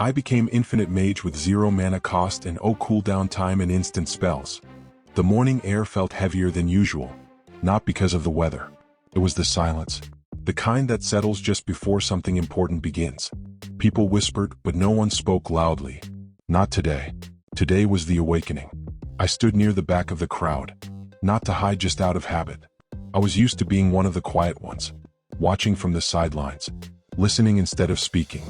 I became infinite mage with 0 mana cost and cooldown time and instant spells. The morning air felt heavier than usual, not because of the weather. It was the silence, the kind that settles just before something important begins. People whispered, but no one spoke loudly. Not today. Today was the awakening. I stood near the back of the crowd, not to hide, just out of habit. I was used to being one of the quiet ones, watching from the sidelines, listening instead of speaking.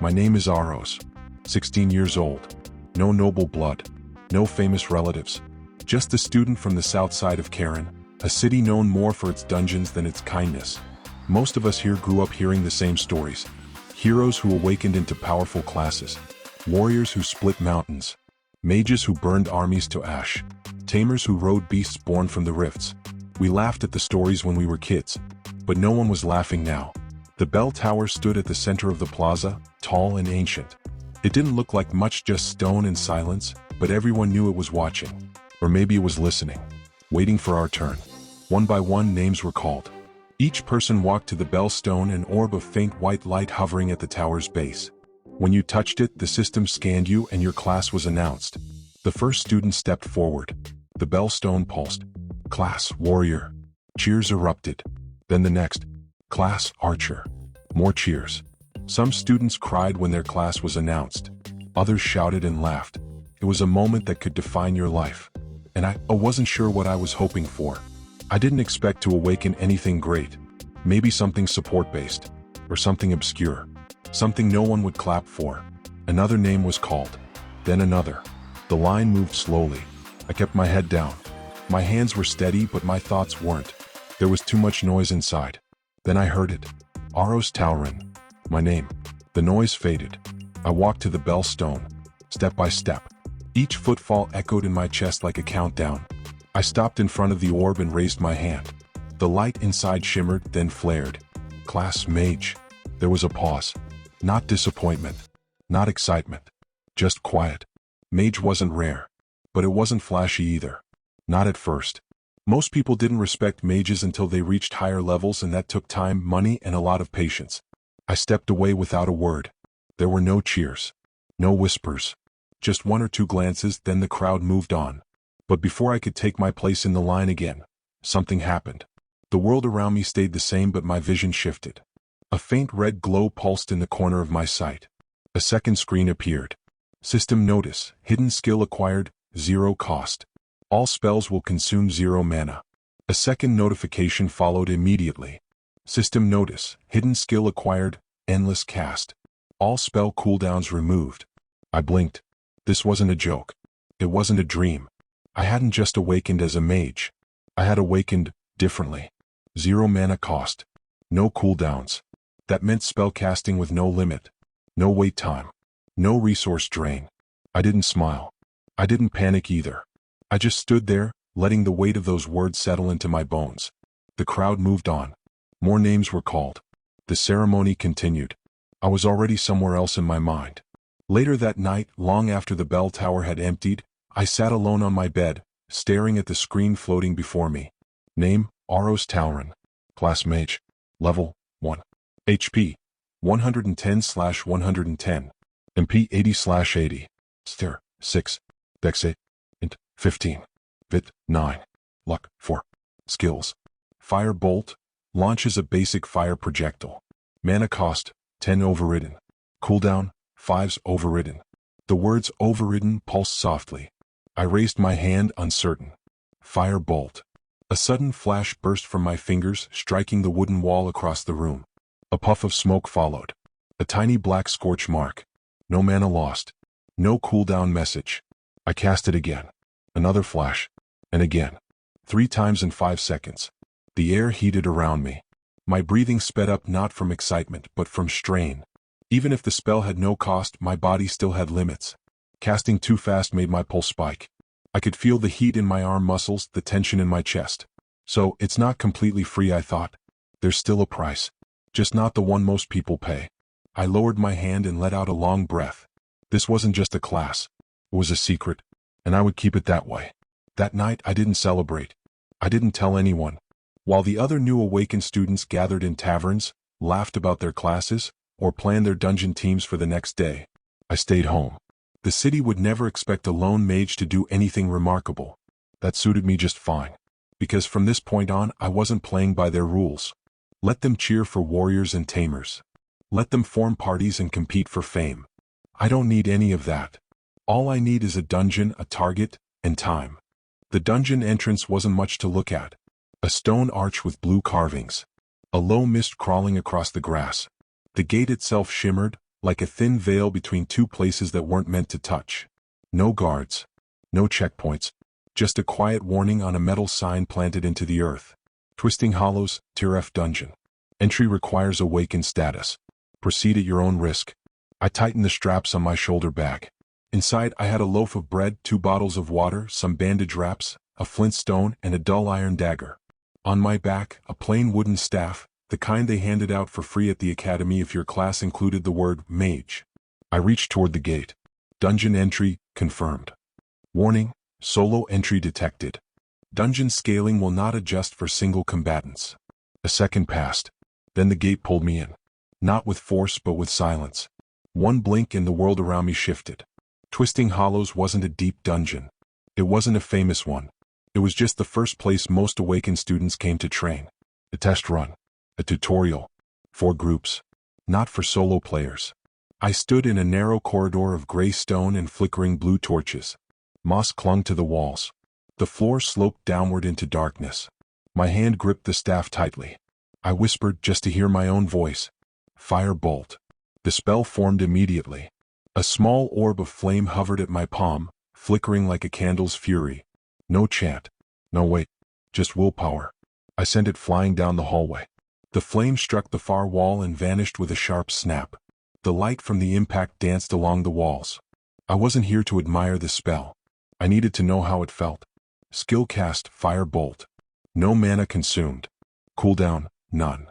My name is Aros, 16 years old. No noble blood, no famous relatives. Just a student from the south side of Karen, a city known more for its dungeons than its kindness. Most of us here grew up hearing the same stories. Heroes who awakened into powerful classes. Warriors who split mountains. Mages who burned armies to ash. Tamers who rode beasts born from the rifts. We laughed at the stories when we were kids, but no one was laughing now. The bell tower stood at the center of the plaza, tall and ancient. It didn't look like much, just stone and silence, but everyone knew it was watching. Or maybe it was listening, waiting for our turn. One by one, names were called. Each person walked to the bell stone, an orb of faint white light hovering at the tower's base. When you touched it, the system scanned you and your class was announced. The first student stepped forward. The bell stone pulsed. Class, warrior. Cheers erupted. Then the next. Class, archer. More cheers. Some students cried when their class was announced. Others shouted and laughed. It was a moment that could define your life. And I wasn't sure what I was hoping for. I didn't expect to awaken anything great. Maybe something support-based. Or something obscure. Something no one would clap for. Another name was called. Then another. The line moved slowly. I kept my head down. My hands were steady, but my thoughts weren't. There was too much noise inside. Then I heard it. Aros Tauren. My name. The noise faded. I walked to the bell stone, step by step. Each footfall echoed in my chest like a countdown. I stopped in front of the orb and raised my hand. The light inside shimmered, then flared. Class mage. There was a pause. Not disappointment. Not excitement. Just quiet. Mage wasn't rare. But it wasn't flashy either. Not at first. Most people didn't respect mages until they reached higher levels, and that took time, money, and a lot of patience. I stepped away without a word. There were no cheers. No whispers. Just 1 or 2 glances, then the crowd moved on. But before I could take my place in the line again, something happened. The world around me stayed the same, but my vision shifted. A faint red glow pulsed in the corner of my sight. A second screen appeared. System notice, hidden skill acquired, 0 cost. All spells will consume 0 mana. A second notification followed immediately. System notice, hidden skill acquired, endless cast. All spell cooldowns removed. I blinked. This wasn't a joke. It wasn't a dream. I hadn't just awakened as a mage. I had awakened differently. 0 mana cost. No cooldowns. That meant spell casting with no limit. No wait time. No resource drain. I didn't smile. I didn't panic either. I just stood there, letting the weight of those words settle into my bones. The crowd moved on. More names were called. The ceremony continued. I was already somewhere else in my mind. Later that night, long after the bell tower had emptied, I sat alone on my bed, staring at the screen floating before me. Name, Aros Tauren. Class Mage. Level, 1. HP, 110/110. MP 80/80. Stir, 6. Dex 8. Int, 15. Vit, 9. Luck, 4. Skills. Fire Bolt. Launches a basic fire projectile. Mana cost, 10 overridden. Cooldown, 5s overridden. The words overridden pulsed softly. I raised my hand, uncertain. Fire Bolt. A sudden flash burst from my fingers, striking the wooden wall across the room. A puff of smoke followed. A tiny black scorch mark. No mana lost. No cooldown message. I cast it again. Another flash. And again. 3 times in 5 seconds. The air heated around me. My breathing sped up, not from excitement but from strain. Even if the spell had no cost, my body still had limits. Casting too fast made my pulse spike. I could feel the heat in my arm muscles, the tension in my chest. So, it's not completely free, I thought. There's still a price. Just not the one most people pay. I lowered my hand and let out a long breath. This wasn't just a class. It was a secret. And I would keep it that way. That night, I didn't celebrate. I didn't tell anyone. While the other new awakened students gathered in taverns, laughed about their classes, or planned their dungeon teams for the next day, I stayed home. The city would never expect a lone mage to do anything remarkable. That suited me just fine. Because from this point on, I wasn't playing by their rules. Let them cheer for warriors and tamers. Let them form parties and compete for fame. I don't need any of that. All I need is a dungeon, a target, and time. The dungeon entrance wasn't much to look at. A stone arch with blue carvings. A low mist crawling across the grass. The gate itself shimmered, like a thin veil between two places that weren't meant to touch. No guards. No checkpoints. Just a quiet warning on a metal sign planted into the earth. Twisting Hollows, Tier F Dungeon. Entry requires awakened status. Proceed at your own risk. I tightened the straps on my shoulder bag. Inside I had a loaf of bread, 2 bottles of water, some bandage wraps, a flint stone, and a dull iron dagger. On my back, a plain wooden staff, the kind they handed out for free at the academy if your class included the word mage. I reached toward the gate. Dungeon entry confirmed. Warning, solo entry detected. Dungeon scaling will not adjust for single combatants. A second passed. Then the gate pulled me in. Not with force but with silence. One blink and the world around me shifted. Twisting Hollows wasn't a deep dungeon. It wasn't a famous one. It was just the first place most awakened students came to train. A test run. A tutorial. For groups. Not for solo players. I stood in a narrow corridor of gray stone and flickering blue torches. Moss clung to the walls. The floor sloped downward into darkness. My hand gripped the staff tightly. I whispered just to hear my own voice. Fire bolt. The spell formed immediately. A small orb of flame hovered at my palm, flickering like a candle's fury. No chant. No wait. Just willpower. I sent it flying down the hallway. The flame struck the far wall and vanished with a sharp snap. The light from the impact danced along the walls. I wasn't here to admire the spell. I needed to know how it felt. Skill cast, Fire Bolt. No mana consumed. Cooldown, none.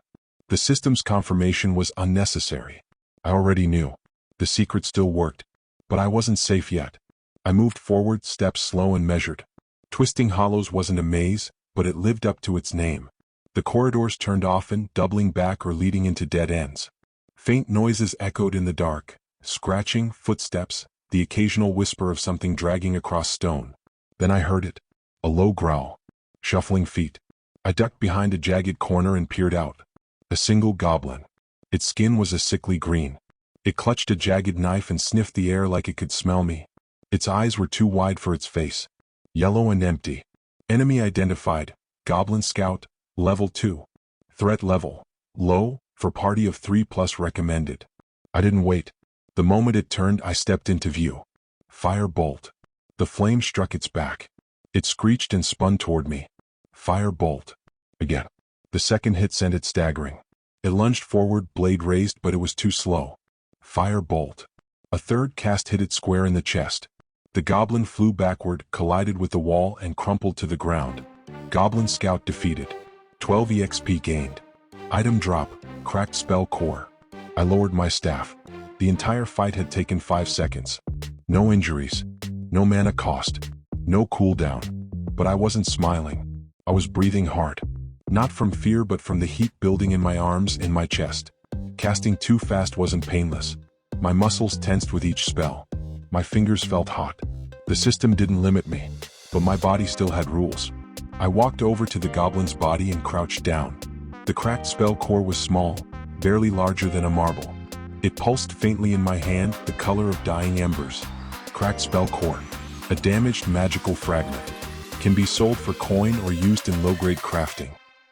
The system's confirmation was unnecessary. I already knew. The secret still worked. But I wasn't safe yet. I moved forward, steps slow and measured. Twisting Hollows wasn't a maze, but it lived up to its name. The corridors turned often, doubling back or leading into dead ends. Faint noises echoed in the dark, scratching, footsteps, the occasional whisper of something dragging across stone. Then I heard it. A low growl. Shuffling feet. I ducked behind a jagged corner and peered out. A single goblin. Its skin was a sickly green. It clutched a jagged knife and sniffed the air like it could smell me. Its eyes were too wide for its face. Yellow and empty. Enemy identified. Goblin Scout. Level 2. Threat level. Low, for party of 3+ recommended. I didn't wait. The moment it turned, I stepped into view. Fire bolt. The flame struck its back. It screeched and spun toward me. Fire bolt. Again. The second hit sent it staggering. It lunged forward, blade raised, but it was too slow. Fire bolt. A third cast hit it square in the chest. The goblin flew backward, collided with the wall, and crumpled to the ground. Goblin Scout defeated. 12 EXP gained. Item drop, cracked spell core. I lowered my staff. The entire fight had taken 5 seconds. No injuries. No mana cost. No cooldown. But I wasn't smiling. I was breathing hard. Not from fear but from the heat building in my arms, in my chest. Casting too fast wasn't painless. My muscles tensed with each spell. My fingers felt hot. The system didn't limit me, but my body still had rules. I walked over to the goblin's body and crouched down. The cracked spell core was small, barely larger than a marble. It pulsed faintly in my hand, the color of dying embers. Cracked spell core. A damaged magical fragment. Can be sold for coin or used in low-grade crafting.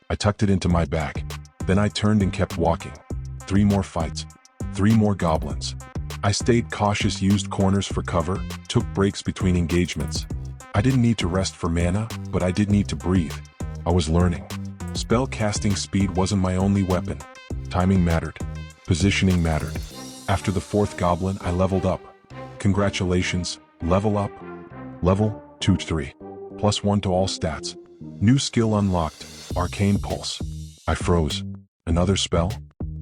I tucked it into my bag. Then I turned and kept walking. 3 more fights. 3 more goblins. I stayed cautious, used corners for cover, took breaks between engagements. I didn't need to rest for mana, but I did need to breathe. I was learning. Spell casting speed wasn't my only weapon. Timing mattered. Positioning mattered. After the 4th goblin, I leveled up. Congratulations, level up. Level 2-3. +1 to all stats. New skill unlocked, Arcane Pulse. I froze. Another spell?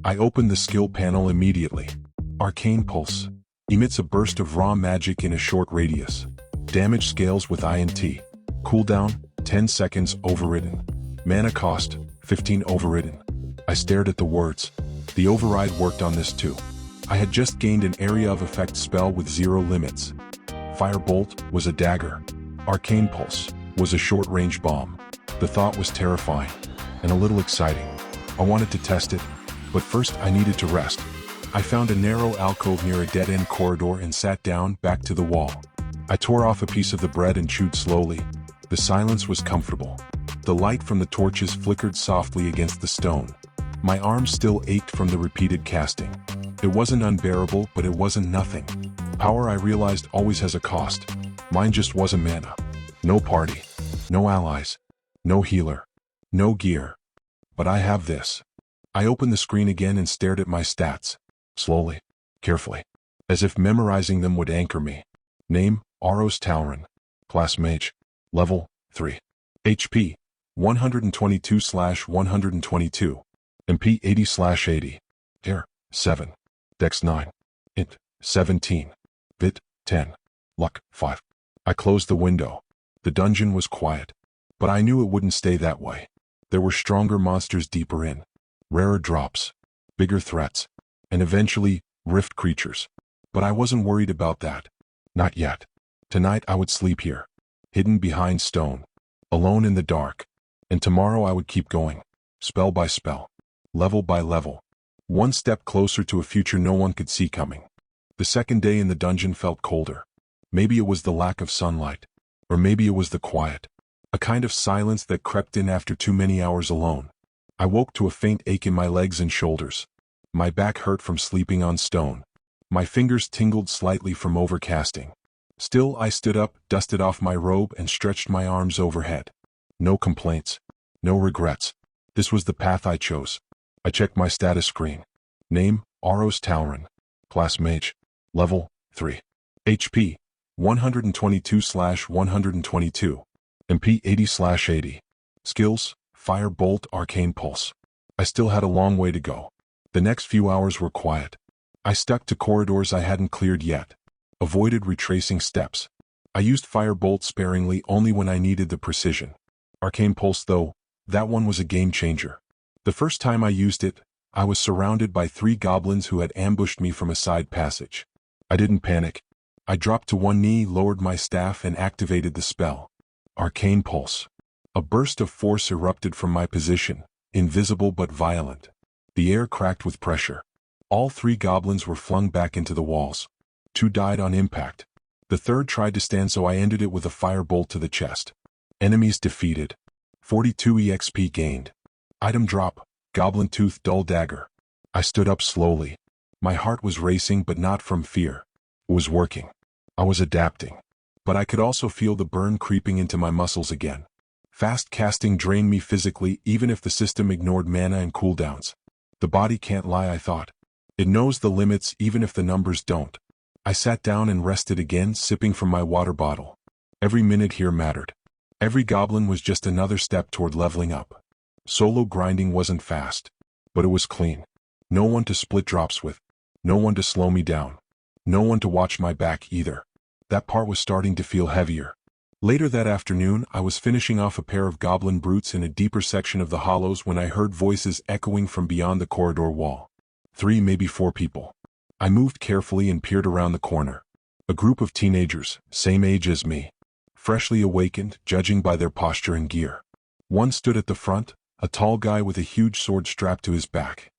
I opened the skill panel immediately. Arcane Pulse. Emits a burst of raw magic in a short radius. Damage scales with INT. Cooldown, 10 seconds overridden. Mana cost, 15 overridden. I stared at the words. The override worked on this too. I had just gained an area of effect spell with 0 limits. Firebolt was a dagger. Arcane Pulse was a short-range bomb. The thought was terrifying and a little exciting. I wanted to test it, but first I needed to rest. I found a narrow alcove near a dead-end corridor and sat down back to the wall. I tore off a piece of the bread and chewed slowly. The silence was comfortable. The light from the torches flickered softly against the stone. My arms still ached from the repeated casting. It wasn't unbearable, but it wasn't nothing. Power, I realized, always has a cost. Mine just wasn't mana. No party. No allies. No healer. No gear. But I have this. I opened the screen again and stared at my stats. Slowly. Carefully. As if memorizing them would anchor me. Name, Aros Talron. Class Mage. Level 3. HP 122/122. MP 80/80. Air 7. Dex 9. Int 17. Vit 10. Luck 5. I closed the window. The dungeon was quiet. But I knew it wouldn't stay that way. There were stronger monsters deeper in. Rarer drops. Bigger threats. And eventually, rift creatures. But I wasn't worried about that. Not yet. Tonight I would sleep here. Hidden behind stone. Alone in the dark. And tomorrow I would keep going. Spell by spell. Level by level. One step closer to a future no one could see coming. The second day in the dungeon felt colder. Maybe it was the lack of sunlight. Or maybe it was the quiet. A kind of silence that crept in after too many hours alone. I woke to a faint ache in my legs and shoulders. My back hurt from sleeping on stone. My fingers tingled slightly from overcasting. Still, I stood up, dusted off my robe, and stretched my arms overhead. No complaints. No regrets. This was the path I chose. I checked my status screen. Name, Aros Talron. Class Mage. Level 3. HP 122/122. MP 80/80. Skills, Firebolt, Arcane Pulse. I still had a long way to go. The next few hours were quiet. I stuck to corridors I hadn't cleared yet. Avoided retracing steps. I used Firebolt sparingly only when I needed the precision. Arcane Pulse, though, that one was a game changer. The first time I used it, I was surrounded by 3 goblins who had ambushed me from a side passage. I didn't panic. I dropped to one knee, lowered my staff, and activated the spell. Arcane Pulse. A burst of force erupted from my position, invisible but violent. The air cracked with pressure. All 3 goblins were flung back into the walls. 2 died on impact. The third tried to stand, so I ended it with a firebolt to the chest. Enemies defeated. 42 EXP gained. Item drop, Goblin Tooth Dull Dagger. I stood up slowly. My heart was racing, but not from fear. It was working. I was adapting. But I could also feel the burn creeping into my muscles again. Fast casting drained me physically, even if the system ignored mana and cooldowns. The body can't lie, I thought. It knows the limits even if the numbers don't. I sat down and rested again, sipping from my water bottle. Every minute here mattered. Every goblin was just another step toward leveling up. Solo grinding wasn't fast, but it was clean. No one to split drops with. No one to slow me down. No one to watch my back either. That part was starting to feel heavier. Later that afternoon, I was finishing off a pair of goblin brutes in a deeper section of the hollows when I heard voices echoing from beyond the corridor wall. 3, maybe 4 people. I moved carefully and peered around the corner. A group of teenagers, same age as me. Freshly awakened, judging by their posture and gear. One stood at the front, a tall guy with a huge sword strapped to his back.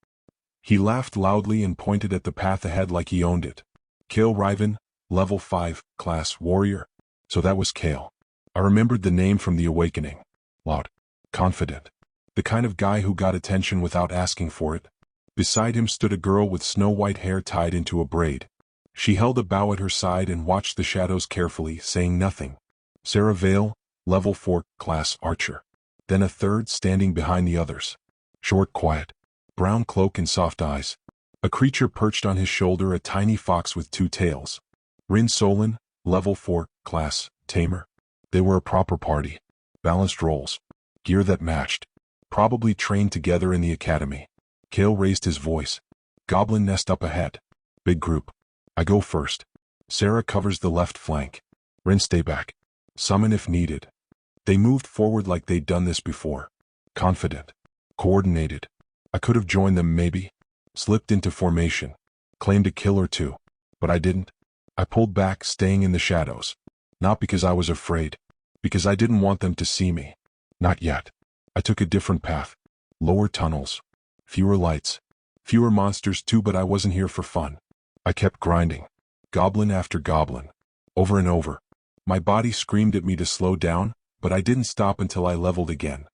He laughed loudly and pointed at the path ahead like he owned it. Kale Riven, level 5, class warrior. So that was Kale. I remembered the name from the awakening. Loud. Confident. The kind of guy who got attention without asking for it. Beside him stood a girl with snow-white hair tied into a braid. She held a bow at her side and watched the shadows carefully, saying nothing. Sarah Vale, level 4, class archer. Then a third standing behind the others. Short, quiet. Brown cloak and soft eyes. A creature perched on his shoulder, a tiny fox with 2 tails. Rin Solon, level 4, class tamer. They were a proper party. Balanced roles. Gear that matched. Probably trained together in the academy. Kale raised his voice. Goblin nest up ahead. Big group. I go first. Sarah covers the left flank. Rin stay back. Summon if needed. They moved forward like they'd done this before. Confident. Coordinated. I could have joined them maybe. Slipped into formation. claimed a kill or two. But I didn't. I pulled back, staying in the shadows. Not because I was afraid. Because I didn't want them to see me. Not yet. I took a different path. Lower tunnels. Fewer lights. Fewer monsters too, but I wasn't here for fun. I kept grinding. Goblin after goblin. Over and over. My body screamed at me to slow down, but I didn't stop until I leveled again.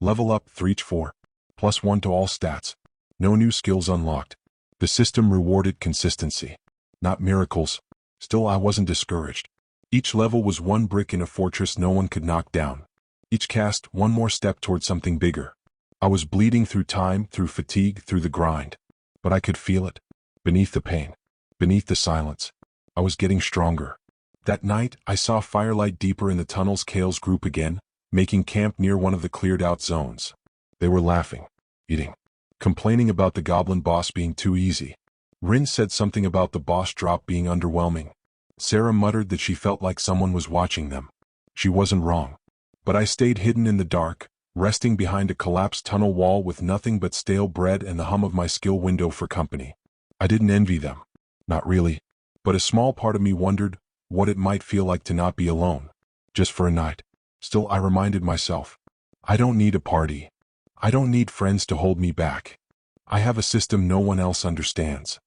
Level up, reach 4. +1 to all stats. No new skills unlocked. The system rewarded consistency. Not miracles. Still, I wasn't discouraged. Each level was one brick in a fortress no one could knock down. Each cast one more step toward something bigger. I was bleeding through time, through fatigue, through the grind. But I could feel it. Beneath the pain. Beneath the silence. I was getting stronger. That night, I saw firelight deeper in the tunnels. Kale's group again, making camp near one of the cleared-out zones. They were laughing, eating, complaining about the goblin boss being too easy. Rin said something about the boss drop being underwhelming. Sarah muttered that she felt like someone was watching them. She wasn't wrong. But I stayed hidden in the dark, resting behind a collapsed tunnel wall with nothing but stale bread and the hum of my skill window for company. I didn't envy them. Not really. But a small part of me wondered what it might feel like to not be alone. Just for a night. Still, I reminded myself. I don't need a party. I don't need friends to hold me back. I have a system no one else understands.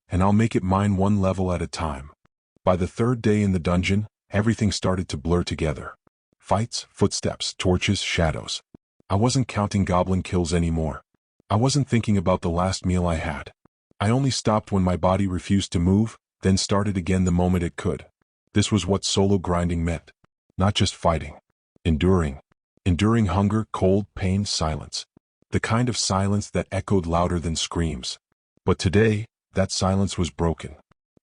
And I'll make it mine one level at a time. By the third day in the dungeon, everything started to blur together. Fights, footsteps, torches, shadows. I wasn't counting goblin kills anymore. I wasn't thinking about the last meal I had. I only stopped when my body refused to move, then started again the moment it could. This was what solo grinding meant. Not just fighting. Enduring. Enduring hunger, cold, pain, silence. The kind of silence that echoed louder than screams. But today, that silence was broken.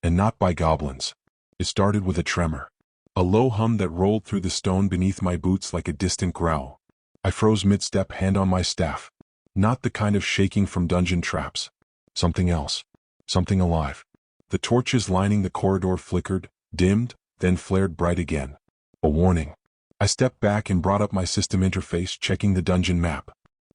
And not by goblins. It started with a tremor. A low hum that rolled through the stone beneath my boots like a distant growl. I froze mid-step, hand on my staff. Not the kind of shaking from dungeon traps. Something else. Something alive. The torches lining the corridor flickered, dimmed, then flared bright again. A warning. I stepped back and brought up my system interface, checking the dungeon map.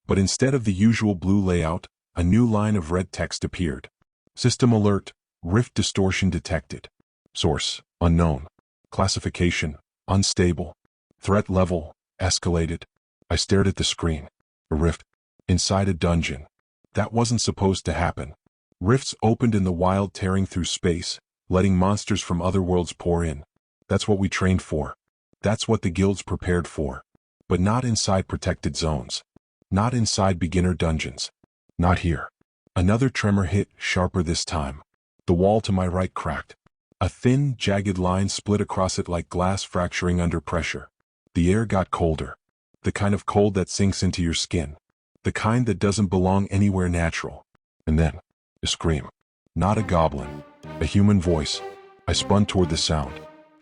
But instead of the usual blue layout, a new line of red text appeared. System alert, rift distortion detected. Source, unknown. Classification, unstable. Threat level, escalated. I stared at the screen. A rift. Inside a dungeon. That wasn't supposed to happen. Rifts opened in the wild, tearing through space, letting monsters from other worlds pour in. That's what we trained for. That's what the guilds prepared for. But not inside protected zones. Not inside beginner dungeons. Not here. Another tremor hit, sharper this time. The wall to my right cracked. A thin, jagged line split across it like glass fracturing under pressure. The air got colder. The kind of cold that sinks into your skin. The kind that doesn't belong anywhere natural. And then, a scream. Not a goblin. A human voice. I spun toward the sound.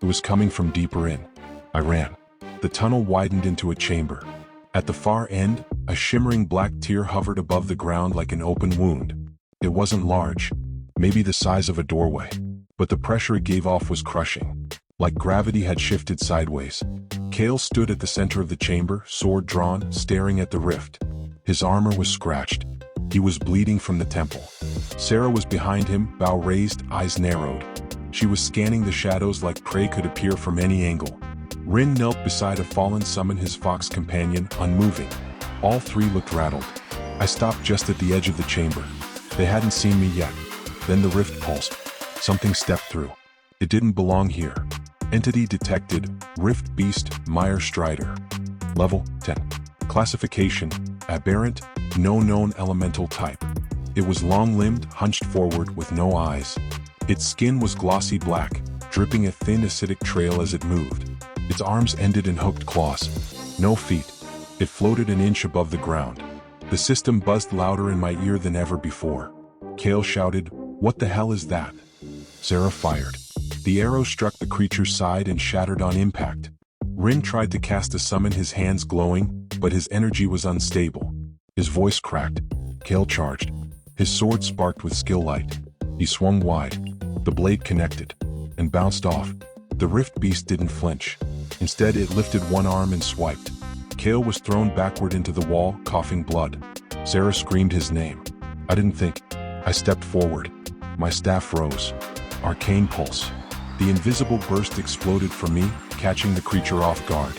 It was coming from deeper in. I ran. The tunnel widened into a chamber. At the far end, a shimmering black tear hovered above the ground like an open wound. It wasn't large. Maybe the size of a doorway. But the pressure it gave off was crushing. Like gravity had shifted sideways. Kale stood at the center of the chamber, sword drawn, staring at the rift. His armor was scratched. He was bleeding from the temple. Sarah was behind him, bow raised, eyes narrowed. She was scanning the shadows like prey could appear from any angle. Rin knelt beside a fallen summon, his fox companion, unmoving. All three looked rattled. I stopped just at the edge of the chamber. They hadn't seen me yet. Then the rift pulsed. Something stepped through. It didn't belong here. Entity detected, Rift Beast, Meyer Strider. Level 10. Classification, aberrant, no known elemental type. It was long-limbed, hunched forward, with no eyes. Its skin was glossy black, dripping a thin acidic trail as it moved. Its arms ended in hooked claws. No feet. It floated an inch above the ground. The system buzzed louder in my ear than ever before. Kale shouted, "What the hell is that?" Sarah fired. The arrow struck the creature's side and shattered on impact. Rin tried to cast a summon, his hands glowing, but his energy was unstable. His voice cracked. Kale charged. His sword sparked with skill light. He swung wide. The blade connected and bounced off. The rift beast didn't flinch. Instead, it lifted one arm and swiped. Kale was thrown backward into the wall, coughing blood. Sarah screamed his name. I didn't think. I stepped forward. My staff rose. Arcane pulse. The invisible burst exploded from me, catching the creature off guard.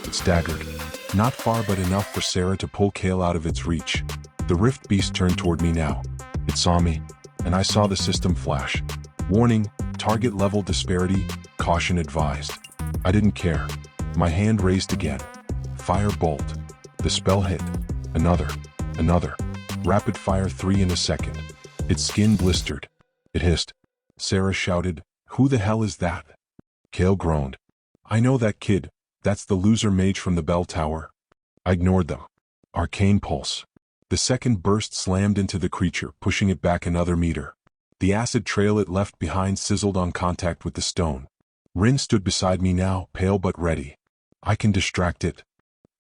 It staggered. Not far but enough for Sarah to pull Kale out of its reach. The rift beast turned toward me now. It saw me, and I saw the system flash. Warning, target level disparity, caution advised. I didn't care. My hand raised again. Fire bolt. The spell hit. Another. Rapid fire 3 in a second. Its skin blistered. It hissed. Sarah shouted, "Who the hell is that?" Kale groaned. "I know that kid. That's the loser mage from the bell tower." I ignored them. Arcane pulse. The second burst slammed into the creature, pushing it back another meter. The acid trail it left behind sizzled on contact with the stone. Rin stood beside me now, pale but ready. "I can distract it."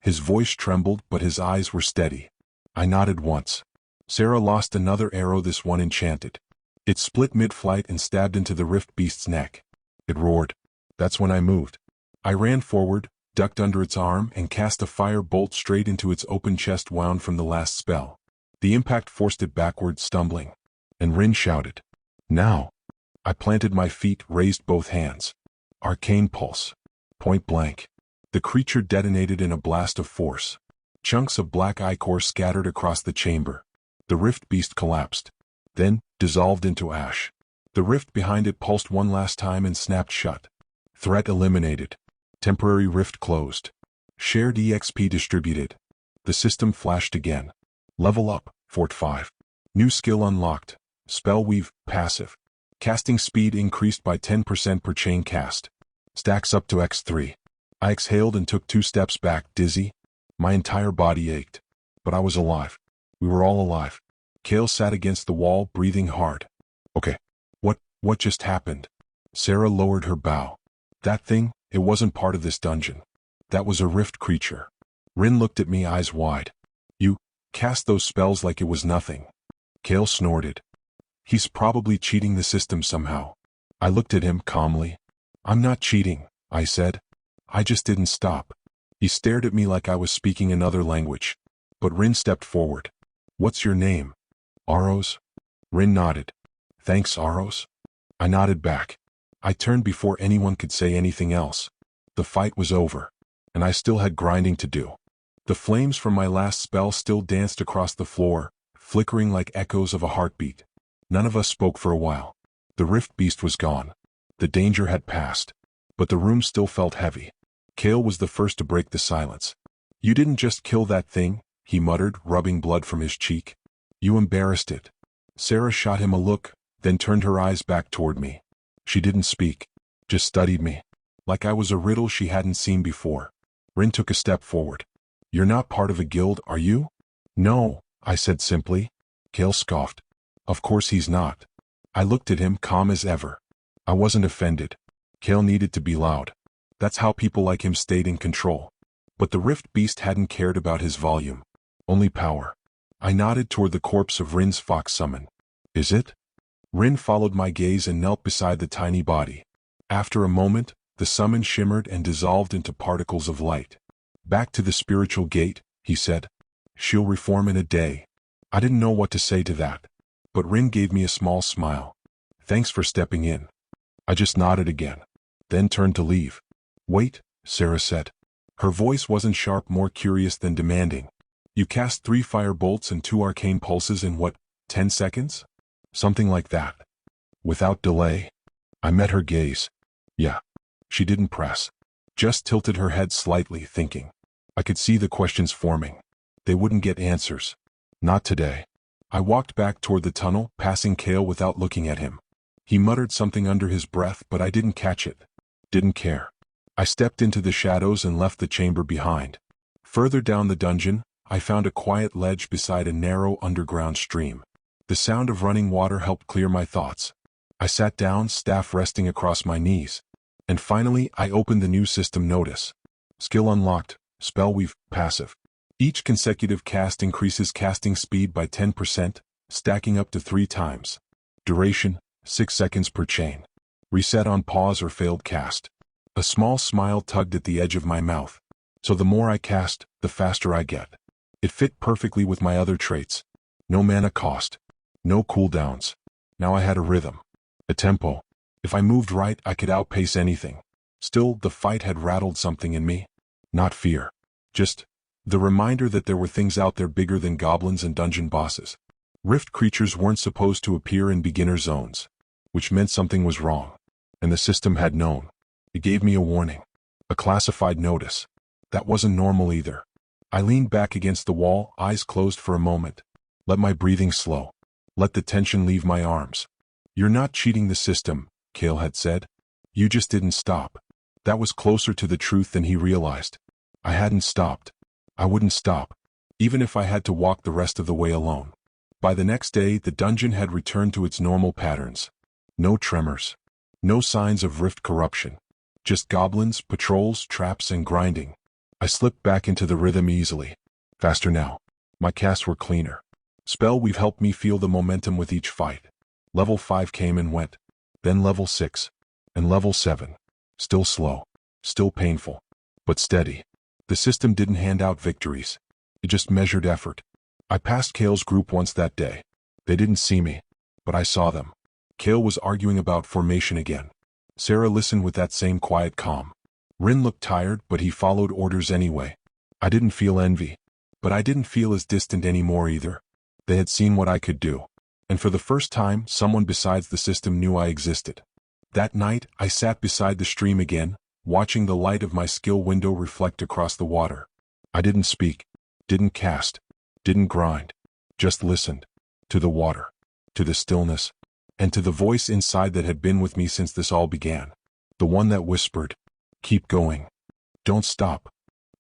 His voice trembled, but his eyes were steady. I nodded once. Sarah lost another arrow, this one enchanted. It split mid-flight and stabbed into the rift beast's neck. It roared. That's when I moved. I ran forward, ducked under its arm, and cast a fire bolt straight into its open chest wound from the last spell. The impact forced it backward, stumbling. And Rin shouted, "Now!" I planted my feet, raised both hands. Arcane pulse. Point blank. The creature detonated in a blast of force. Chunks of black ichor scattered across the chamber. The rift beast collapsed. Then, dissolved into ash. The rift behind it pulsed one last time and snapped shut. Threat eliminated. Temporary rift closed. Shared EXP distributed. The system flashed again. Level up, Fort 5. New skill unlocked. Spellweave, passive. Casting speed increased by 10% per chain cast. Stacks up to X3. I exhaled and took 2 steps back, dizzy. My entire body ached. But I was alive. We were all alive. Kale sat against the wall, breathing hard. "Okay. What just happened?" Sarah lowered her bow. "That thing, it wasn't part of this dungeon. That was a rift creature." Rin looked at me, eyes wide. "You cast those spells like it was nothing." Kale snorted. "He's probably cheating the system somehow." I looked at him calmly. "I'm not cheating," I said. "I just didn't stop." He stared at me like I was speaking another language. But Rin stepped forward. "What's your name?" "Aros." Rin nodded. "Thanks, Aros." I nodded back. I turned before anyone could say anything else. The fight was over, and I still had grinding to do. The flames from my last spell still danced across the floor, flickering like echoes of a heartbeat. None of us spoke for a while. The rift beast was gone. The danger had passed. But the room still felt heavy. Kale was the first to break the silence. "You didn't just kill that thing," he muttered, rubbing blood from his cheek. "You embarrassed it." Sarah shot him a look, then turned her eyes back toward me. She didn't speak, just studied me, like I was a riddle she hadn't seen before. Rin took a step forward. "You're not part of a guild, are you?" "No," I said simply. Kale scoffed. "Of course he's not." I looked at him, calm as ever. I wasn't offended. Kale needed to be loud. That's how people like him stayed in control. But the rift beast hadn't cared about his volume. Only power. I nodded toward the corpse of Rin's fox summon. "Is it?" Rin followed my gaze and knelt beside the tiny body. After a moment, the summon shimmered and dissolved into particles of light. "Back to the spiritual gate," he said. "She'll reform in a day." I didn't know what to say to that. But Rin gave me a small smile. "Thanks for stepping in." I just nodded again, then turned to leave. "Wait," Sarah said. Her voice wasn't sharp, more curious than demanding. "You cast 3 fire bolts and 2 arcane pulses in what, 10 seconds? Something like that." Without delay. I met her gaze. "Yeah." She didn't press. Just tilted her head slightly, thinking. I could see the questions forming. They wouldn't get answers. Not today. I walked back toward the tunnel, passing Kale without looking at him. He muttered something under his breath, but I didn't catch it. Didn't care. I stepped into the shadows and left the chamber behind. Further down the dungeon, I found a quiet ledge beside a narrow underground stream. The sound of running water helped clear my thoughts. I sat down, staff resting across my knees. And finally, I opened the new system notice. Skill unlocked, Spellweave, passive. Each consecutive cast increases casting speed by 10%, stacking up to 3 times. Duration, 6 seconds per chain. Reset on pause or failed cast. A small smile tugged at the edge of my mouth. So the more I cast, the faster I get. It fit perfectly with my other traits. No mana cost. No cooldowns. Now I had a rhythm. A tempo. If I moved right, I could outpace anything. Still, the fight had rattled something in me. Not fear. Just the reminder that there were things out there bigger than goblins and dungeon bosses. Rift creatures weren't supposed to appear in beginner zones, which meant something was wrong. And the system had known. It gave me a warning. A classified notice. That wasn't normal either. I leaned back against the wall, eyes closed for a moment. Let my breathing slow. Let the tension leave my arms. You're not cheating the system, Kale had said. You just didn't stop. That was closer to the truth than he realized. I hadn't stopped. I wouldn't stop, even if I had to walk the rest of the way alone. By the next day, the dungeon had returned to its normal patterns. No tremors. No signs of rift corruption. Just goblins, patrols, traps, and grinding. I slipped back into the rhythm easily. Faster now. My casts were cleaner. Spell weave helped me feel the momentum with each fight. Level 5 came and went. Then level 6. And level 7. Still slow. Still painful. But steady. The system didn't hand out victories. It just measured effort. I passed Kale's group once that day. They didn't see me. But I saw them. Kale was arguing about formation again. Sarah listened with that same quiet calm. Rin looked tired, but he followed orders anyway. I didn't feel envy. But I didn't feel as distant anymore either. They had seen what I could do. And for the first time, someone besides the system knew I existed. That night, I sat beside the stream again, watching the light of my skill window reflect across the water. I didn't speak, didn't cast, didn't grind, just listened. To the water, to the stillness, and to the voice inside that had been with me since this all began. The one that whispered, "Keep going. Don't stop.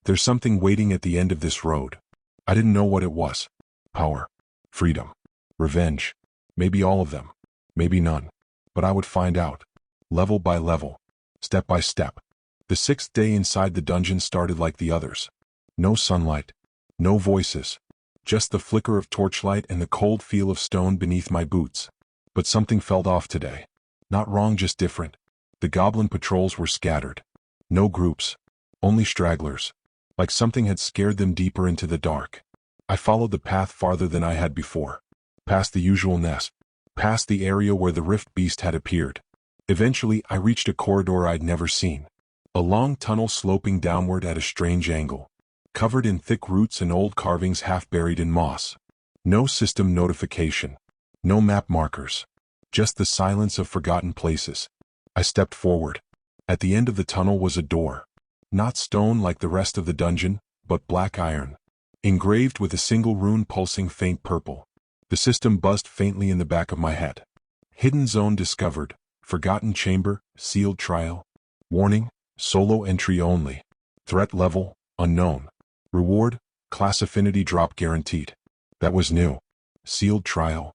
There's something waiting at the end of this road." I didn't know what it was. Power, freedom, revenge, maybe all of them, maybe none. But I would find out. Level by level, step by step. The 6th day inside the dungeon started like the others. No sunlight, no voices, just the flicker of torchlight and the cold feel of stone beneath my boots. But something felt off today. Not wrong, just different. The goblin patrols were scattered. No groups, only stragglers. Like something had scared them deeper into the dark. I followed the path farther than I had before. Past the usual nest. Past the area where the rift beast had appeared. Eventually, I reached a corridor I'd never seen. A long tunnel sloping downward at a strange angle. Covered in thick roots and old carvings half buried in moss. No system notification. No map markers. Just the silence of forgotten places. I stepped forward. At the end of the tunnel was a door. Not stone like the rest of the dungeon, but black iron. Engraved with a single rune pulsing faint purple. The system buzzed faintly in the back of my head. Hidden zone discovered. Forgotten chamber, sealed trial. Warning, solo entry only. Threat level, unknown. Reward, class affinity drop guaranteed. That was new. Sealed trial.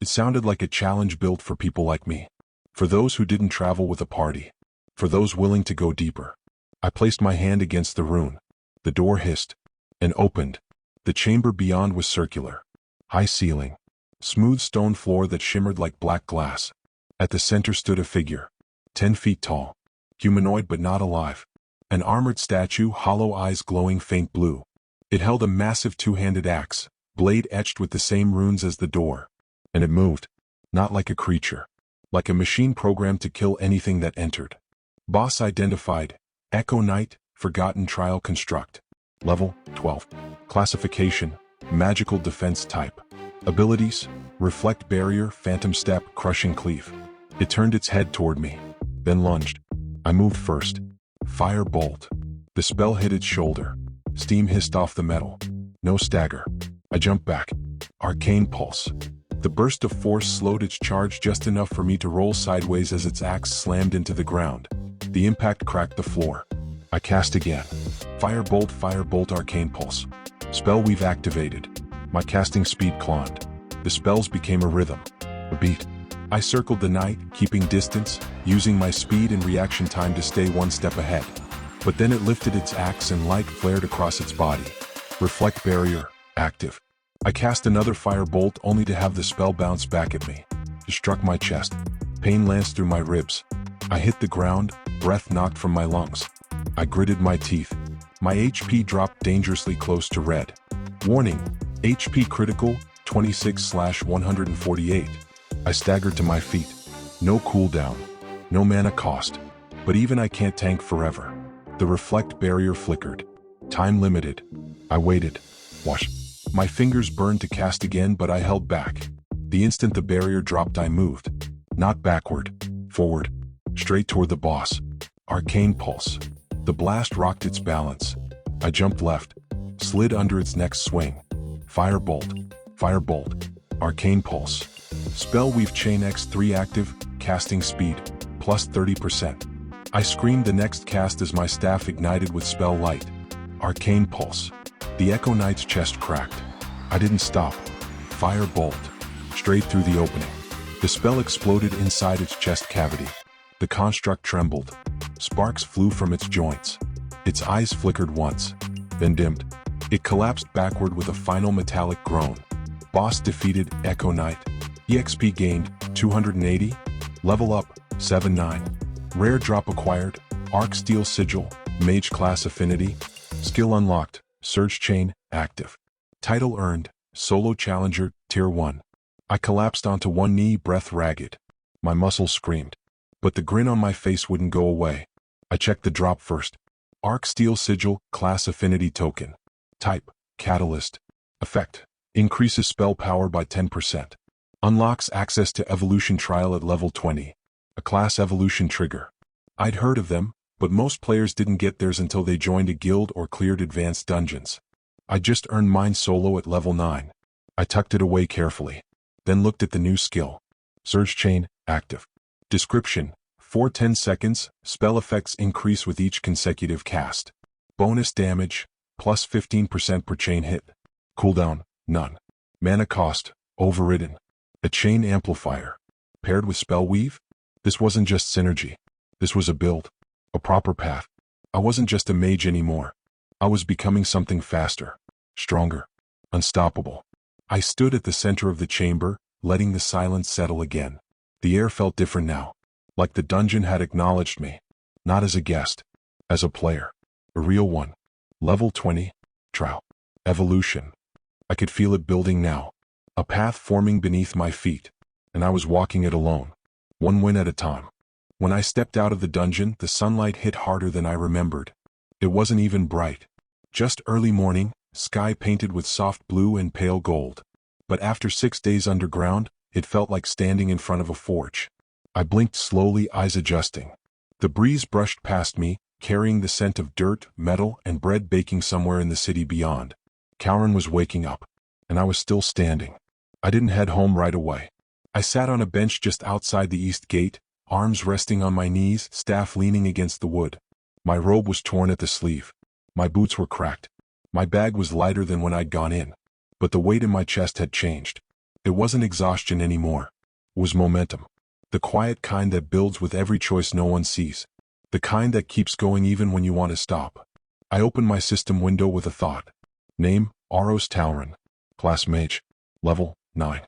It sounded like a challenge built for people like me. For those who didn't travel with a party. For those willing to go deeper. I placed my hand against the rune. The door hissed. And opened. The chamber beyond was circular. High ceiling. Smooth stone floor that shimmered like black glass. At the center stood a figure. 10 feet tall. Humanoid but not alive. An armored statue, hollow eyes glowing faint blue. It held a massive two-handed axe, blade etched with the same runes as the door. And it moved. Not like a creature. Like a machine programmed to kill anything that entered. Boss identified. Echo Knight, Forgotten Trial Construct. Level 12. Classification, Magical Defense Type. Abilities, Reflect Barrier, Phantom Step, Crushing Cleave. It turned its head toward me, then lunged. I moved first. Fire Bolt. The spell hit its shoulder. Steam hissed off the metal. No stagger. I jumped back. Arcane Pulse. The burst of force slowed its charge just enough for me to roll sideways as its axe slammed into the ground. The impact cracked the floor. I cast again. Firebolt, Arcane Pulse. Spell weave activated. My casting speed climbed. The spells became a rhythm. A beat. I circled the knight, keeping distance, using my speed and reaction time to stay one step ahead. But then it lifted its axe and light flared across its body. Reflect Barrier, active. I cast another firebolt only to have the spell bounce back at me. It struck my chest. Pain lanced through my ribs. I hit the ground, breath knocked from my lungs. I gritted my teeth. My HP dropped dangerously close to red. Warning, HP critical, 26/148. I staggered to my feet. No cooldown. No mana cost. But even I can't tank forever. The reflect barrier flickered. Time limited. I waited. Watch. My fingers burned to cast again, but I held back. The instant the barrier dropped, I moved. Not backward. Forward. Straight toward the boss. Arcane pulse. The blast rocked its balance. I jumped left. Slid under its next swing. Firebolt. Firebolt. Arcane pulse. Spellweave chain X3 active, casting speed, plus 30%. I screamed the next cast as my staff ignited with spell light. Arcane pulse. The Echo Knight's chest cracked. I didn't stop. Firebolt. Straight through the opening. The spell exploded inside its chest cavity. The construct trembled. Sparks flew from its joints. Its eyes flickered once, then dimmed. It collapsed backward with a final metallic groan. Boss defeated, Echo Knight. EXP gained, 280. Level up, 79. Rare drop acquired, Arc Steel Sigil, Mage Class Affinity. Skill unlocked, Surge Chain, active. Title earned, Solo Challenger, Tier 1. I collapsed onto one knee, breath ragged. My muscles screamed. But the grin on my face wouldn't go away. I checked the drop first. Arc Steel Sigil, Class Affinity Token. Type, Catalyst. Effect, increases spell power by 10%. Unlocks access to Evolution Trial at level 20. A class evolution trigger. I'd heard of them, but most players didn't get theirs until they joined a guild or cleared advanced dungeons. I just earned mine solo at level 9. I tucked it away carefully. Then looked at the new skill. Surge Chain, active. Description, for 10 seconds, spell effects increase with each consecutive cast. Bonus damage, plus 15% per chain hit. Cooldown, none. Mana cost, overridden. A chain amplifier. Paired with Spellweave? This wasn't just synergy. This was a build. A proper path. I wasn't just a mage anymore. I was becoming something faster. Stronger. Unstoppable. I stood at the center of the chamber, letting the silence settle again. The air felt different now. Like the dungeon had acknowledged me. Not as a guest. As a player. A real one. Level 20. Trial. Evolution. I could feel it building now. A path forming beneath my feet. And I was walking it alone. One win at a time. When I stepped out of the dungeon, the sunlight hit harder than I remembered. It wasn't even bright. Just early morning, sky painted with soft blue and pale gold. But after 6 days underground, it felt like standing in front of a forge. I blinked slowly, eyes adjusting. The breeze brushed past me, carrying the scent of dirt, metal, and bread baking somewhere in the city beyond. Kauren was waking up, and I was still standing. I didn't head home right away. I sat on a bench just outside the east gate, arms resting on my knees, staff leaning against the wood. My robe was torn at the sleeve. My boots were cracked. My bag was lighter than when I'd gone in. But the weight in my chest had changed. It wasn't exhaustion anymore. It was momentum. The quiet kind that builds with every choice no one sees. The kind that keeps going even when you want to stop. I opened my system window with a thought. Name, Aros Talron. Class Mage. Level, 9.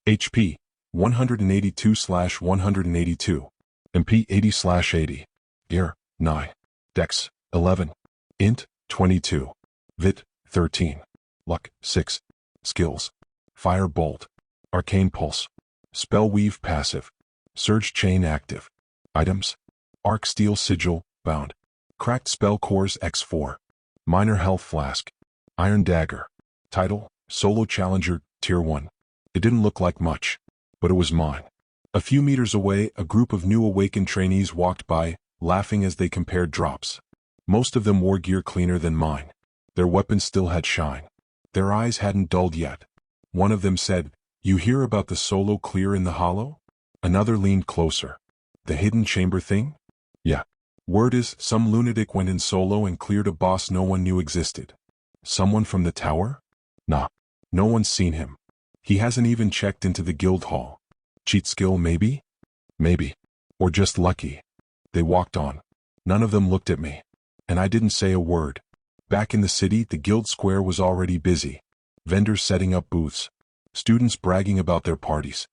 HP, 182/182. MP 80/80. Gear, 9. Dex, 11. Int, 22. Vit, 13. Luck, 6. Skills. Firebolt. Arcane Pulse. Spellweave passive. Surge Chain active. Items. Arc Steel Sigil, bound. Cracked Spell Cores X4. Minor Health Flask. Iron Dagger. Title, Solo Challenger, Tier 1. It didn't look like much, but it was mine. A few meters away, a group of new awakened trainees walked by, laughing as they compared drops. Most of them wore gear cleaner than mine. Their weapons still had shine. Their eyes hadn't dulled yet. One of them said, "You hear about the solo clear in the hollow?" Another leaned closer. "The hidden chamber thing?" "Yeah. Word is, some lunatic went in solo and cleared a boss no one knew existed." "Someone from the tower?" "Nah. No one's seen him. He hasn't even checked into the guild hall. Cheat skill maybe? Maybe. Or just lucky." They walked on. None of them looked at me. And I didn't say a word. Back in the city, the guild square was already busy. Vendors setting up booths. Students bragging about their parties.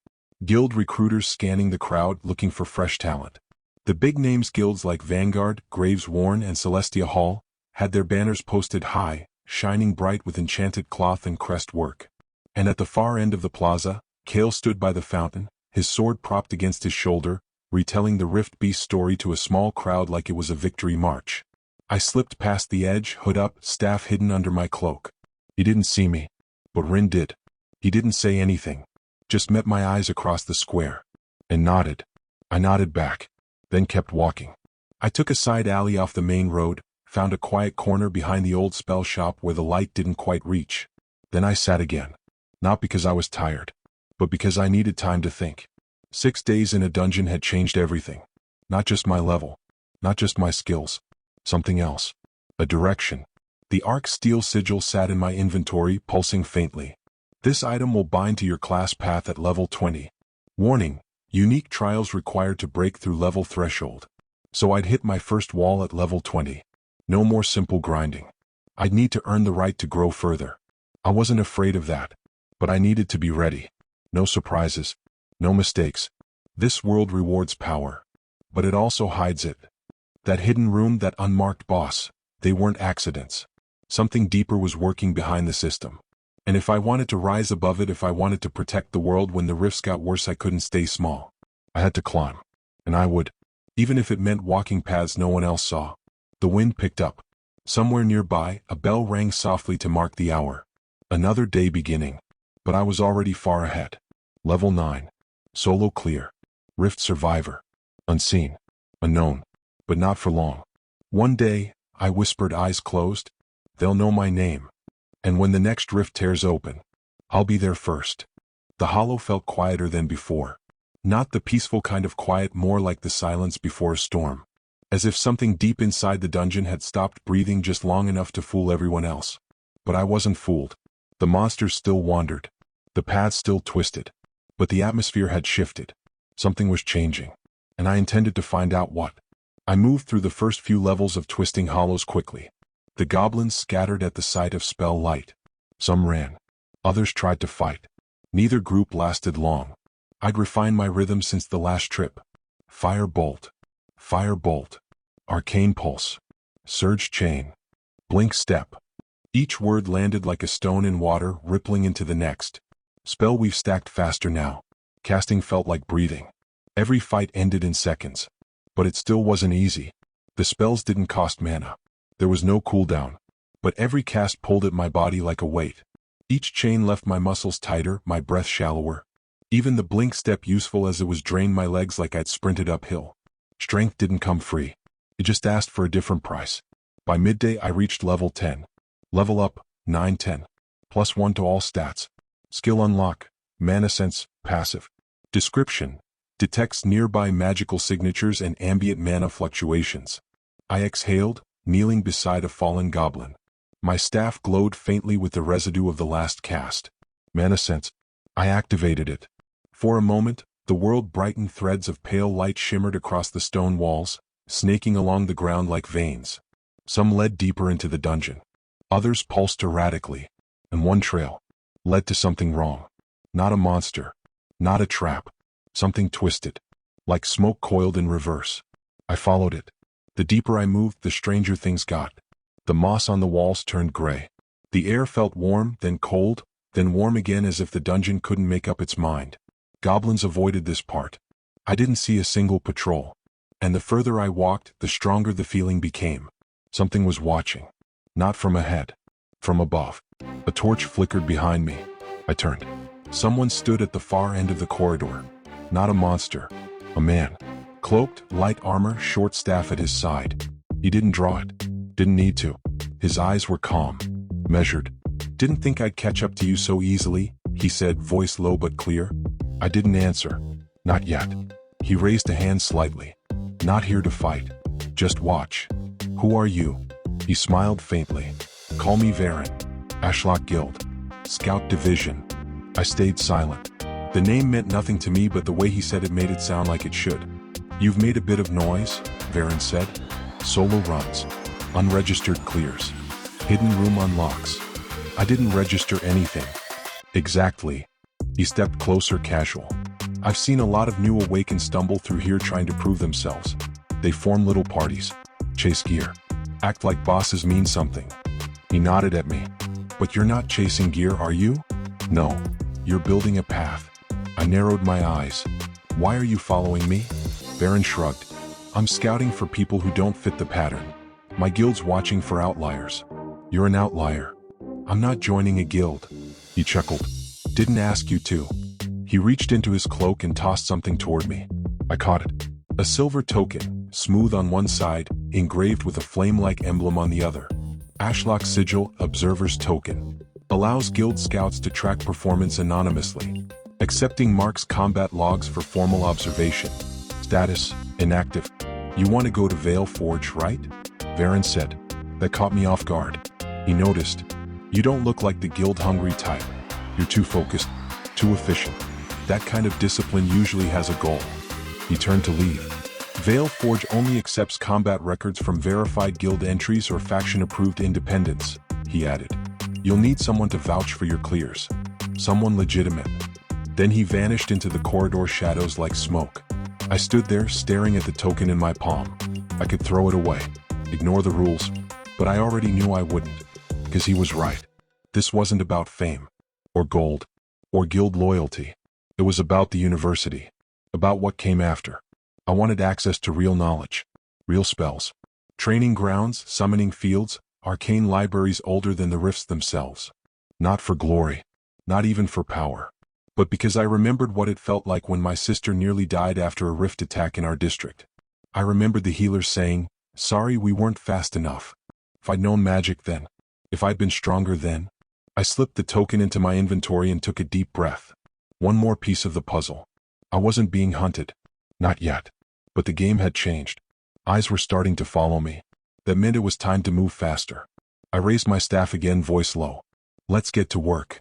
Guild recruiters scanning the crowd looking for fresh talent. The big names guilds like Vanguard, Graves Worn, and Celestia Hall had their banners posted high, shining bright with enchanted cloth and crest work. And at the far end of the plaza, Kale stood by the fountain, his sword propped against his shoulder, retelling the Rift Beast story to a small crowd like it was a victory march. I slipped past the edge, hood up, staff hidden under my cloak. He didn't see me, but Rin did. He didn't say anything, just met my eyes across the square, and nodded. I nodded back, then kept walking. I took a side alley off the main road, found a quiet corner behind the old spell shop where the light didn't quite reach. Then I sat again, not because I was tired, but because I needed time to think. 6 days in a dungeon had changed everything. Not just my level, not just my skills, something else. A direction. The Arc Steel Sigil sat in my inventory, pulsing faintly. This item will bind to your class path at level 20. Warning, unique trials required to break through level threshold. So I'd hit my first wall at level 20. No more simple grinding. I'd need to earn the right to grow further. I wasn't afraid of that, but I needed to be ready. No surprises, no mistakes. This world rewards power, but it also hides it. That hidden room, that unmarked boss, they weren't accidents. Something deeper was working behind the system. And if I wanted to rise above it, if I wanted to protect the world when the rifts got worse, I couldn't stay small. I had to climb. And I would. Even if it meant walking paths no one else saw. The wind picked up. Somewhere nearby, a bell rang softly to mark the hour. Another day beginning. But I was already far ahead. Level 9. Solo clear. Rift survivor. Unseen. Unknown. But not for long. One day, I whispered, eyes closed, they'll know my name. And when the next rift tears open, I'll be there first. The hollow felt quieter than before. Not the peaceful kind of quiet, more like the silence before a storm. As if something deep inside the dungeon had stopped breathing just long enough to fool everyone else. But I wasn't fooled. The monsters still wandered. The paths still twisted. But the atmosphere had shifted. Something was changing. And I intended to find out what. I moved through the first few levels of twisting hollows quickly. The goblins scattered at the sight of spell light. Some ran. Others tried to fight. Neither group lasted long. I'd refined my rhythm since the last trip. Fire bolt. Fire bolt. Arcane pulse. Surge chain. Blink step. Each word landed like a stone in water, rippling into the next. Spell weave stacked faster now. Casting felt like breathing. Every fight ended in seconds. But it still wasn't easy. The spells didn't cost mana. There was no cooldown. But every cast pulled at my body like a weight. Each chain left my muscles tighter, my breath shallower. Even the blink step, useful as it was, drained my legs like I'd sprinted uphill. Strength didn't come free. It just asked for a different price. By midday I reached level 10. Level up, 9-10. +1 to all stats. Skill unlock, mana sense, passive. Description. Detects nearby magical signatures and ambient mana fluctuations. I exhaled, kneeling beside a fallen goblin. My staff glowed faintly with the residue of the last cast. Mana sense. I activated it. For a moment, the world brightened. Threads of pale light shimmered across the stone walls, snaking along the ground like veins. Some led deeper into the dungeon. Others pulsed erratically. And one trail led to something wrong. Not a monster. Not a trap. Something twisted. Like smoke coiled in reverse. I followed it. The deeper I moved, the stranger things got. The moss on the walls turned gray. The air felt warm, then cold, then warm again, as if the dungeon couldn't make up its mind. Goblins avoided this part. I didn't see a single patrol. And the further I walked, the stronger the feeling became. Something was watching. Not from ahead. From above. A torch flickered behind me. I turned. Someone stood at the far end of the corridor. Not a monster. A man. Cloaked, light armor, short staff at his side. He didn't draw it. Didn't need to. His eyes were calm. Measured. Didn't think I'd catch up to you so easily, he said, voice low but clear. I didn't answer. Not yet. He raised a hand slightly. Not here to fight. Just watch. Who are you? He smiled faintly. Call me Varen. Ashlock Guild. Scout Division. I stayed silent. The name meant nothing to me, but the way he said it made it sound like it should. You've made a bit of noise, Varen said. Solo runs. Unregistered clears. Hidden room unlocks. I didn't register anything. Exactly. He stepped closer, casual. I've seen a lot of new awakens stumble through here trying to prove themselves. They form little parties. Chase gear. Act like bosses mean something. He nodded at me. But you're not chasing gear, are you? No. You're building a path. I narrowed my eyes. Why are you following me? Baron shrugged. I'm scouting for people who don't fit the pattern. My guild's watching for outliers. You're an outlier. I'm not joining a guild. He chuckled. Didn't ask you to. He reached into his cloak and tossed something toward me. I caught it. A silver token, smooth on one side, engraved with a flame-like emblem on the other. Ashlock Sigil, Observer's Token. Allows guild scouts to track performance anonymously. Accepting marks combat logs for formal observation. Status, inactive. You want to go to Vale Forge, right? Varen said. That caught me off guard. He noticed. You don't look like the guild-hungry type. You're too focused, too efficient. That kind of discipline usually has a goal. He turned to leave. Vale Forge only accepts combat records from verified guild entries or faction-approved independents, he added. You'll need someone to vouch for your clears. Someone legitimate. Then he vanished into the corridor shadows like smoke. I stood there staring at the token in my palm. I could throw it away, ignore the rules, but I already knew I wouldn't. Because he was right. This wasn't about fame, or gold, or guild loyalty. It was about the university. About what came after. I wanted access to real knowledge, real spells, training grounds, summoning fields, arcane libraries older than the rifts themselves. Not for glory, not even for power, but because I remembered what it felt like when my sister nearly died after a rift attack in our district. I remembered the healers saying, sorry we weren't fast enough. If I'd known magic then, if I'd been stronger then. I slipped the token into my inventory and took a deep breath. One more piece of the puzzle. I wasn't being hunted. Not yet. But the game had changed. Eyes were starting to follow me. That meant it was time to move faster. I raised my staff again, voice low. Let's get to work.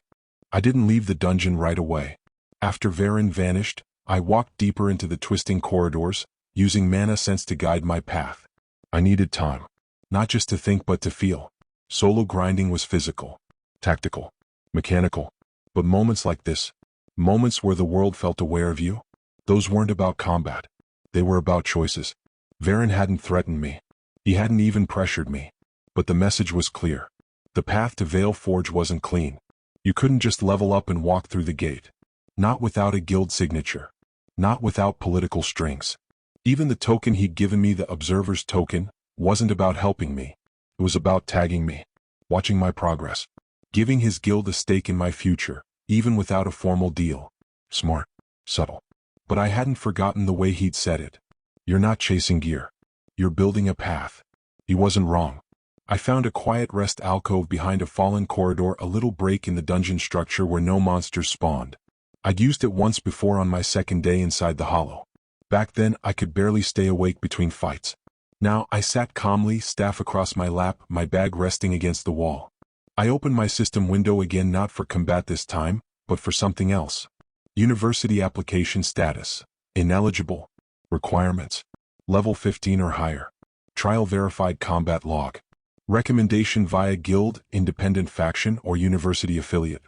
I didn't leave the dungeon right away. After Varen vanished, I walked deeper into the twisting corridors, using mana sense to guide my path. I needed time. Not just to think but to feel. Solo grinding was physical, tactical, mechanical. But moments like this, moments where the world felt aware of you, those weren't about combat. They were about choices. Varen hadn't threatened me. He hadn't even pressured me. But the message was clear. The path to Vale Forge wasn't clean. You couldn't just level up and walk through the gate. Not without a guild signature. Not without political strings. Even the token he'd given me, the Observer's Token, wasn't about helping me. It was about tagging me, watching my progress, giving his guild a stake in my future, even without a formal deal. Smart, subtle. But I hadn't forgotten the way he'd said it. You're not chasing gear. You're building a path. He wasn't wrong. I found a quiet rest alcove behind a fallen corridor, a little break in the dungeon structure where no monsters spawned. I'd used it once before on my second day inside the hollow. Back then, I could barely stay awake between fights. Now, I sat calmly, staff across my lap, my bag resting against the wall. I opened my system window again, not for combat this time, but for something else. University application status. Ineligible. Requirements. Level 15 or higher. Trial verified combat log. Recommendation via guild, independent faction, or university affiliate.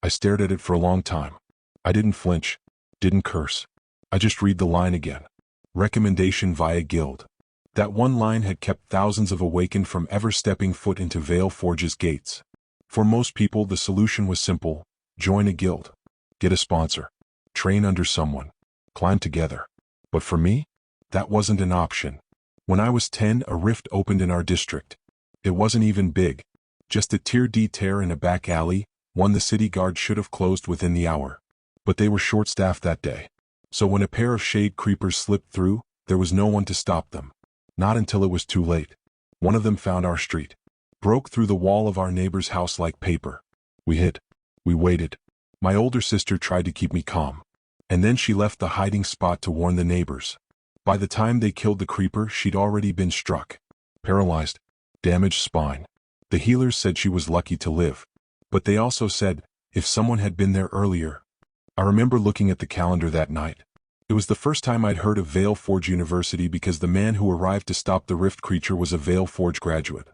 I stared at it for a long time. I didn't flinch. Didn't curse. I just read the line again. Recommendation via guild. That one line had kept thousands of awakened from ever stepping foot into Vale Forge's gates. For most people, the solution was simple. Join a guild. Get a sponsor. Train under someone. Climb together. But for me, that wasn't an option. When I was 10, a rift opened in our district. It wasn't even big. Just a tier D tear in a back alley, one the city guard should have closed within the hour. But they were short-staffed that day. So when a pair of shade creepers slipped through, there was no one to stop them. Not until it was too late. One of them found our street. Broke through the wall of our neighbor's house like paper. We hid. We waited. My older sister tried to keep me calm. And then she left the hiding spot to warn the neighbors. By the time they killed the creeper, she'd already been struck. Paralyzed. Damaged spine. The healers said she was lucky to live. But they also said, if someone had been there earlier. I remember looking at the calendar that night. It was the first time I'd heard of Vale Forge University because the man who arrived to stop the rift creature was a Vale Forge graduate.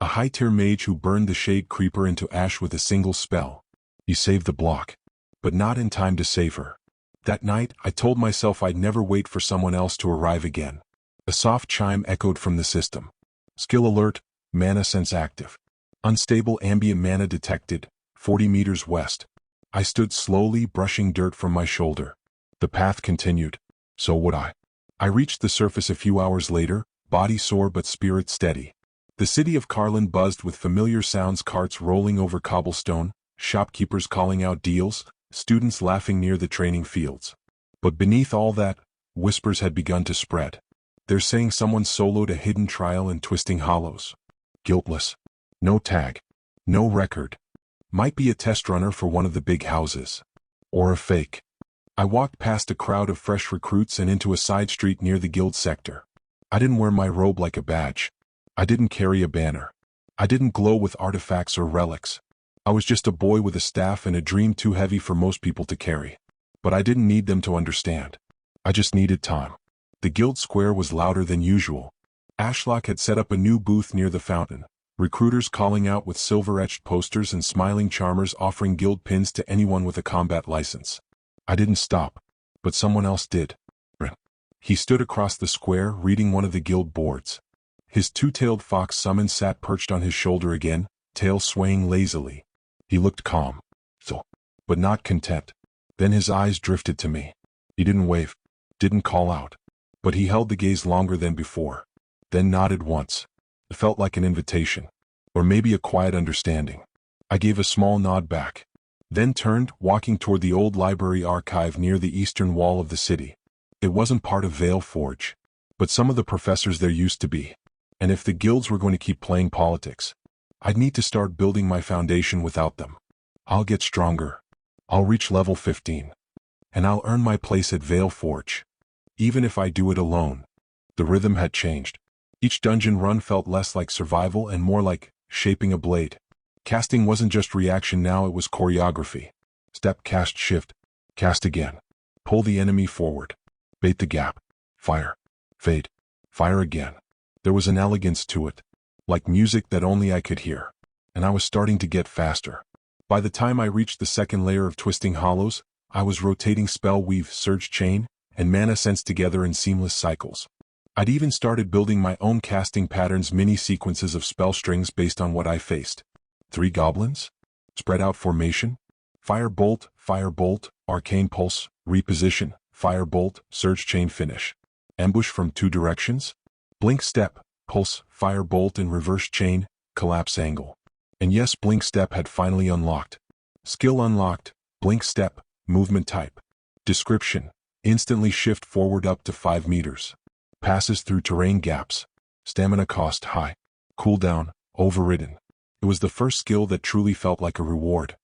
A high-tier mage who burned the shade creeper into ash with a single spell. He saved the block. But not in time to save her. That night, I told myself I'd never wait for someone else to arrive again. A soft chime echoed from the system. Skill alert, mana sense active. Unstable ambient mana detected, 40 meters west. I stood slowly, brushing dirt from my shoulder. The path continued. So would I. I reached the surface a few hours later, body sore but spirit steady. The city of Carlin buzzed with familiar sounds, carts rolling over cobblestone, shopkeepers calling out deals, students laughing near the training fields. But beneath all that, whispers had begun to spread. They're saying someone soloed a hidden trial in Twisting Hollows. Guiltless. No tag. No record. Might be a test runner for one of the big houses. Or a fake. I walked past a crowd of fresh recruits and into a side street near the guild sector. I didn't wear my robe like a badge. I didn't carry a banner. I didn't glow with artifacts or relics. I was just a boy with a staff and a dream too heavy for most people to carry. But I didn't need them to understand. I just needed time. The guild square was louder than usual. Ashlock had set up a new booth near the fountain, recruiters calling out with silver-etched posters and smiling charmers offering guild pins to anyone with a combat license. I didn't stop, but someone else did. He stood across the square reading one of the guild boards. His two-tailed fox summon sat perched on his shoulder again, tail swaying lazily. He looked calm, but not content. Then his eyes drifted to me. He didn't wave, didn't call out, but he held the gaze longer than before. Then nodded once. It felt like an invitation, or maybe a quiet understanding. I gave a small nod back, then turned, walking toward the old library archive near the eastern wall of the city. It wasn't part of Vale Forge, but some of the professors there used to be. And if the guilds were going to keep playing politics, I'd need to start building my foundation without them. I'll get stronger. I'll reach level 15. And I'll earn my place at Vale Forge. Even if I do it alone. The rhythm had changed. Each dungeon run felt less like survival and more like shaping a blade. Casting wasn't just reaction now, it was choreography. Step, cast, shift, cast again. Pull the enemy forward. Bait the gap. Fire. Fade. Fire again. There was an elegance to it, like music that only I could hear. And I was starting to get faster. By the time I reached the second layer of Twisting Hollows, I was rotating spell weave, surge chain, and mana sense together in seamless cycles. I'd even started building my own casting patterns, mini sequences of spell strings based on what I faced. 3 goblins? Spread out formation? Fire bolt, arcane pulse, reposition, fire bolt, surge chain finish. Ambush from 2 directions? Blink step, pulse, fire bolt and reverse chain, collapse angle. And yes, blink step had finally unlocked. Skill unlocked, blink step, movement type. Description, instantly shift forward up to 5 meters. Passes through terrain gaps. Stamina cost high. Cooldown, overridden. It was the first skill that truly felt like a reward.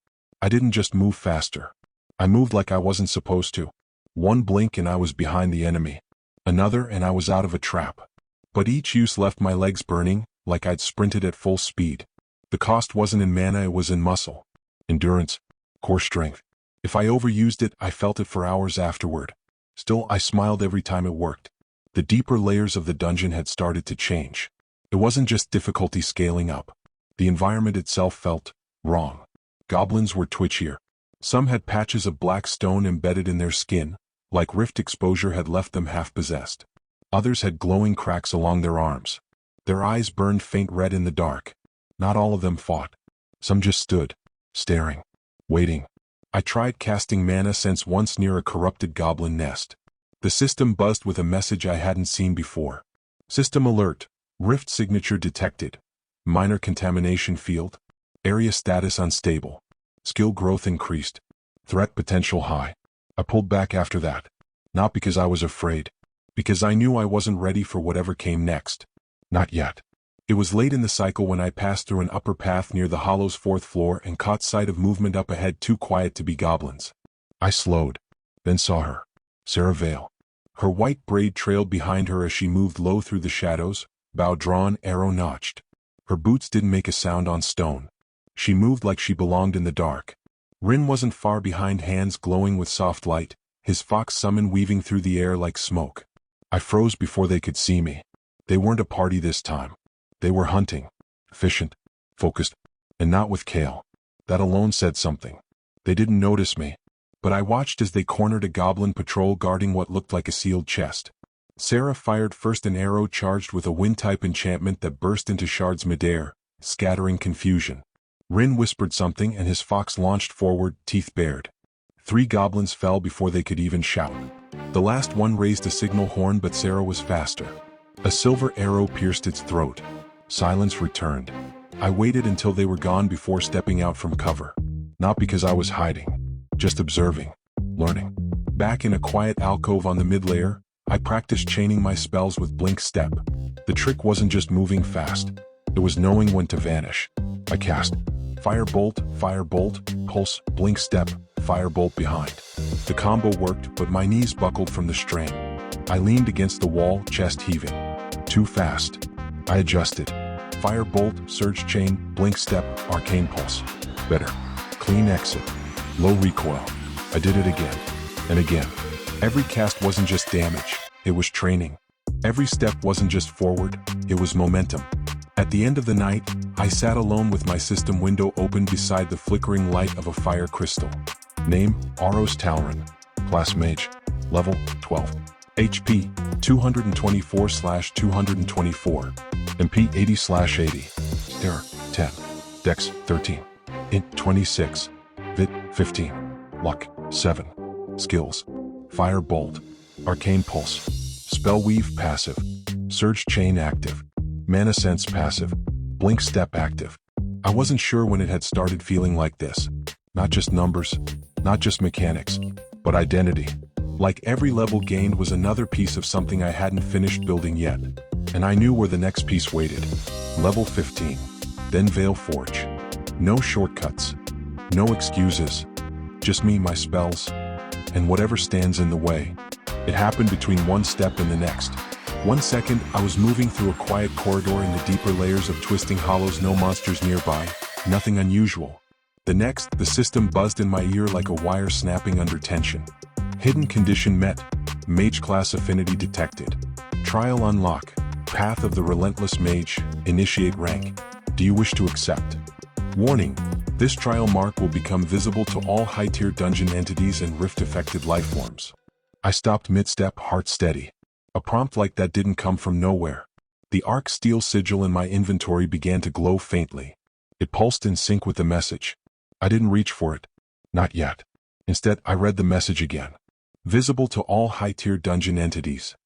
I didn't just move faster. I moved like I wasn't supposed to. One blink and I was behind the enemy. Another and I was out of a trap. But each use left my legs burning, like I'd sprinted at full speed. The cost wasn't in mana, it was in muscle. Endurance. Core strength. If I overused it, I felt it for hours afterward. Still, I smiled every time it worked. The deeper layers of the dungeon had started to change. It wasn't just difficulty scaling up. The environment itself felt wrong. Goblins were twitchier. Some had patches of black stone embedded in their skin, like rift exposure had left them half-possessed. Others had glowing cracks along their arms. Their eyes burned faint red in the dark. Not all of them fought. Some just stood, staring, waiting. I tried casting mana sense once near a corrupted goblin nest. The system buzzed with a message I hadn't seen before. System alert. Rift signature detected. Minor contamination field. Area status unstable. Skill growth increased. Threat potential high. I pulled back after that. Not because I was afraid. Because I knew I wasn't ready for whatever came next. Not yet. It was late in the cycle when I passed through an upper path near the hollow's 4th floor and caught sight of movement up ahead too quiet to be goblins. I slowed. Then saw her. Sarah Vale. Her white braid trailed behind her as she moved low through the shadows, bow drawn, arrow notched. Her boots didn't make a sound on stone. She moved like she belonged in the dark. Rin wasn't far behind, hands glowing with soft light, his fox summon weaving through the air like smoke. I froze before they could see me. They weren't a party this time. They were hunting. Efficient. Focused. And not with Kale. That alone said something. They didn't notice me. But I watched as they cornered a goblin patrol guarding what looked like a sealed chest. Sarah fired first, an arrow charged with a wind-type enchantment that burst into shards midair, scattering confusion. Rin whispered something and his fox launched forward, teeth bared. 3 goblins fell before they could even shout. The last one raised a signal horn, but Sarah was faster. A silver arrow pierced its throat. Silence returned. I waited until they were gone before stepping out from cover. Not because I was hiding, just observing, learning. Back in a quiet alcove on the mid-layer, I practiced chaining my spells with blink step. The trick wasn't just moving fast, it was knowing when to vanish. I cast firebolt, pulse, blink step, firebolt behind. The combo worked, but my knees buckled from the strain. I leaned against the wall, chest heaving. Too fast. I adjusted. Firebolt, surge chain, blink step, arcane pulse. Better. Clean exit. Low recoil. I did it again. And again. Every cast wasn't just damage, it was training. Every step wasn't just forward, it was momentum. At the end of the night, I sat alone with my system window open beside the flickering light of a fire crystal. Name, Aros Talron. Class Mage. Level, 12. HP, 224/224. MP, 80/80. Error, 10. Dex, 13. Int, 26. Vit, 15. Luck, 7. Skills. Firebolt. Arcane Pulse. Spellweave passive. Surge Chain active. Mana Sense passive. Blink Step active. I wasn't sure when it had started feeling like this. Not just numbers, not just mechanics, but identity. Like every level gained was another piece of something I hadn't finished building yet. And I knew where the next piece waited. Level 15. Then Veil Forge. No shortcuts. No excuses. Just me, my spells, and whatever stands in the way. It happened between one step and the next. 1 second, I was moving through a quiet corridor in the deeper layers of twisting hollows, no monsters nearby, nothing unusual. The next, the system buzzed in my ear like a wire snapping under tension. Hidden condition met. Mage class affinity detected. Trial unlock. Path of the Relentless Mage. Initiate rank. Do you wish to accept? Warning. This trial mark will become visible to all high-tier dungeon entities and rift-affected lifeforms. I stopped mid-step, heart steady. A prompt like that didn't come from nowhere. The arc steel sigil in my inventory began to glow faintly. It pulsed in sync with the message. I didn't reach for it. Not yet. Instead, I read the message again. Visible to all high-tier dungeon entities.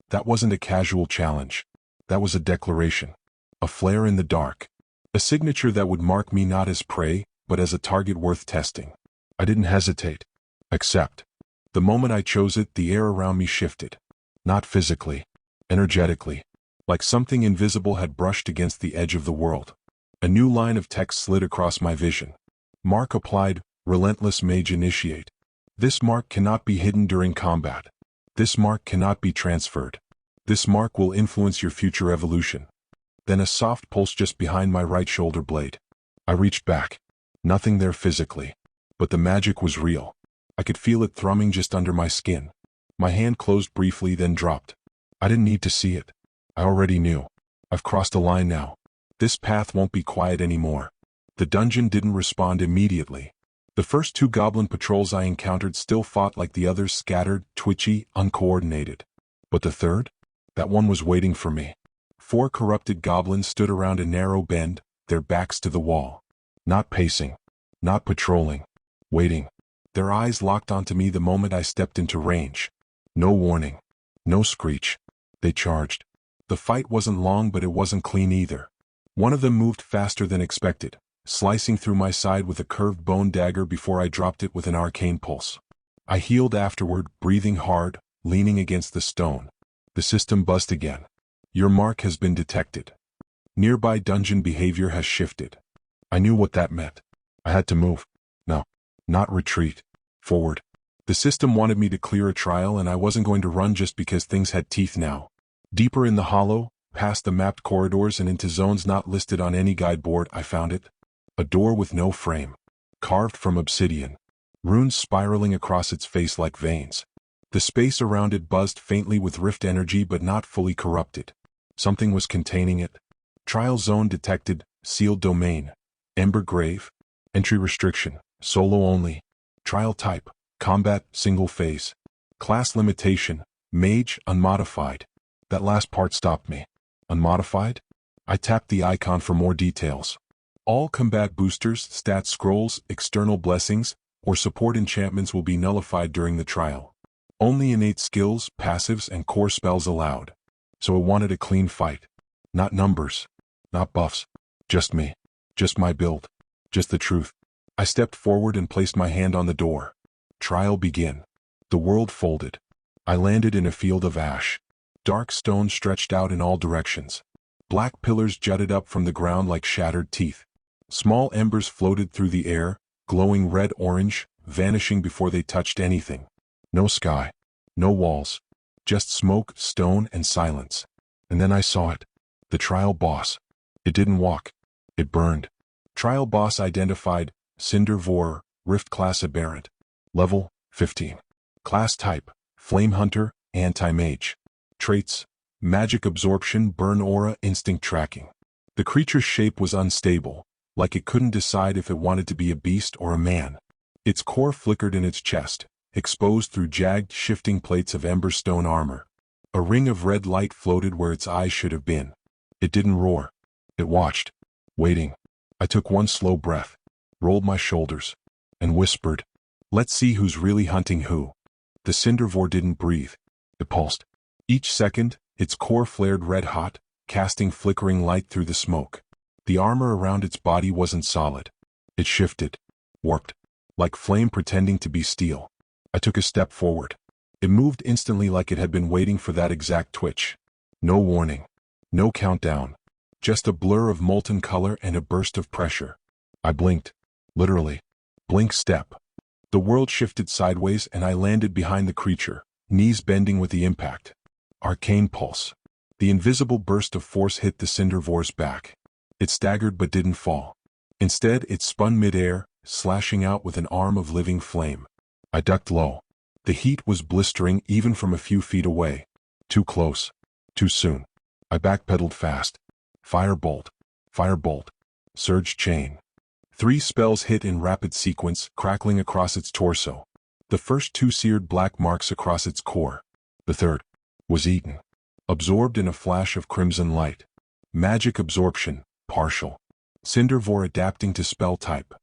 That wasn't a casual challenge. That was a declaration. A flare in the dark. A signature that would mark me not as prey, but as a target worth testing. I didn't hesitate. Accept. The moment I chose it, the air around me shifted. Not physically. Energetically. Like something invisible had brushed against the edge of the world. A new line of text slid across my vision. Mark applied. Relentless Mage initiate. This mark cannot be hidden during combat. This mark cannot be transferred. This mark will influence your future evolution. Then a soft pulse just behind my right shoulder blade. I reached back. Nothing there physically. But the magic was real. I could feel it thrumming just under my skin. My hand closed briefly, then dropped. I didn't need to see it. I already knew. I've crossed a line now. This path won't be quiet anymore. The dungeon didn't respond immediately. The first 2 goblin patrols I encountered still fought like the others, scattered, twitchy, uncoordinated. But the third? That one was waiting for me. 4 corrupted goblins stood around a narrow bend, their backs to the wall. Not pacing. Not patrolling. Waiting. Their eyes locked onto me the moment I stepped into range. No warning. No screech. They charged. The fight wasn't long, but it wasn't clean either. One of them moved faster than expected, slicing through my side with a curved bone dagger before I dropped it with an arcane pulse. I healed afterward, breathing hard, leaning against the stone. The system buzzed again. Your mark has been detected. Nearby dungeon behavior has shifted. I knew what that meant. I had to move. No, not retreat. Forward. The system wanted me to clear a trial, and I wasn't going to run just because things had teeth now. Deeper in the hollow, past the mapped corridors and into zones not listed on any guide board, I found it. A door with no frame. Carved from obsidian. Runes spiraling across its face like veins. The space around it buzzed faintly with rift energy, but not fully corrupted. Something was containing it. Trial zone detected. Sealed domain. Ember grave. Entry restriction. Solo only. Trial type. Combat, single phase. Class limitation. Mage, unmodified. That last part stopped me. Unmodified? I tapped the icon for more details. All combat boosters, stat scrolls, external blessings, or support enchantments will be nullified during the trial. Only innate skills, passives, and core spells allowed. So it wanted a clean fight. Not numbers. Not buffs. Just me. Just my build. Just the truth. I stepped forward and placed my hand on the door. Trial begin. The world folded. I landed in a field of ash. Dark stone stretched out in all directions. Black pillars jutted up from the ground like shattered teeth. Small embers floated through the air, glowing red-orange, vanishing before they touched anything. No sky. No walls. Just smoke, stone, and silence. And then I saw it. The trial boss. It didn't walk. It burned. Trial boss identified, Cindervore, Rift class aberrant. Level, 15. Class type, Flame Hunter, Anti-Mage. Traits, Magic Absorption, Burn Aura, Instinct Tracking. The creature's shape was unstable, like it couldn't decide if it wanted to be a beast or a man. Its core flickered in its chest, exposed through jagged, shifting plates of ember stone armor. A ring of red light floated where its eyes should have been. It didn't roar. It watched, waiting. I took one slow breath, rolled my shoulders, and whispered, "Let's see who's really hunting who." The Cindervore didn't breathe. It pulsed. Each second, its core flared red-hot, casting flickering light through the smoke. The armor around its body wasn't solid. It shifted, warped, like flame pretending to be steel. I took a step forward. It moved instantly like it had been waiting for that exact twitch. No warning. No countdown. Just a blur of molten color and a burst of pressure. I blinked. Literally. Blink step. The world shifted sideways and I landed behind the creature, knees bending with the impact. Arcane pulse. The invisible burst of force hit the Cindervore's back. It staggered but didn't fall. Instead, it spun mid-air, slashing out with an arm of living flame. I ducked low. The heat was blistering even from a few feet away. Too close. Too soon. I backpedaled fast. Firebolt. Firebolt. Surge chain. 3 spells hit in rapid sequence, crackling across its torso. The first 2 seared black marks across its core. The third was eaten. Absorbed in a flash of crimson light. Magic absorption, partial. Cindervore adapting to spell type.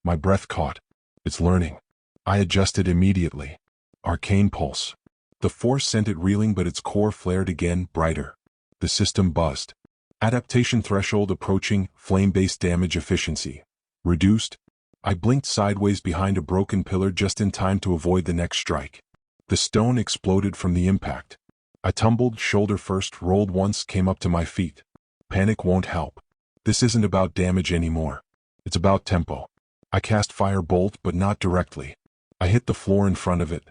My breath caught. It's learning. I adjusted immediately. Arcane pulse. The force sent it reeling but its core flared again, brighter. The system buzzed. Adaptation threshold approaching, flame-based damage efficiency. Reduced. I blinked sideways behind a broken pillar just in time to avoid the next strike. The stone exploded from the impact. I tumbled, shoulder first, rolled once, came up to my feet. Panic won't help. This isn't about damage anymore. It's about tempo. I cast Firebolt, but not directly. I hit the floor in front of it.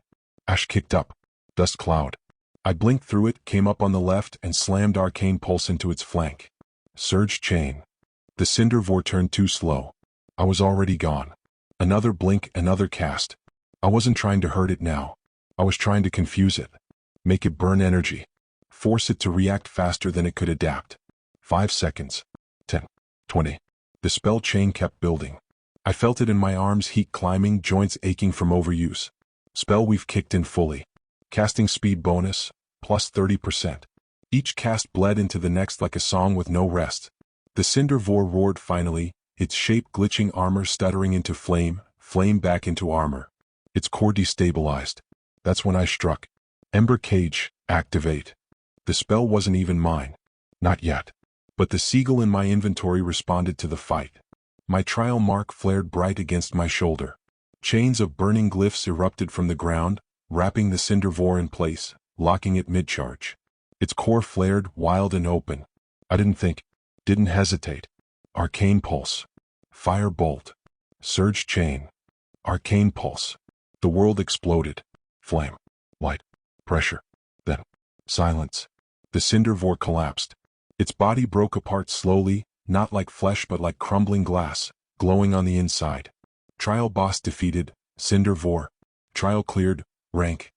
Ash kicked up. Dust cloud. I blinked through it, came up on the left, and slammed Arcane Pulse into its flank. Surge chain. The Cindervore turned too slow. I was already gone. Another blink, another cast. I wasn't trying to hurt it now. I was trying to confuse it. Make it burn energy. Force it to react faster than it could adapt. 5 seconds. 10. 20. The spell chain kept building. I felt it in my arms, heat climbing, joints aching from overuse. Spell weave kicked in fully. Casting speed bonus, plus 30%. Each cast bled into the next like a song with no rest. The Cindervore roared finally, its shape glitching, armor stuttering into flame, flame back into armor. Its core destabilized. That's when I struck. Ember Cage, activate. The spell wasn't even mine. Not yet. But the seagull in my inventory responded to the fight. My trial mark flared bright against my shoulder. Chains of burning glyphs erupted from the ground, wrapping the Cindervore in place, locking it mid-charge. Its core flared, wild and open. I didn't think. Didn't hesitate. Arcane Pulse. Firebolt. Surge chain. Arcane Pulse. The world exploded. Flame. Light. Pressure. Then. Silence. The Cindervore collapsed. Its body broke apart slowly, not like flesh but like crumbling glass, glowing on the inside. Trial boss defeated. Cindervore. Trial cleared. Rank.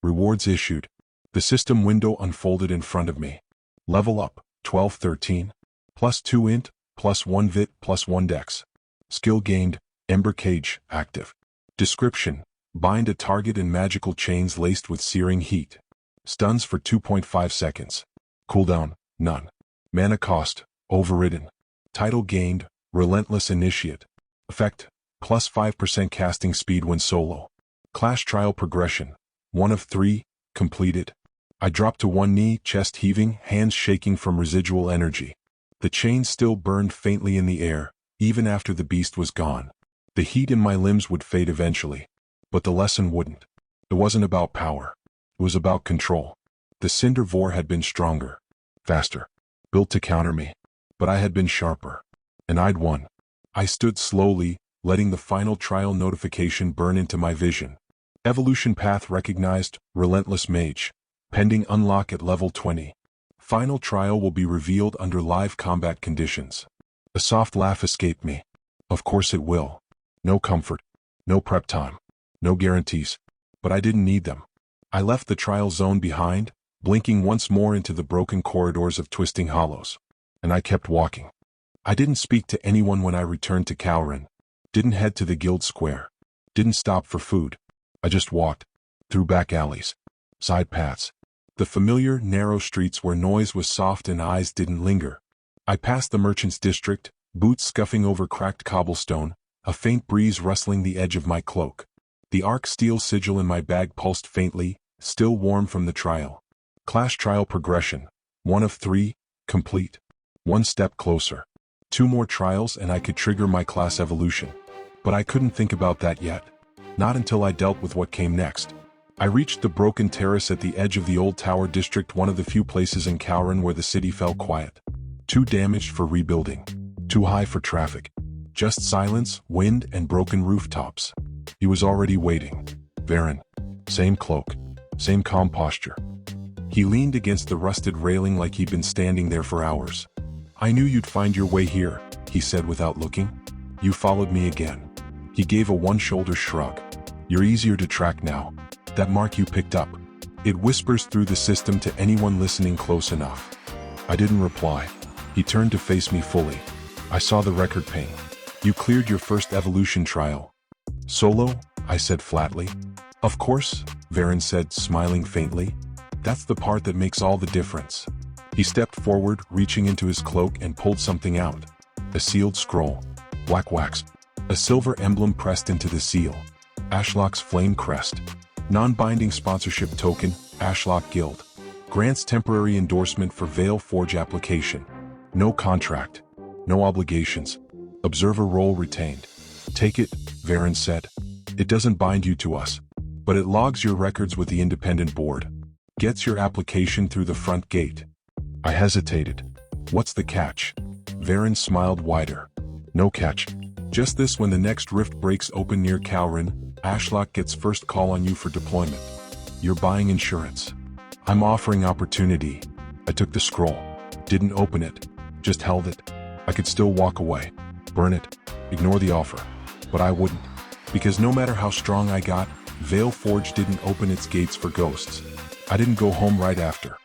Rewards issued. The system window unfolded in front of me. Level up, 12-13. Plus 2 int, plus 1 vit, plus 1 dex. Skill gained, Ember Cage, active. Description: bind a target in magical chains laced with searing heat. Stuns for 2.5 seconds. Cooldown, none. Mana cost, overridden. Title gained, Relentless Initiate. Effect, plus 5% casting speed when solo. Clash Trial Progression. 1 of 3, completed. I dropped to one knee, chest heaving, hands shaking from residual energy. The chain still burned faintly in the air, even after the beast was gone. The heat in my limbs would fade eventually. But the lesson wouldn't. It wasn't about power. It was about control. The Cindervore had been stronger, faster, built to counter me. But I had been sharper. And I'd won. I stood slowly, letting the final trial notification burn into my vision. Evolution path recognized, Relentless Mage. Pending unlock at level 20. Final trial will be revealed under live combat conditions. A soft laugh escaped me. Of course it will. No comfort. No prep time. No guarantees. But I didn't need them. I left the trial zone behind, blinking once more into the broken corridors of twisting hollows. And I kept walking. I didn't speak to anyone when I returned to Kalran. Didn't head to the guild square. Didn't stop for food. I just walked. Through back alleys. Side paths. The familiar, narrow streets where noise was soft and eyes didn't linger. I passed the merchant's district, boots scuffing over cracked cobblestone, a faint breeze rustling the edge of my cloak. The arc steel sigil in my bag pulsed faintly, still warm from the trial. Clash Trial Progression. 1 of 3, complete. 1 step closer. 2 more trials and I could trigger my class evolution. But I couldn't think about that yet. Not until I dealt with what came next. I reached the broken terrace at the edge of the old tower district, one of the few places in Kalran where the city fell quiet. Too damaged for rebuilding. Too high for traffic. Just silence, wind, and broken rooftops. He was already waiting. Varen. Same cloak. Same calm posture. He leaned against the rusted railing like he'd been standing there for hours. I knew you'd find your way here, he said without looking. You followed me again. He gave a one-shoulder shrug. You're easier to track now. That mark you picked up. It whispers through the system to anyone listening close enough. I didn't reply. He turned to face me fully. I saw the record ping. You cleared your first evolution trial. Solo? I said flatly. Of course, Varen said, smiling faintly. That's the part that makes all the difference. He stepped forward, reaching into his cloak and pulled something out. A sealed scroll. Black wax. A silver emblem pressed into the seal. Ashlock's flame crest. Non-binding sponsorship token, Ashlock Guild. Grants temporary endorsement for Veil Forge application. No contract. No obligations. Observer role retained. Take it, Varen said. It doesn't bind you to us. But it logs your records with the independent board. Gets your application through the front gate. I hesitated. What's the catch? Varen smiled wider. No catch. Just this: when the next rift breaks open near Kalran, Ashlock gets first call on you for deployment. You're buying insurance. I'm offering opportunity. I took the scroll. Didn't open it. Just held it. I could still walk away. Burn it. Ignore the offer. But I wouldn't. Because no matter how strong I got, Veil Forge didn't open its gates for ghosts. I didn't go home right after.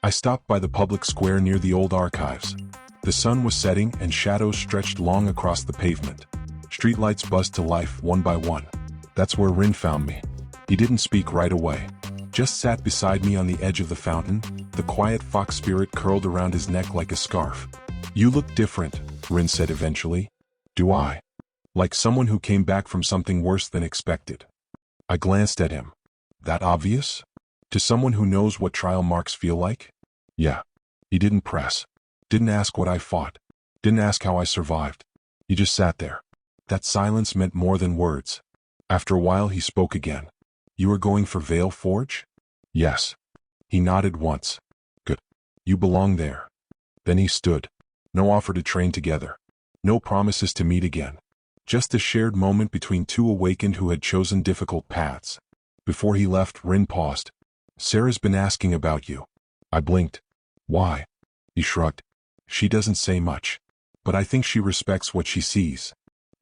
I stopped by the public square near the old archives. The sun was setting and shadows stretched long across the pavement. Streetlights buzzed to life one by one. That's where Rin found me. He didn't speak right away. Just sat beside me on the edge of the fountain, the quiet fox spirit curled around his neck like a scarf. You look different, Rin said eventually. Do I? Like someone who came back from something worse than expected. I glanced at him. That obvious? To someone who knows what trial marks feel like? Yeah. He didn't press. Didn't ask what I fought. Didn't ask how I survived. He just sat there. That silence meant more than words. After a while he spoke again. You are going for Veil Forge? Yes. He nodded once. Good. You belong there. Then he stood. No offer to train together. No promises to meet again. Just a shared moment between two awakened who had chosen difficult paths. Before he left, Rin paused. Sarah's been asking about you. I blinked. Why? He shrugged. She doesn't say much. But I think she respects what she sees.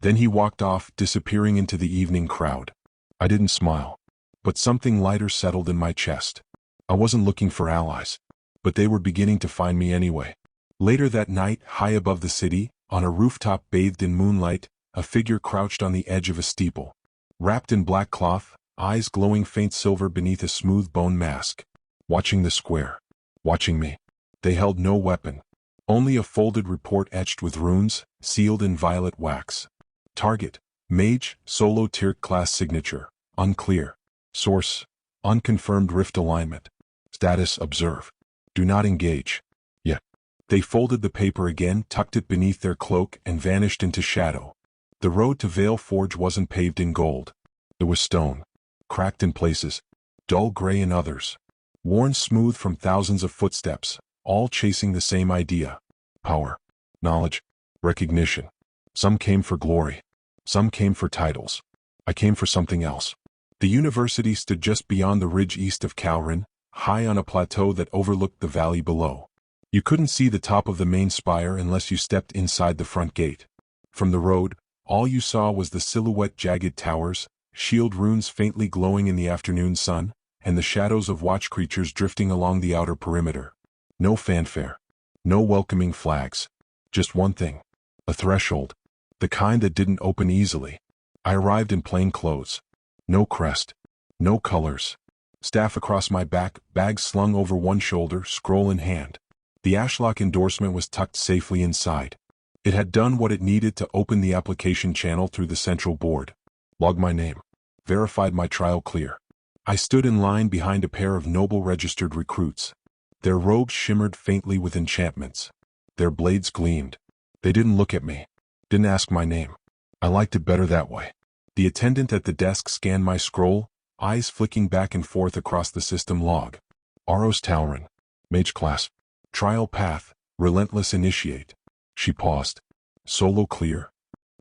Then he walked off, disappearing into the evening crowd. I didn't smile. But something lighter settled in my chest. I wasn't looking for allies. But they were beginning to find me anyway. Later that night, high above the city, on a rooftop bathed in moonlight, a figure crouched on the edge of a steeple. Wrapped in black cloth, eyes glowing faint silver beneath a smooth bone mask. Watching the square. Watching me. They held no weapon. Only a folded report etched with runes, sealed in violet wax. Target: Mage, Solo Tier Class Signature. Unclear. Source: Unconfirmed Rift Alignment. Status: Observe. Do not engage. Yet. They folded the paper again, tucked it beneath their cloak, and vanished into shadow. The road to Vale Forge wasn't paved in gold. It was stone. Cracked in places. Dull gray in others. Worn smooth from thousands of footsteps, all chasing the same idea. Power. Knowledge. Recognition. Some came for glory. Some came for titles. I came for something else. The university stood just beyond the ridge east of Calrin, high on a plateau that overlooked the valley below. You couldn't see the top of the main spire unless you stepped inside the front gate. From the road, all you saw was the silhouette jagged towers, shield runes faintly glowing in the afternoon sun, and the shadows of watch creatures drifting along the outer perimeter. No fanfare. No welcoming flags. Just one thing. A threshold. The kind that didn't open easily. I arrived in plain clothes. No crest. No colors. Staff across my back, bag slung over one shoulder, scroll in hand. The Ashlock endorsement was tucked safely inside. It had done what it needed to open the application channel through the central board. Logged my name. Verified my trial clear. I stood in line behind a pair of noble registered recruits. Their robes shimmered faintly with enchantments. Their blades gleamed. They didn't look at me. Didn't ask my name. I liked it better that way. The attendant at the desk scanned my scroll, eyes flicking back and forth across the system log. Aros Talrin. Mage class. Trial path. Relentless initiate. She paused. Solo clear.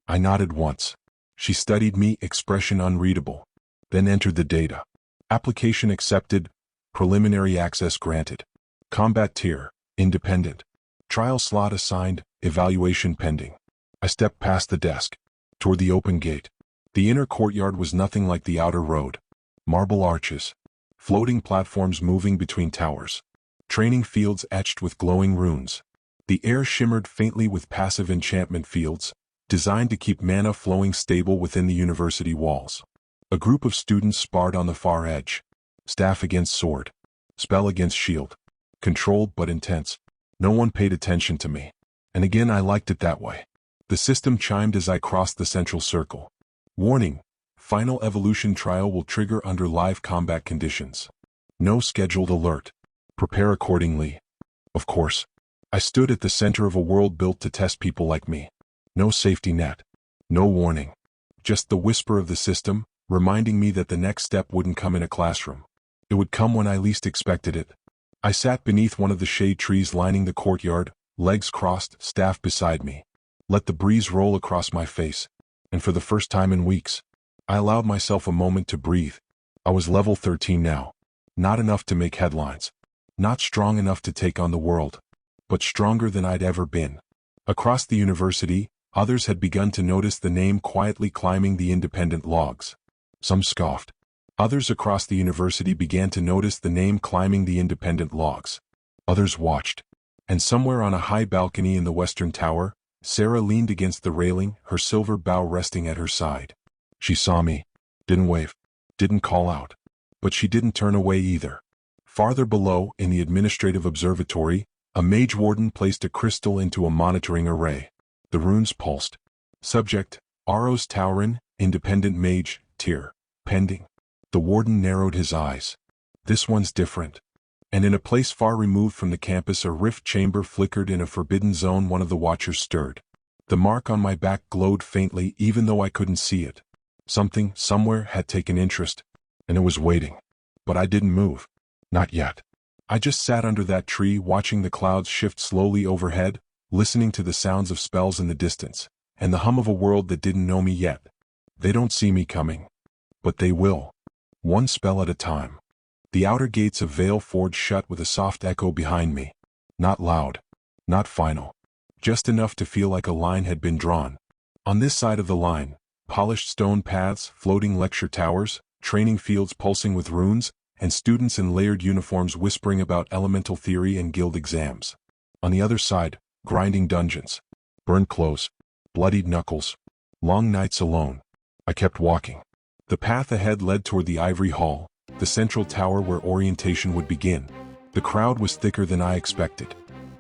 I nodded once. She studied me, expression unreadable. Then entered the data. Application accepted. Preliminary access granted. Combat tier. Independent. Trial slot assigned. Evaluation pending. I stepped past the desk. Toward the open gate. The inner courtyard was nothing like the outer road. Marble arches. Floating platforms moving between towers. Training fields etched with glowing runes. The air shimmered faintly with passive enchantment fields, designed to keep mana flowing stable within the university walls. A group of students sparred on the far edge. Staff against sword. Spell against shield. Controlled but intense. No one paid attention to me. And again I liked it that way. The system chimed as I crossed the central circle. Warning. Final evolution trial will trigger under live combat conditions. No scheduled alert. Prepare accordingly. Of course. I stood at the center of a world built to test people like me. No safety net. No warning. Just the whisper of the system, reminding me that the next step wouldn't come in a classroom. It would come when I least expected it. I sat beneath one of the shade trees lining the courtyard, legs crossed, staff beside me. Let the breeze roll across my face. And for the first time in weeks, I allowed myself a moment to breathe. I was level 13 now. Not enough to make headlines. Not strong enough to take on the world. But stronger than I'd ever been. Across the university, others had begun to notice the name quietly climbing the independent logs. Some scoffed. Others across the university began to notice the name climbing the independent logs. Others watched. And somewhere on a high balcony in the western tower, Sarah leaned against the railing, her silver bow resting at her side. She saw me. Didn't wave. Didn't call out. But she didn't turn away either. Farther below, in the administrative observatory, a mage warden placed a crystal into a monitoring array. The runes pulsed. Subject: Aros Talrin, independent mage, tier, pending. The warden narrowed his eyes. This one's different. And in a place far removed from the campus, a rift chamber flickered in a forbidden zone. One of the watchers stirred. The mark on my back glowed faintly even though I couldn't see it. Something, somewhere, had taken interest, and it was waiting. But I didn't move. Not yet. I just sat under that tree watching the clouds shift slowly overhead, listening to the sounds of spells in the distance, and the hum of a world that didn't know me yet. They don't see me coming. But they will. One spell at a time. The outer gates of Vale Forge shut with a soft echo behind me. Not loud. Not final. Just enough to feel like a line had been drawn. On this side of the line, polished stone paths, floating lecture towers, training fields pulsing with runes, and students in layered uniforms whispering about elemental theory and guild exams. On the other side, grinding dungeons. Burned clothes. Bloodied knuckles. Long nights alone. I kept walking. The path ahead led toward the ivory hall, the central tower where orientation would begin. The crowd was thicker than I expected.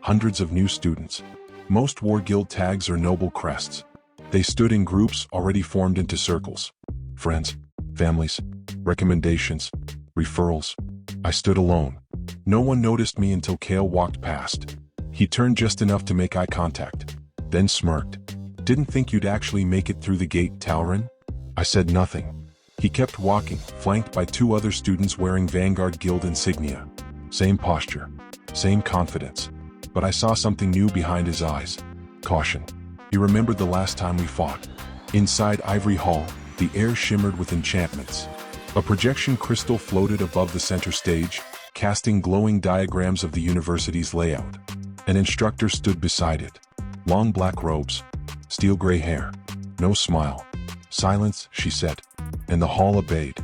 Hundreds of new students. Most wore guild tags or noble crests. They stood in groups already formed into circles. Friends, families, recommendations, referrals. I stood alone. No one noticed me until Kale walked past. He turned just enough to make eye contact, then smirked. Didn't think you'd actually make it through the gate, Talrin? I said nothing. He kept walking, flanked by 2 other students wearing Vanguard Guild insignia. Same posture, same confidence. But I saw something new behind his eyes. Caution. He remembered the last time we fought. Inside Ivory Hall, the air shimmered with enchantments. A projection crystal floated above the center stage, casting glowing diagrams of the university's layout. An instructor stood beside it. Long black robes, steel gray hair, no smile. Silence, she said, and the hall obeyed.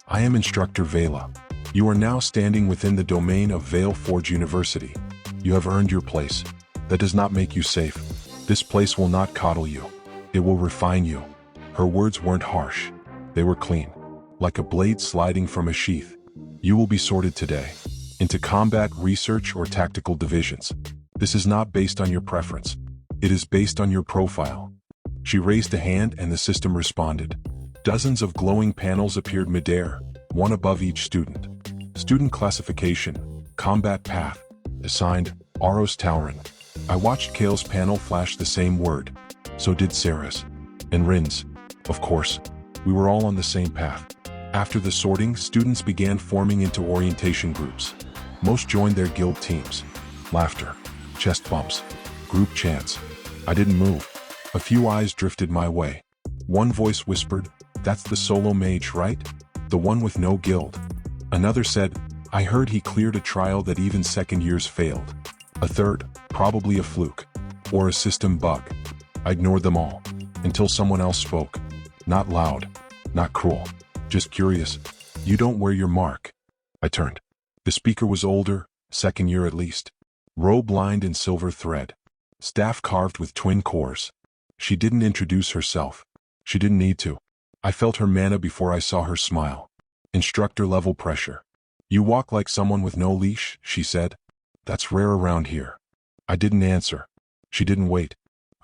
I am Instructor Vela. You are now standing within the domain of Veil Forge University. You have earned your place. That does not make you safe. This place will not coddle you. It will refine you. Her words weren't harsh. They were clean, like a blade sliding from a sheath. You will be sorted today into combat, research, or tactical divisions. This is not based on your preference. It is based on your profile. She raised a hand and the system responded. Dozens of glowing panels appeared midair, one above each student. Student classification, combat path, assigned, Aros Talrin. I watched Kale's panel flash the same word. So did Sarah's. And Rin's. Of course, we were all on the same path. After the sorting, students began forming into orientation groups. Most joined their guild teams. Laughter, chest bumps, group chants. I didn't move. A few eyes drifted my way. One voice whispered, "That's the solo mage, right? The one with no guild." Another said, "I heard he cleared a trial that even second years failed." A third, "Probably a fluke. Or a system bug." I ignored them all, until someone else spoke. Not loud, not cruel, just curious. "You don't wear your mark." I turned. The speaker was older, second year at least. Robe lined in silver thread. Staff carved with twin cores. She didn't introduce herself. She didn't need to. I felt her mana before I saw her smile. Instructor level pressure. "You walk like someone with no leash," she said. "That's rare around here." I didn't answer. She didn't wait.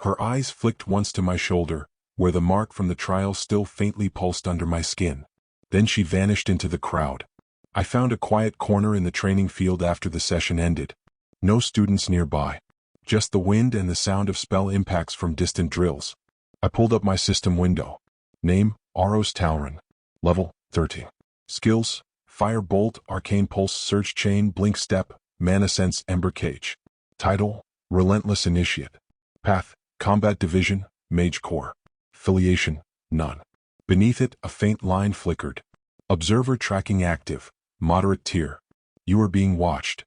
Her eyes flicked once to my shoulder, where the mark from the trial still faintly pulsed under my skin. Then she vanished into the crowd. I found a quiet corner in the training field after the session ended. No students nearby. Just the wind and the sound of spell impacts from distant drills. I pulled up my system window. Name, Aros Talrin. Level, 13. Skills, Fire Bolt, Arcane Pulse, Surge Chain, Blink Step, Mana Sense, Ember Cage. Title, Relentless Initiate. Path, Combat Division, Mage Corps. Affiliation, none. Beneath it, a faint line flickered. Observer tracking active, moderate tier. You are being watched.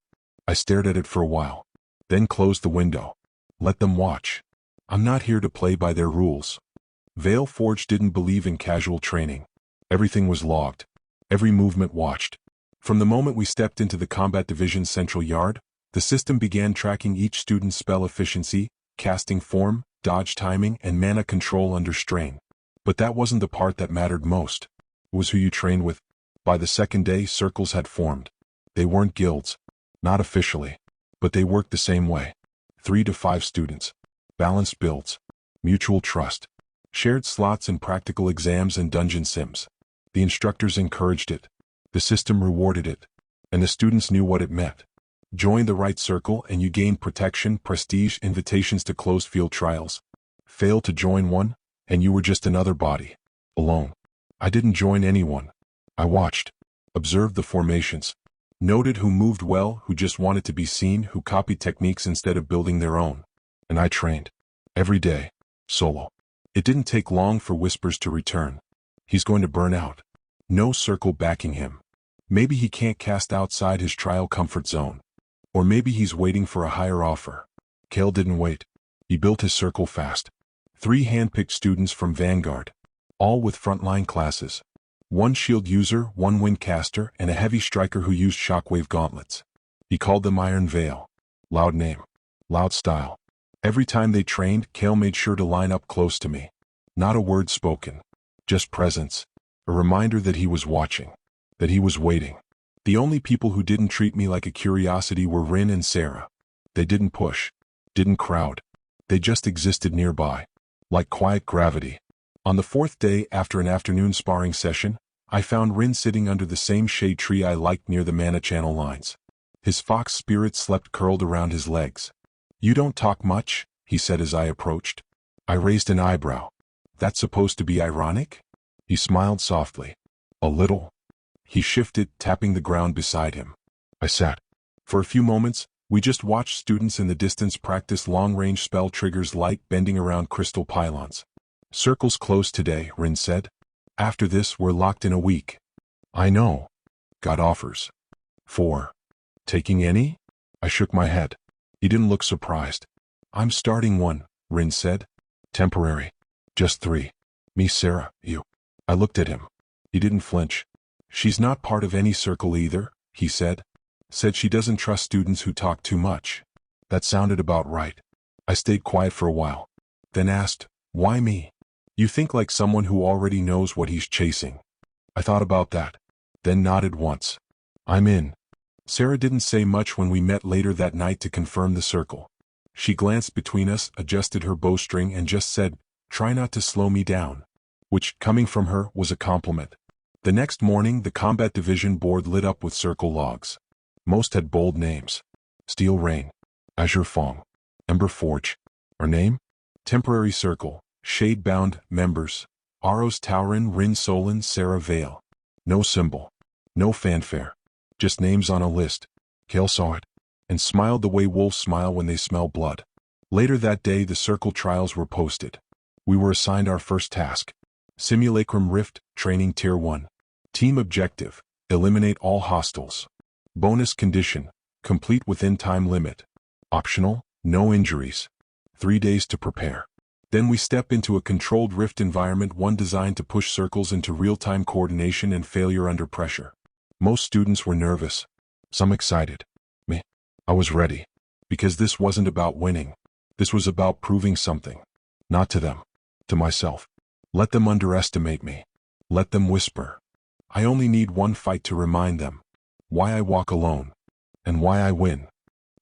I stared at it for a while, then closed the window. Let them watch. I'm not here to play by their rules. Veil Forge didn't believe in casual training. Everything was logged. Every movement watched. From the moment we stepped into the Combat Division's central yard, the system began tracking each student's spell efficiency, casting form, dodge timing, and mana control under strain. But that wasn't the part that mattered most. It was who you trained with. By the second day, circles had formed. They weren't guilds. Not officially. But they worked the same way. 3 to 5 students. Balanced builds. Mutual trust. Shared slots in practical exams and dungeon sims. The instructors encouraged it. The system rewarded it. And the students knew what it meant. Join the right circle and you gain protection, prestige, invitations to closed field trials. Fail to join one, and you were just another body. Alone. I didn't join anyone. I watched. Observed the formations. Noted who moved well, who just wanted to be seen, who copied techniques instead of building their own. And I trained. Every day. Solo. It didn't take long for whispers to return. He's going to burn out. No circle backing him. Maybe he can't cast outside his trial comfort zone. Or maybe he's waiting for a higher offer. Kale didn't wait. He built his circle fast. 3 handpicked students from Vanguard. All with frontline classes. 1 shield user, 1 wind caster, and a heavy striker who used shockwave gauntlets. He called them Iron Veil. Loud name. Loud style. Every time they trained, Kale made sure to line up close to me. Not a word spoken. Just presence. A reminder that he was watching. That he was waiting. The only people who didn't treat me like a curiosity were Rin and Sarah. They didn't push, didn't crowd. They just existed nearby, like quiet gravity. On the fourth day after an afternoon sparring session, I found Rin sitting under the same shade tree I liked near the mana channel lines. His fox spirit slept curled around his legs. "You don't talk much," he said as I approached. I raised an eyebrow. "That's supposed to be ironic?" He smiled softly. "A little." He shifted, tapping the ground beside him. I sat. For a few moments, we just watched students in the distance practice long-range spell triggers light bending around crystal pylons. "Circle's closed today," Rin said. "After this, we're locked in a week." "I know." "Got offers." "For taking any?" I shook my head. He didn't look surprised. "I'm starting one," Rin said. "Temporary. Just 3. Me, Sarah, you." I looked at him. He didn't flinch. "She's not part of any circle either," he said. "Said she doesn't trust students who talk too much." That sounded about right. I stayed quiet for a while, then asked, "Why me?" "You think like someone who already knows what he's chasing." I thought about that, then nodded once. "I'm in." Sarah didn't say much when we met later that night to confirm the circle. She glanced between us, adjusted her bowstring, and just said, "Try not to slow me down," which, coming from her, was a compliment. The next morning, the combat division board lit up with circle logs. Most had bold names: Steel Rain, Azure Fong, Ember Forge. Our name? Temporary Circle, Shade-Bound, Members, Aros Taurin, Rin Solon, Sarah Vale. No symbol, no fanfare, just names on a list. Kale saw it, and smiled the way wolves smile when they smell blood. Later that day, the circle trials were posted. We were assigned our first task: Simulacrum Rift, Training Tier 1. Team Objective: eliminate all hostiles. Bonus condition: complete within time limit. Optional: no injuries. 3 days to prepare. Then we step into a controlled rift environment, one designed to push circles into real-time coordination and failure under pressure. Most students were nervous, some excited. Me, I was ready. Because this wasn't about winning. This was about proving something. Not to them, to myself. Let them underestimate me. Let them whisper. I only need one fight to remind them why I walk alone, and why I win.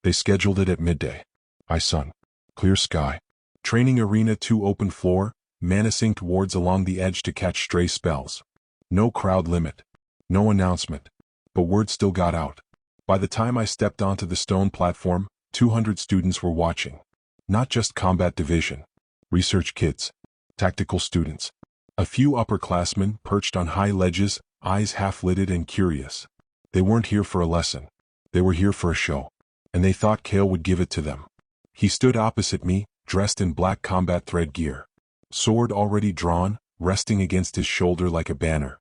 They scheduled it at midday. High sun, clear sky, training arena 2 open floor, mana-synced wards along the edge to catch stray spells. No crowd limit, no announcement, but word still got out. By the time I stepped onto the stone platform, 200 students were watching. Not just combat division, research kids, tactical students. A few upperclassmen perched on high ledges, eyes half-lidded and curious. They weren't here for a lesson. They were here for a show. And they thought Kale would give it to them. He stood opposite me, dressed in black combat thread gear. Sword already drawn, resting against his shoulder like a banner.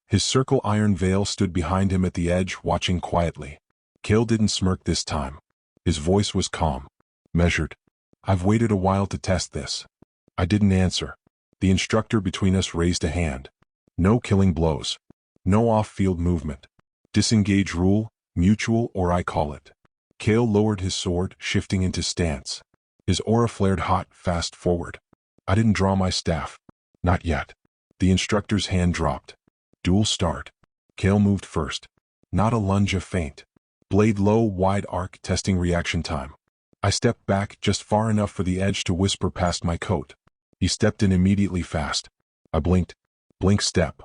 His circle iron veil stood behind him at the edge, watching quietly. Kale didn't smirk this time. His voice was calm, measured. "I've waited a while to test this." I didn't answer. The instructor between us raised a hand. "No killing blows. No off-field movement. Disengage rule, mutual or I call it." Kale lowered his sword, shifting into stance. His aura flared hot, fast forward. I didn't draw my staff. Not yet. The instructor's hand dropped. Duel start. Kale moved first. Not a lunge, a feint. Blade low, wide arc, testing reaction time. I stepped back just far enough for the edge to whisper past my coat. He stepped in immediately fast. I blinked. Blink step.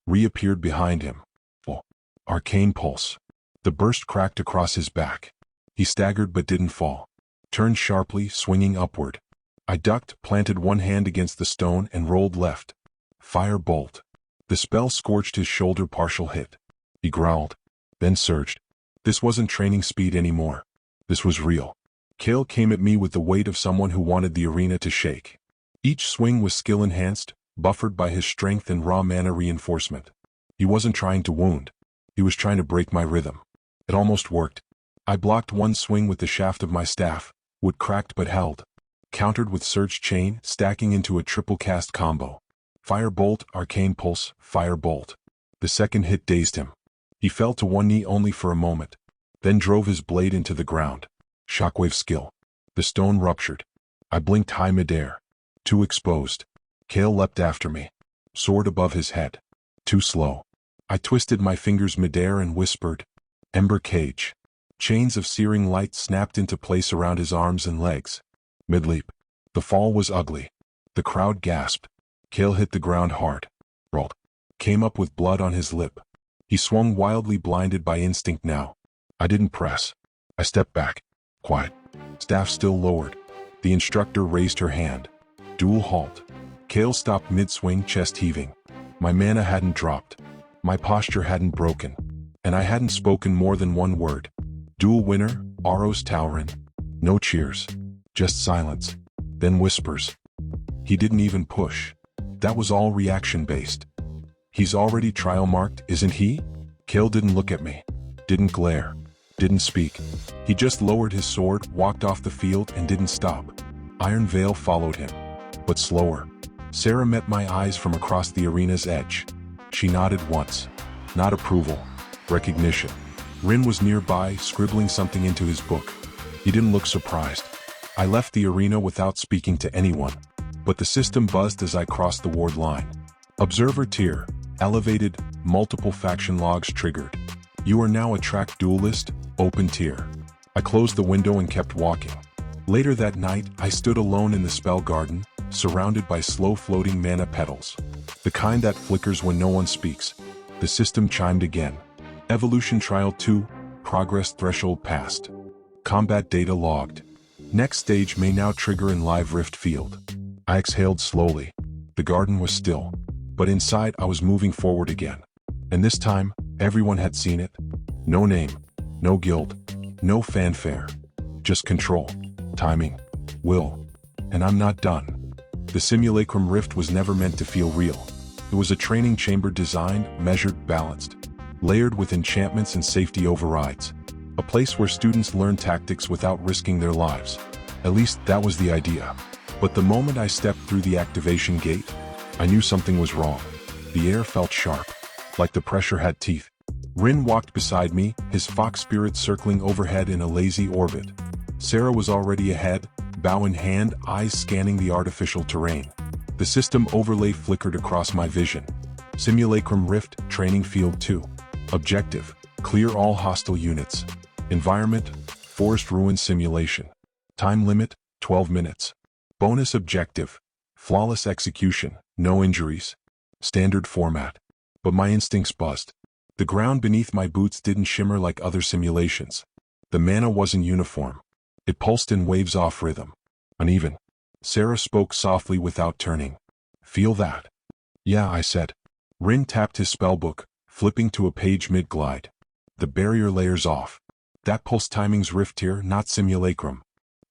Reappeared behind him. Oh. Arcane pulse. The burst cracked across his back. He staggered but didn't fall. Turned sharply, swinging upward. I ducked, planted one hand against the stone, and rolled left. Fire bolt. The spell scorched his shoulder, partial hit. He growled, then surged. This wasn't training speed anymore. This was real. Kale came at me with the weight of someone who wanted the arena to shake. Each swing was skill-enhanced, buffered by his strength and raw mana reinforcement. He wasn't trying to wound. He was trying to break my rhythm. It almost worked. I blocked one swing with the shaft of my staff, wood cracked but held. Countered with Surge Chain, stacking into a triple cast combo. Fire Bolt, Arcane Pulse, Fire Bolt. The second hit dazed him. He fell to one knee only for a moment, then drove his blade into the ground. Shockwave skill. The stone ruptured. I blinked high midair. Too exposed. Kale leapt after me. Sword above his head. Too slow. I twisted my fingers midair and whispered, "Ember Cage." Chains of searing light snapped into place around his arms and legs. Mid-leap. The fall was ugly. The crowd gasped. Kale hit the ground hard. Rolled. Came up with blood on his lip. He swung wildly, blinded by instinct now. I didn't press. I stepped back. Quiet. Staff still lowered. The instructor raised her hand. Duel halt. Kale stopped mid-swing, chest heaving. My mana hadn't dropped. My posture hadn't broken. And I hadn't spoken more than one word. Duel winner, Aros Tauren. No cheers. Just silence. Then whispers. He didn't even push. That was all reaction-based. He's already trial-marked, isn't he? Kale didn't look at me. Didn't glare. Didn't speak. He just lowered his sword, walked off the field, and didn't stop. Iron Veil followed him. But slower. Sarah met my eyes from across the arena's edge. She nodded once. Not approval. Recognition. Rin was nearby, scribbling something into his book. He didn't look surprised. I left the arena without speaking to anyone. But the system buzzed as I crossed the ward line. Observer tier. Elevated. Multiple faction logs triggered. You are now a track duelist. Open tier. I closed the window and kept walking. Later that night, I stood alone in the spell garden, surrounded by slow-floating mana petals. The kind that flickers when no one speaks. The system chimed again. Evolution Trial 2, Progress Threshold passed. Combat data logged. Next stage may now trigger in live rift field. I exhaled slowly. The garden was still. But inside I was moving forward again. And this time, everyone had seen it. No name. No guild. No fanfare. Just control. Timing. Will. And I'm not done. The simulacrum rift was never meant to feel real. It was a training chamber designed, measured, balanced. Layered with enchantments and safety overrides. A place where students learn tactics without risking their lives. At least that was the idea. But the moment I stepped through the activation gate, I knew something was wrong. The air felt sharp, like the pressure had teeth. Rin walked beside me, his fox spirit circling overhead in a lazy orbit. Sarah was already ahead, bow in hand, eyes scanning the artificial terrain. The system overlay flickered across my vision. Simulacrum Rift, Training Field 2. Objective: clear all hostile units. Environment: forest ruin simulation. Time limit: 12 minutes. Bonus objective: flawless execution, no injuries. Standard format. But my instincts buzzed. The ground beneath my boots didn't shimmer like other simulations. The mana wasn't uniform. It pulsed in waves off rhythm. Uneven. Sarah spoke softly without turning. Feel that? Yeah, I said. Rin tapped his spellbook, flipping to a page mid-glide. The barrier layers off. That pulse timing's rift here, not simulacrum.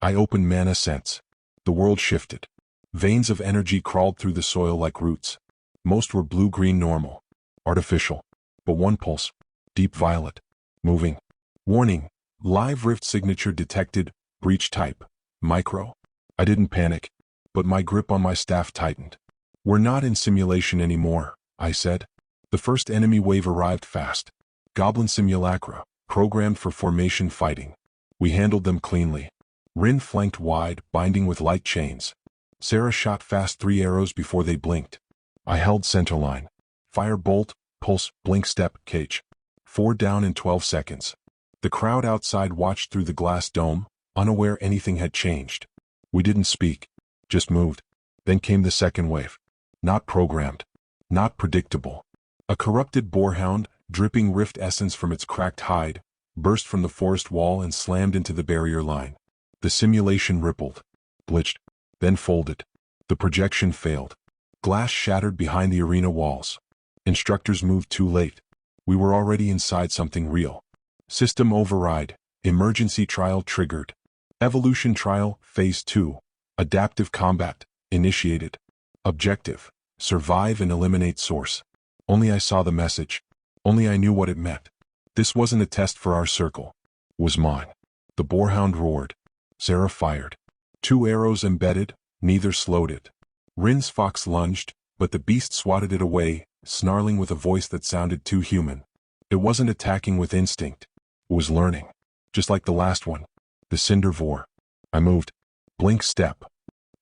I opened mana sense. The world shifted. Veins of energy crawled through the soil like roots. Most were blue-green normal. Artificial. But one pulse. Deep violet. Moving. Warning. Live rift signature detected. Breach type. Micro. I didn't panic. But my grip on my staff tightened. We're not in simulation anymore, I said. The first enemy wave arrived fast. Goblin simulacra, programmed for formation fighting. We handled them cleanly. Rin flanked wide, binding with light chains. Sarah shot fast 3 arrows before they blinked. I held centerline. Fire bolt, pulse, blink step, cage. 4 down in 12 seconds. The crowd outside watched through the glass dome, unaware anything had changed. We didn't speak, just moved. Then came the second wave. Not programmed. Not predictable. A corrupted boarhound, dripping rift essence from its cracked hide, burst from the forest wall and slammed into the barrier line. The simulation rippled, glitched, then folded. The projection failed. Glass shattered behind the arena walls. Instructors moved too late. We were already inside something real. System override. Emergency trial triggered. Evolution trial, phase 2. Adaptive combat, initiated. Objective: survive and eliminate source. Only I saw the message. Only I knew what it meant. This wasn't a test for our circle. It was mine. The boarhound roared. Sarah fired. 2 arrows embedded, neither slowed it. Rin's fox lunged, but the beast swatted it away, snarling with a voice that sounded too human. It wasn't attacking with instinct. It was learning. Just like the last one. The Cindervore. I moved. Blink step.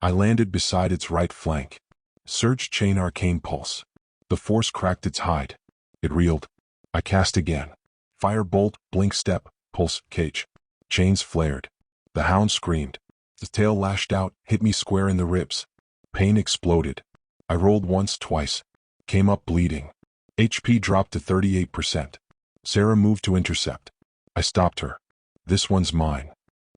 I landed beside its right flank. Surge chain arcane pulse. The force cracked its hide. It reeled. I cast again. Fire bolt, blink step, pulse, cage. Chains flared. The hound screamed. His tail lashed out, hit me square in the ribs. Pain exploded. I rolled once, twice. Came up bleeding. HP dropped to 38%. Sarah moved to intercept. I stopped her. This one's mine.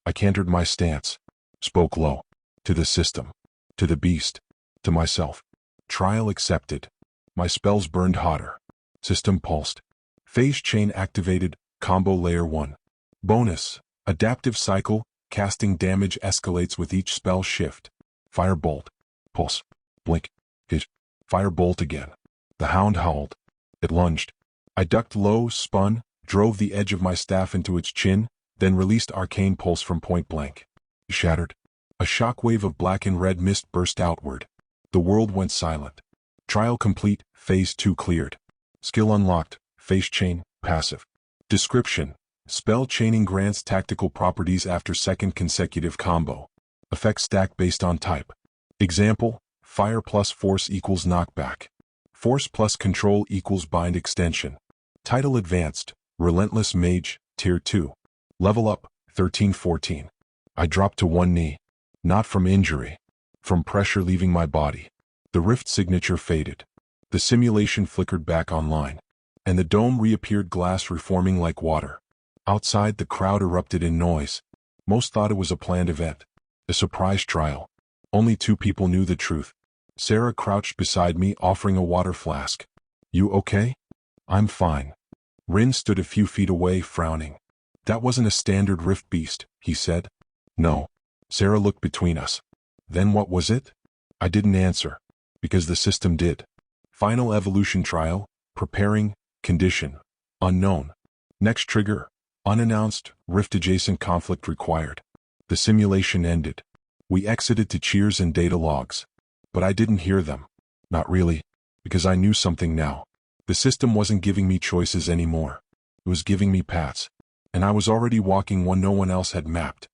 I cantered my stance. Spoke low. To the system. To the beast. To myself. Trial accepted. My spells burned hotter. System pulsed. Phase chain activated. Combo layer 1. Bonus. Adaptive cycle. Casting damage escalates with each spell shift. Firebolt. Pulse. Blink. Hit. Firebolt again. The hound howled. It lunged. I ducked low, spun, drove the edge of my staff into its chin, then released arcane pulse from point blank. Shattered. A shockwave of black and red mist burst outward. The world went silent. Trial complete. Phase 2 cleared. Skill unlocked. Phase chain. Passive. Description. Spell chaining grants tactical properties after second consecutive combo. Effect stack based on type. Example, fire plus force equals knockback. Force plus control equals bind extension. Title advanced, Relentless Mage, Tier 2. Level up, 13-14. I dropped to one knee. Not from injury. From pressure leaving my body. The rift signature faded. The simulation flickered back online. And the dome reappeared, glass reforming like water. Outside, the crowd erupted in noise. Most thought it was a planned event. A surprise trial. Only 2 people knew the truth. Sarah crouched beside me, offering a water flask. You okay? I'm fine. Rin stood a few feet away, frowning. That wasn't a standard rift beast, he said. No. Sarah looked between us. Then what was it? I didn't answer. Because the system did. Final evolution trial. Preparing. Condition. Unknown. Next trigger. Unannounced, rift-adjacent conflict required. The simulation ended. We exited to cheers and data logs. But I didn't hear them. Not really. Because I knew something now. The system wasn't giving me choices anymore. It was giving me paths. And I was already walking one no one else had mapped.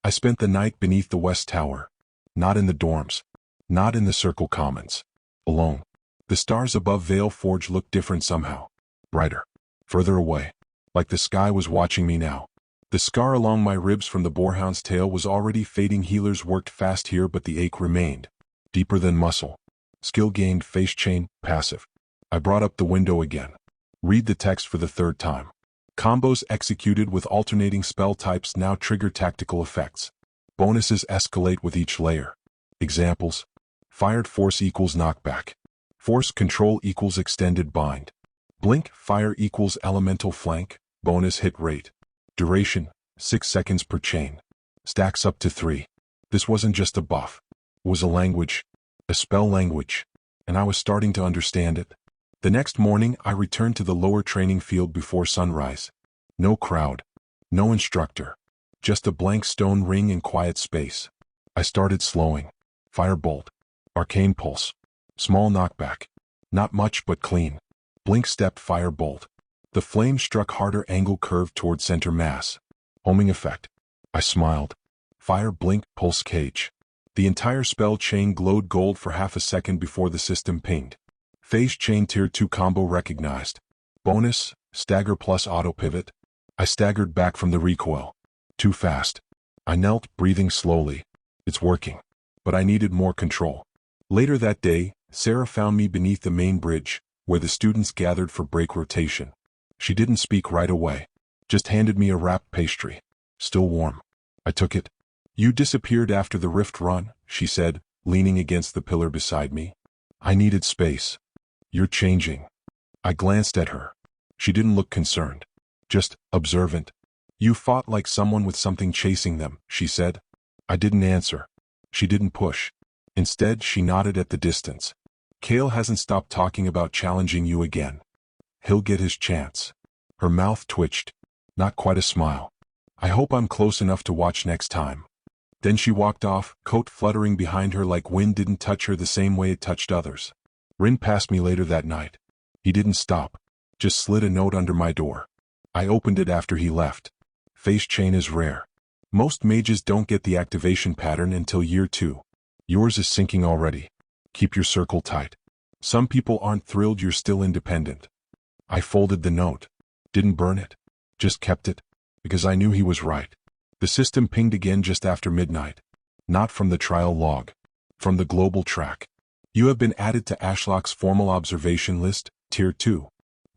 I spent the night beneath the West Tower. Not in the dorms. Not in the Circle Commons. Alone. The stars above Vale Forge looked different somehow. Brighter. Further away. Like the sky was watching me now. The scar along my ribs from the boarhound's tail was already fading. Healers worked fast here, but the ache remained. Deeper than muscle. Skill gained. Phase chain. Passive. I brought up the window again. Read the text for the 3rd time. Combos executed with alternating spell types now trigger tactical effects. Bonuses escalate with each layer. Examples. Fired force equals knockback. Force control equals extended bind. Blink, fire equals elemental flank, bonus hit rate. Duration, 6 seconds per chain. Stacks up to 3. This wasn't just a buff. It was a language. A spell language. And I was starting to understand it. The next morning, I returned to the lower training field before sunrise. No crowd. No instructor. Just a blank stone ring in quiet space. I started slowing. Firebolt. Arcane pulse. Small knockback. Not much but clean. Blink stepped firebolt. The flame struck harder, angle curved toward center mass. Homing effect. I smiled. Fire, blink, pulse, cage. The entire spell chain glowed gold for half a second before the system pinged. Phase chain tier 2 combo recognized. Bonus, stagger plus auto pivot. I staggered back from the recoil. Too fast. I knelt, breathing slowly. It's working. But I needed more control. Later that day, Sarah found me beneath the main bridge, where the students gathered for break rotation. She didn't speak right away. Just handed me a wrapped pastry. Still warm. I took it. You disappeared after the rift run, she said, leaning against the pillar beside me. I needed space. You're changing. I glanced at her. She didn't look concerned. Just observant. You fought like someone with something chasing them, she said. I didn't answer. She didn't push. Instead, she nodded at the distance. Kale hasn't stopped talking about challenging you again. He'll get his chance. Her mouth twitched. Not quite a smile. I hope I'm close enough to watch next time. Then she walked off, coat fluttering behind her like wind didn't touch her the same way it touched others. Rin passed me later that night. He didn't stop. Just slid a note under my door. I opened it after he left. Phase chain is rare. Most mages don't get the activation pattern until year 2. Yours is sinking already. Keep your circle tight. Some people aren't thrilled you're still independent. I folded the note. Didn't burn it. Just kept it. because I knew he was right. The system pinged again just after midnight. Not from the trial log. From the global track. You have been added to Ashlock's formal observation list, Tier 2.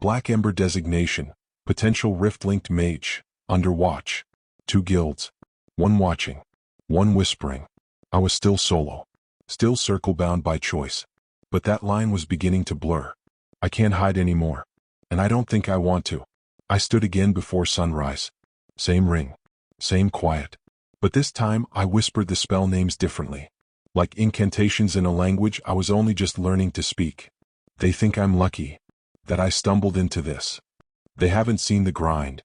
Black Ember designation. Potential rift-linked mage. Under watch. 2 guilds. 1 watching. 1 whispering. I was still solo. Still circle-bound by choice. But that line was beginning to blur. I can't hide anymore. And I don't think I want to. I stood again before sunrise. Same ring. Same quiet. But this time I whispered the spell names differently. Like incantations in a language I was only just learning to speak. They think I'm lucky. That I stumbled into this. They haven't seen the grind.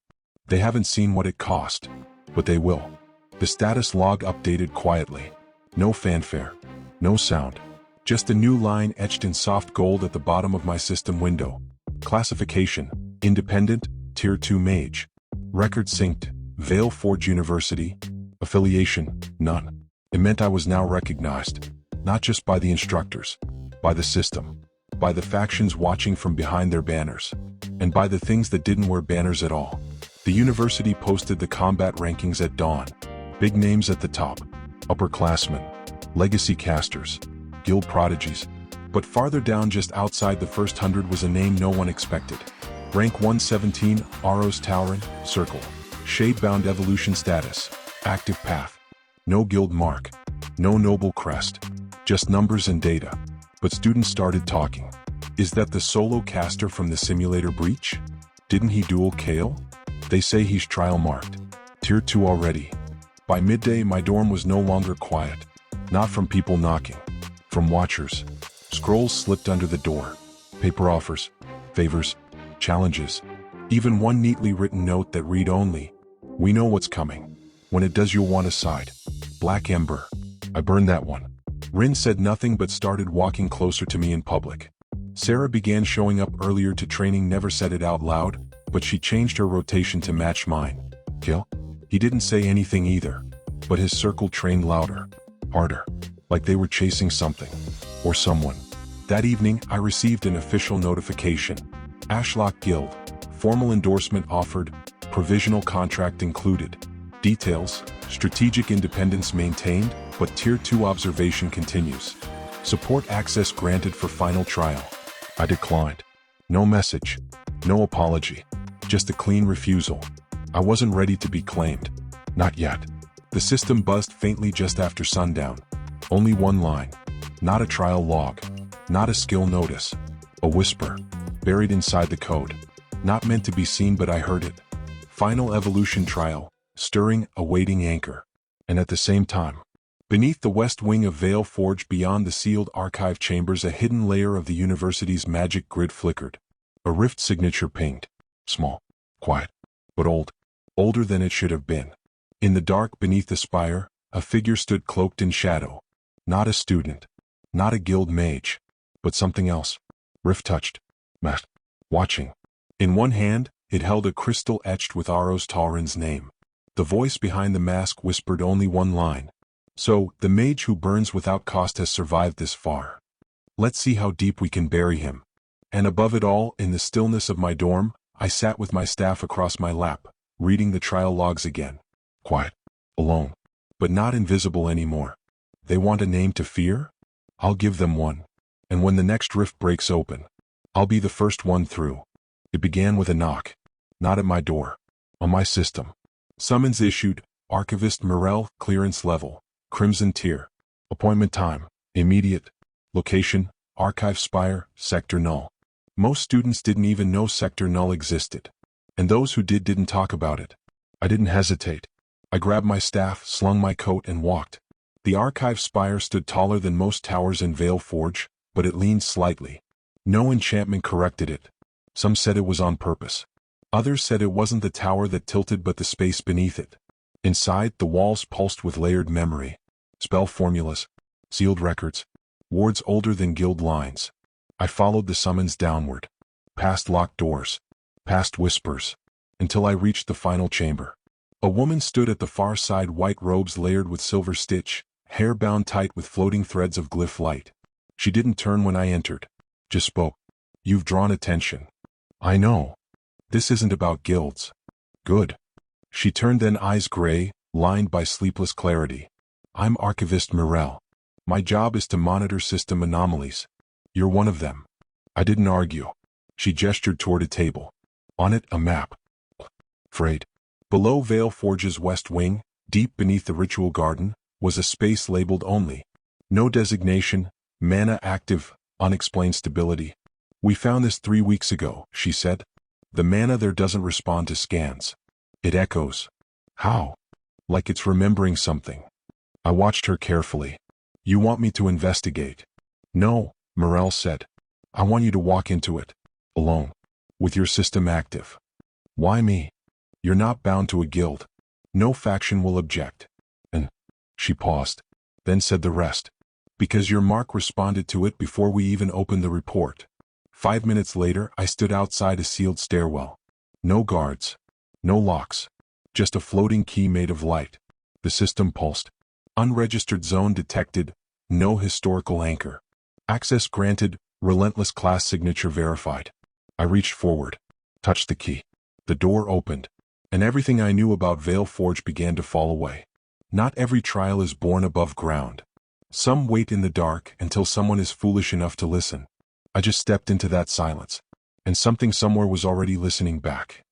They haven't seen what it cost. But they will. The status log updated quietly. No fanfare. No sound. Just a new line etched in soft gold at the bottom of my system window. Classification. Independent. Tier 2 mage. Record synced. Vale Forge University. Affiliation. None. It meant I was now recognized. Not just by the instructors. By the system. By the factions watching from behind their banners. And by the things that didn't wear banners at all. The university posted the combat rankings at dawn. Big names at the top. Upperclassmen. Legacy casters. Guild prodigies. But farther down just outside the first 100 was a name no one expected. Rank 117, Aros Towering, Circle. Shade-bound evolution status. Active path. No guild mark. No noble crest. Just numbers and data. But students started talking. Is that the solo caster from the simulator breach? Didn't he duel Kale? They say he's trial marked. Tier 2 already. By midday my dorm was no longer quiet. Not from people knocking. From watchers. Scrolls slipped under the door. Paper offers. Favors. Challenges. Even one neatly written note that read only. We know what's coming. When it does you'll want a side. Black Ember. I burned that one. Rin said nothing but started walking closer to me in public. Sarah began showing up earlier to training, never said it out loud, but she changed her rotation to match mine. Kill? He didn't say anything either. But his circle trained louder. Harder. Like they were chasing something. Or someone. That evening I received an official notification. Ashlock Guild. Formal endorsement offered. Provisional contract included. Details, strategic independence maintained, but Tier 2 observation continues. Support access granted for final trial. I declined. No message. No apology. Just a clean refusal. I wasn't ready to be claimed. Not yet. The system buzzed faintly just after sundown. Only one line. Not a trial log. Not a skill notice. A whisper. Buried inside the code. Not meant to be seen, but I heard it. Final evolution trial. Stirring, awaiting anchor. And at the same time, beneath the west wing of Vale Forge, beyond the sealed archive chambers, a hidden layer of the university's magic grid flickered. A rift signature pinged. Small, quiet, but old. Older than it should have been. In the dark beneath the spire, a figure stood cloaked in shadow. Not a student. Not a guild mage. But something else. Rift touched. Mat. Watching. In one hand, it held a crystal etched with Aros Taurin's name. The voice behind the mask whispered only one line. So, the mage who burns without cost has survived this far. Let's see how deep we can bury him. And above it all, in the stillness of my dorm, I sat with my staff across my lap, reading the trial logs again. Quiet. Alone. But not invisible anymore. They want a name to fear? I'll give them one. And when the next rift breaks open, I'll be the first one through. It began with a knock. Not at my door. On my system. Summons issued. Archivist Morel, clearance level. Crimson tier. Appointment time. Immediate. Location. Archive Spire, Sector Null. Most students didn't even know Sector Null existed. And those who did didn't talk about it. I didn't hesitate. I grabbed my staff, slung my coat, and walked. The archive spire stood taller than most towers in Vale Forge, but it leaned slightly. No enchantment corrected it. Some said it was on purpose. Others said it wasn't the tower that tilted but the space beneath it. Inside, the walls pulsed with layered memory. Spell formulas. Sealed records. Wards older than guild lines. I followed the summons downward. Past locked doors. Past whispers. Until I reached the final chamber. A woman stood at the far side, white robes layered with silver stitch, hair bound tight with floating threads of glyph light. She didn't turn when I entered. Just spoke. You've drawn attention. I know. This isn't about guilds. Good. She turned, then eyes gray, lined by sleepless clarity. I'm Archivist Morel. My job is to monitor system anomalies. You're one of them. I didn't argue. She gestured toward a table. On it, a map. Frayed. Below Veil Forge's west wing, deep beneath the ritual garden, was a space labeled only. No designation, mana active, unexplained stability. We found this 3 weeks ago, she said. The mana there doesn't respond to scans. It echoes. How? Like it's remembering something. I watched her carefully. You want me to investigate? No, Morel said. I want you to walk into it. Alone. With your system active. Why me? You're not bound to a guild. No faction will object. And she paused, then said the rest. Because your mark responded to it before we even opened the report. 5 minutes later, I stood outside a sealed stairwell. No guards. No locks. Just a floating key made of light. The system pulsed. Unregistered zone detected. No historical anchor. Access granted. Relentless class signature verified. I reached forward. Touched the key. The door opened. And everything I knew about Veil Forge began to fall away. Not every trial is born above ground. Some wait in the dark until someone is foolish enough to listen. I just stepped into that silence. And something somewhere was already listening back.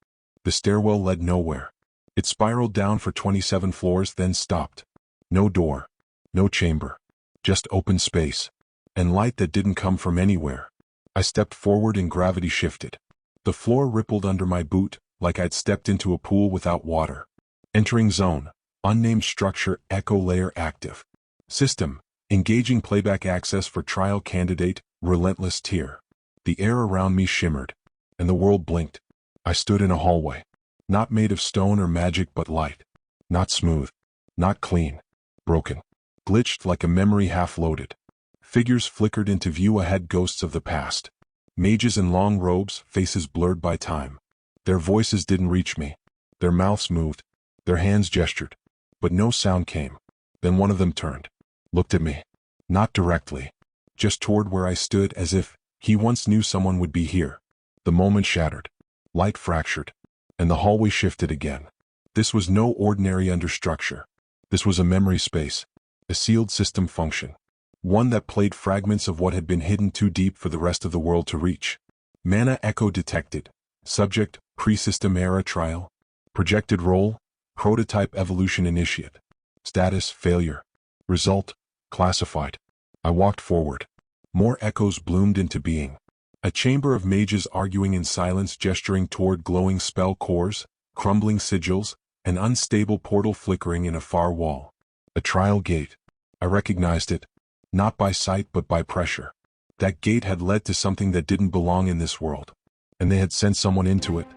The stairwell led nowhere. It spiraled down for 27 floors, then stopped. No door. No chamber. Just open space. And light that didn't come from anywhere. I stepped forward and gravity shifted. The floor rippled under my boot, like I'd stepped into a pool without water. Entering zone. Unnamed structure, echo layer active. System. Engaging playback access for trial candidate, Relentless tier. The air around me shimmered. And the world blinked. I stood in a hallway. Not made of stone or magic but light. Not smooth. Not clean. Broken. Glitched like a memory half-loaded. Figures flickered into view ahead, ghosts of the past. Mages in long robes, faces blurred by time. Their voices didn't reach me. Their mouths moved. Their hands gestured. But no sound came. Then one of them turned. Looked at me. Not directly. Just toward where I stood, as if he once knew someone would be here. The moment shattered. Light fractured. And the hallway shifted again. This was no ordinary understructure. This was a memory space. A sealed system function. One that played fragments of what had been hidden too deep for the rest of the world to reach. Mana echo detected. Subject, pre-system era trial. Projected role, prototype evolution initiate. Status, failure. Result, classified. I walked forward. More echoes bloomed into being. A chamber of mages arguing in silence, gesturing toward glowing spell cores, crumbling sigils, an unstable portal flickering in a far wall. A trial gate. I recognized it. Not by sight but by pressure. That gate had led to something that didn't belong in this world. And they had sent someone into it.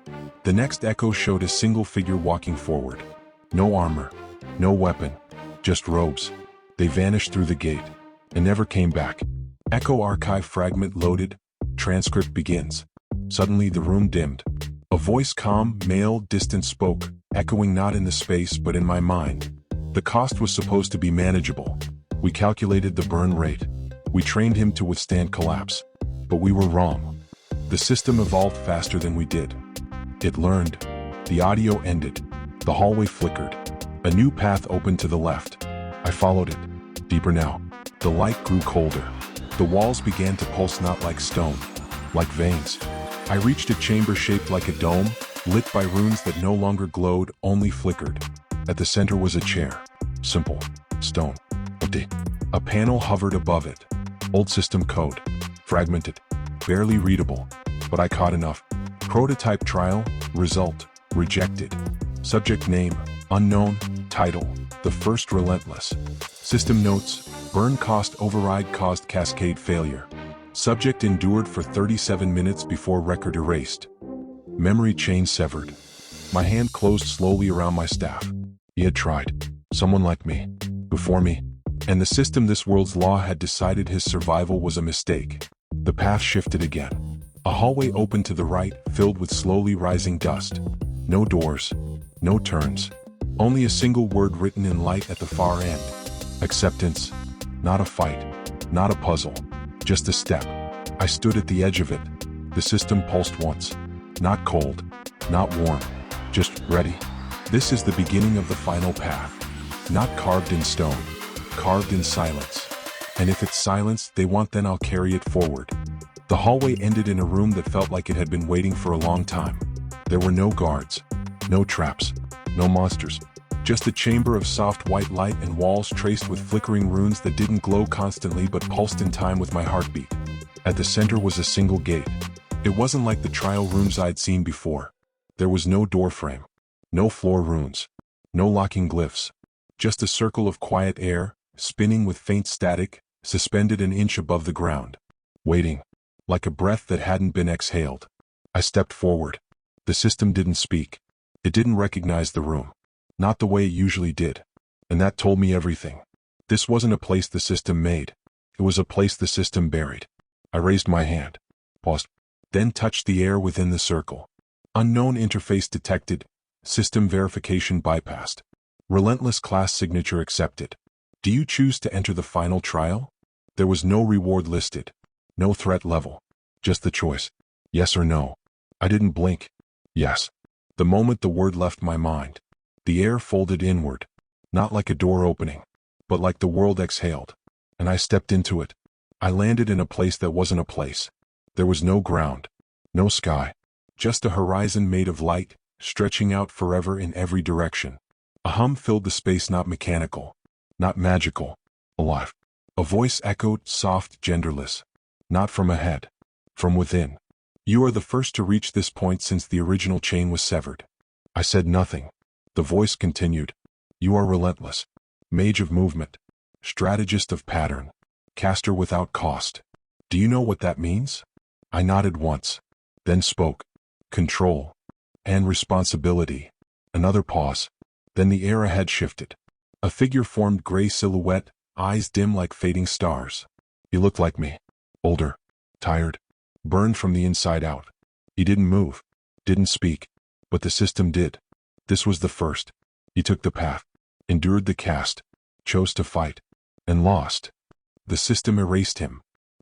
The next echo showed a single figure walking forward. No armor. No weapon. Just robes. They vanished through the gate. And never came back. Echo archive fragment loaded. Transcript begins. Suddenly the room dimmed. A voice, calm, male, distant, spoke, echoing not in the space but in my mind. The cost was supposed to be manageable. We calculated the burn rate. We trained him to withstand collapse. But we were wrong. The system evolved faster than we did. It learned. The audio ended. The hallway flickered. A new path opened to the left. I followed it. Deeper now. The light grew colder. The walls began to pulse, not like stone, like veins. I reached a chamber shaped like a dome, lit by runes that no longer glowed, only flickered. At the center was a chair. Simple. Stone. Empty. A panel hovered above it. Old system code. Fragmented. Barely readable. But I caught enough. Prototype trial. Result. Rejected. Subject name. Unknown. Title. The first Relentless. System notes. Burn cost override caused cascade failure. Subject endured for 37 minutes before record erased. Memory chain severed. My hand closed slowly around my staff. He had tried. Someone like me. Before me. And the system, this world's law, had decided his survival was a mistake. The path shifted again. A hallway opened to the right, filled with slowly rising dust. No doors. No turns. Only a single word written in light at the far end. Acceptance. Not a fight. Not a puzzle. Just a step. I stood at the edge of it. The system pulsed once. Not cold. Not warm. Just ready. This is the beginning of the final path. Not carved in stone, carved in silence. And if it's silence they want, then I'll carry it forward. The hallway ended in a room that felt like it had been waiting for a long time. There were no guards, no traps, no monsters. Just a chamber of soft white light and walls traced with flickering runes that didn't glow constantly but pulsed in time with my heartbeat. At the center was a single gate. It wasn't like the trial rooms I'd seen before. There was no doorframe, no floor runes, no locking glyphs. Just a circle of quiet air, spinning with faint static, suspended an inch above the ground. Waiting, like a breath that hadn't been exhaled. I stepped forward. The system didn't speak. It didn't recognize the room. Not the way it usually did. And that told me everything. This wasn't a place the system made. It was a place the system buried. I raised my hand, paused, then touched the air within the circle. Unknown interface detected. System verification bypassed. Relentless class signature accepted. Do you choose to enter the final trial? There was no reward listed. No threat level. Just the choice. Yes or no. I didn't blink. Yes. The moment the word left my mind, the air folded inward. Not like a door opening, but like the world exhaled. And I stepped into it. I landed in a place that wasn't a place. There was no ground. No sky. Just a horizon made of light, stretching out forever in every direction. A hum filled the space, not mechanical, not magical, alive. A voice echoed, soft, genderless. Not from ahead. From within. You are the first to reach this point since the original chain was severed. I said nothing. The voice continued. You are relentless. Mage of movement. Strategist of pattern. Caster without cost. Do you know what that means? I nodded once. Then spoke. Control. And responsibility. Another pause. Then the air ahead shifted. A figure formed, gray silhouette, eyes dim like fading stars. He looked like me. Older. Tired. Burned from the inside out. He didn't move. Didn't speak. But the system did. This was the first. He took the path. Endured the cast. Chose to fight. And lost. The system erased him.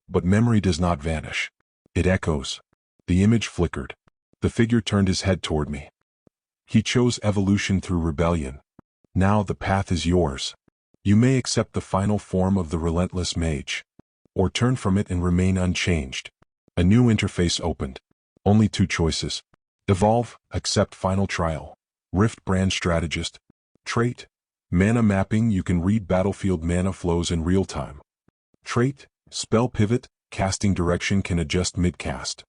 But memory does not vanish. It echoes. The image flickered. The figure turned his head toward me. He chose evolution through rebellion. Now the path is yours. You may accept the final form of the relentless mage. Or turn from it and remain unchanged. A new interface opened. Only two choices. Evolve, accept final trial. Rift brand strategist. Trait. Mana mapping, you can read battlefield mana flows in real time. Trait. Spell pivot, casting direction can adjust mid-cast.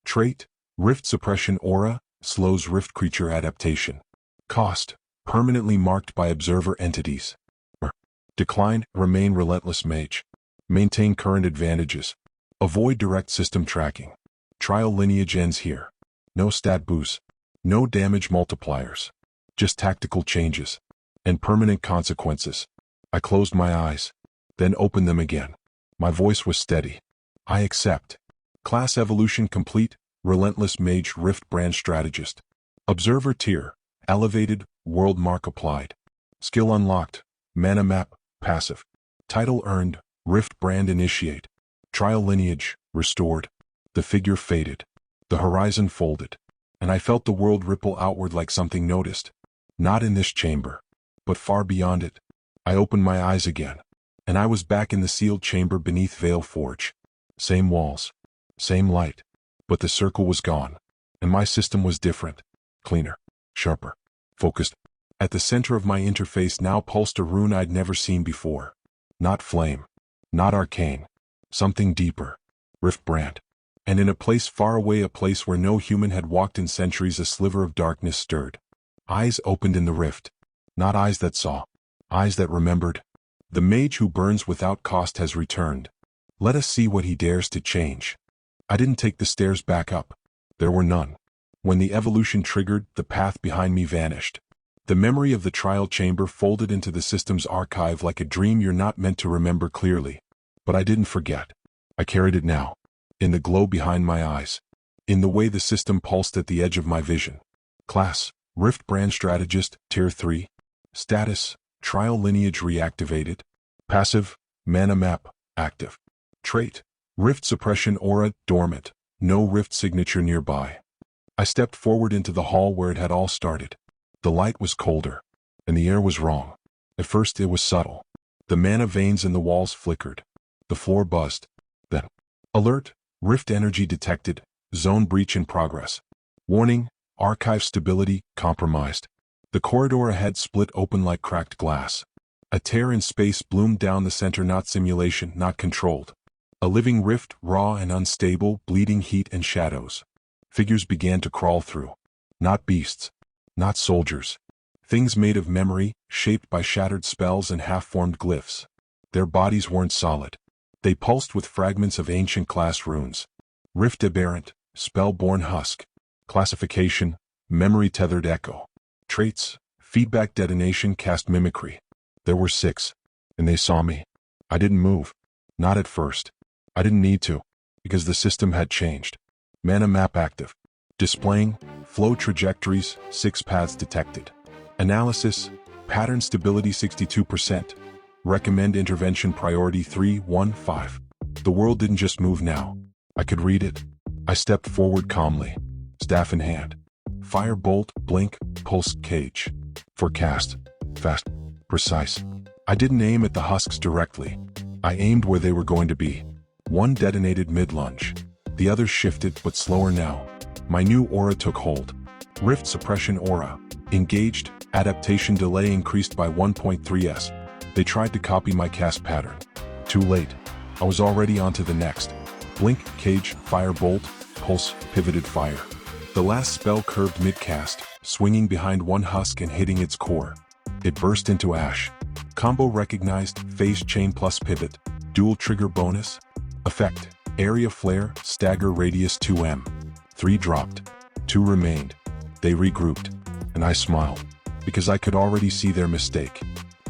Trait. Rift suppression aura, slows rift creature adaptation. Cost. Permanently marked by observer entities. Decline, remain relentless mage. Maintain current advantages. Avoid direct system tracking. Trial lineage ends here. No stat boosts. No damage multipliers. Just tactical changes. And permanent consequences. I closed my eyes. Then opened them again. My voice was steady. I accept. Class evolution complete. Relentless mage rift brand strategist. Observer tier. Elevated. World mark applied. Skill unlocked. Mana map. Passive. Title earned. Rift brand initiate. Trial lineage. Restored. The figure faded. The horizon folded. And I felt the world ripple outward like something noticed. Not in this chamber. But far beyond it. I opened my eyes again. And I was back in the sealed chamber beneath Veil Forge. Same walls. Same light. But the circle was gone. And my system was different. Cleaner. Sharper. Focused. At the center of my interface now pulsed a rune I'd never seen before. Not flame. Not arcane. Something deeper. Rift brand. And in a place far away, a place where no human had walked in centuries, a sliver of darkness stirred. Eyes opened in the rift. Not eyes that saw. Eyes that remembered. The mage who burns without cost has returned. Let us see what he dares to change. I didn't take the stairs back up. There were none. When the evolution triggered, the path behind me vanished. The memory of the trial chamber folded into the system's archive like a dream you're not meant to remember clearly. But I didn't forget. I carried it now. In the glow behind my eyes. In the way the system pulsed at the edge of my vision. Class. Rift brand strategist, tier 3. Status. Trial lineage reactivated. Passive. Mana map. Active. Trait. Rift suppression aura, dormant. No rift signature nearby. I stepped forward into the hall where it had all started. The light was colder, and the air was wrong. At first it was subtle. The mana veins in the walls flickered. The floor buzzed. Then, alert, rift energy detected, zone breach in progress. Warning, archive stability compromised. The corridor ahead split open like cracked glass. A tear in space bloomed down the center, not simulation, not controlled. A living rift, raw and unstable, bleeding heat and shadows. Figures began to crawl through. Not beasts. Not soldiers. Things made of memory, shaped by shattered spells and half-formed glyphs. Their bodies weren't solid. They pulsed with fragments of ancient class runes. Rift aberrant, spell-born husk. Classification, memory-tethered echo. Traits, feedback detonation, cast mimicry. There were 6, and they saw me. I didn't move. Not at first. I didn't need to, because the system had changed. Mana map active. Displaying, flow trajectories, 6 paths detected. Analysis, pattern stability 62%. Recommend intervention priority 315. The world didn't just move now. I could read it. I stepped forward calmly, staff in hand. Fire bolt, blink, pulse, cage. Forecast. Fast. Precise. I didn't aim at the husks directly. I aimed where they were going to be. One detonated mid-lunge. The others shifted, but slower now. My new aura took hold. Rift suppression aura. Engaged, adaptation delay increased by 1.3s. They tried to copy my cast pattern. Too late. I was already on to the next. Blink, cage, fire bolt, pulse, pivoted fire. The last spell curved mid-cast, swinging behind one husk and hitting its core. It burst into ash. Combo recognized, phase chain plus pivot, dual trigger bonus. Effect, area flare, stagger radius 2m. 3 dropped. 2 remained. They regrouped, and I smiled, because I could already see their mistake.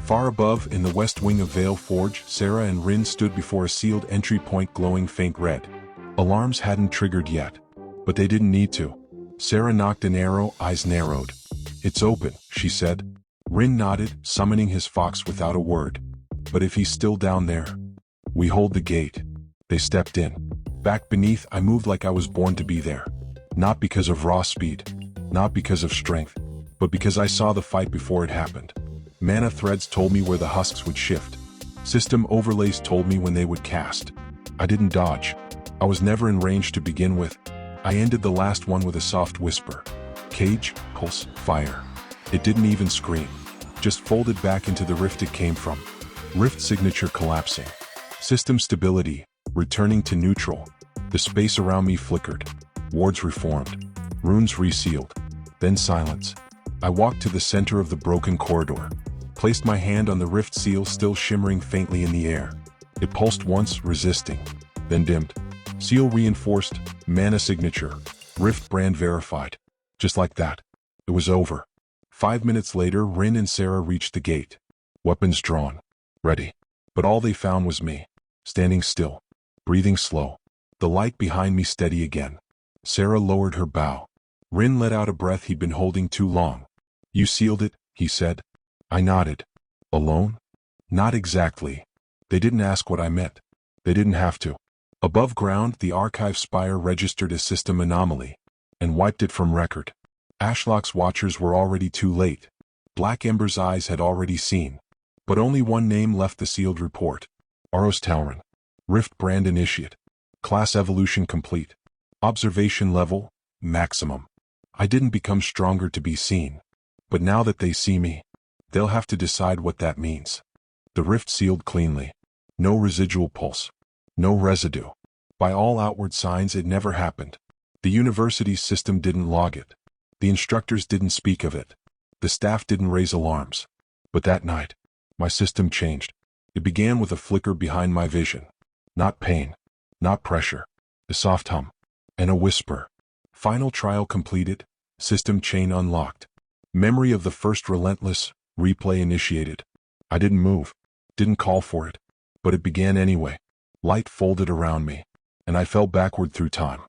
Far above, in the west wing of Vale Forge, Sarah and Rin stood before a sealed entry point glowing faint red. Alarms hadn't triggered yet, but they didn't need to. Sarah knocked an arrow, eyes narrowed. "It's open," she said. Rin nodded, summoning his fox without a word. "But if he's still down there, we hold the gate." They stepped in. Back beneath, I moved like I was born to be there. Not because of raw speed, not because of strength, but because I saw the fight before it happened. Mana threads told me where the husks would shift. System overlays told me when they would cast. I didn't dodge. I was never in range to begin with. I ended the last one with a soft whisper. Cage, pulse, fire. It didn't even scream. Just folded back into the rift it came from. Rift signature collapsing. System stability, returning to neutral. The space around me flickered. Wards reformed. Runes resealed. Then silence. I walked to the center of the broken corridor. Placed my hand on the rift seal still shimmering faintly in the air. It pulsed once, resisting. Then dimmed. Seal reinforced, mana signature. Rift brand verified. Just like that. It was over. 5 minutes later, Rin and Sarah reached the gate. Weapons drawn. Ready. But all they found was me. Standing still. Breathing slow. The light behind me steady again. Sarah lowered her bow. Rin let out a breath he'd been holding too long. "You sealed it," he said. I nodded. "Alone?" "Not exactly." They didn't ask what I meant. They didn't have to. Above ground, the archive spire registered a system anomaly and wiped it from record. Ashlock's watchers were already too late. Black Ember's eyes had already seen. But only one name left the sealed report. Aros Talron. Rift brand initiate. Class evolution complete. Observation level, maximum. I didn't become stronger to be seen. But now that they see me, they'll have to decide what that means. The rift sealed cleanly. No residual pulse. No residue. By all outward signs, it never happened. The university's system didn't log it. The instructors didn't speak of it. The staff didn't raise alarms. But that night, my system changed. It began with a flicker behind my vision. Not pain. Not pressure. A soft hum. And a whisper. Final trial completed. System chain unlocked. Memory of the first Relentless. Replay initiated. I didn't move. Didn't call for it. But it began anyway. Light folded around me. And I fell backward through time.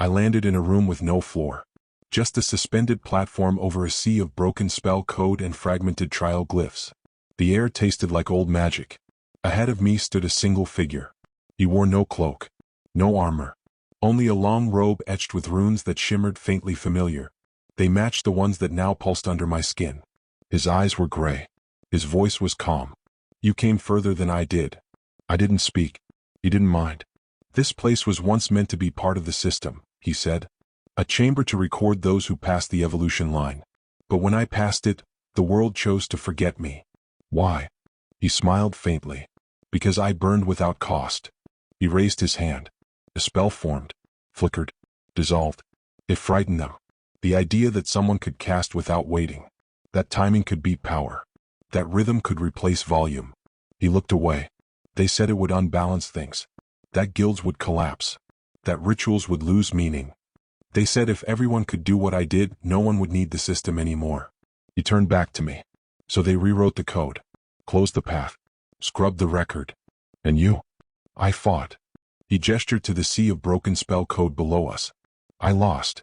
I landed in a room with no floor. Just a suspended platform over a sea of broken spell code and fragmented trial glyphs. The air tasted like old magic. Ahead of me stood a single figure. He wore no cloak. No armor. Only a long robe etched with runes that shimmered faintly familiar. They matched the ones that now pulsed under my skin. His eyes were gray. His voice was calm. You came further than I did. I didn't speak. He didn't mind. This place was once meant to be part of the system, he said. A chamber to record those who passed the evolution line. But when I passed it, the world chose to forget me. Why? He smiled faintly. Because I burned without cost. He raised his hand. A spell formed, flickered, dissolved. It frightened them. The idea that someone could cast without waiting. That timing could beat power. That rhythm could replace volume. He looked away. They said it would unbalance things. That guilds would collapse. That rituals would lose meaning. They said if everyone could do what I did, no one would need the system anymore. He turned back to me. So they rewrote the code, closed the path, scrubbed the record. And you? I fought. He gestured to the sea of broken spell code below us. I lost.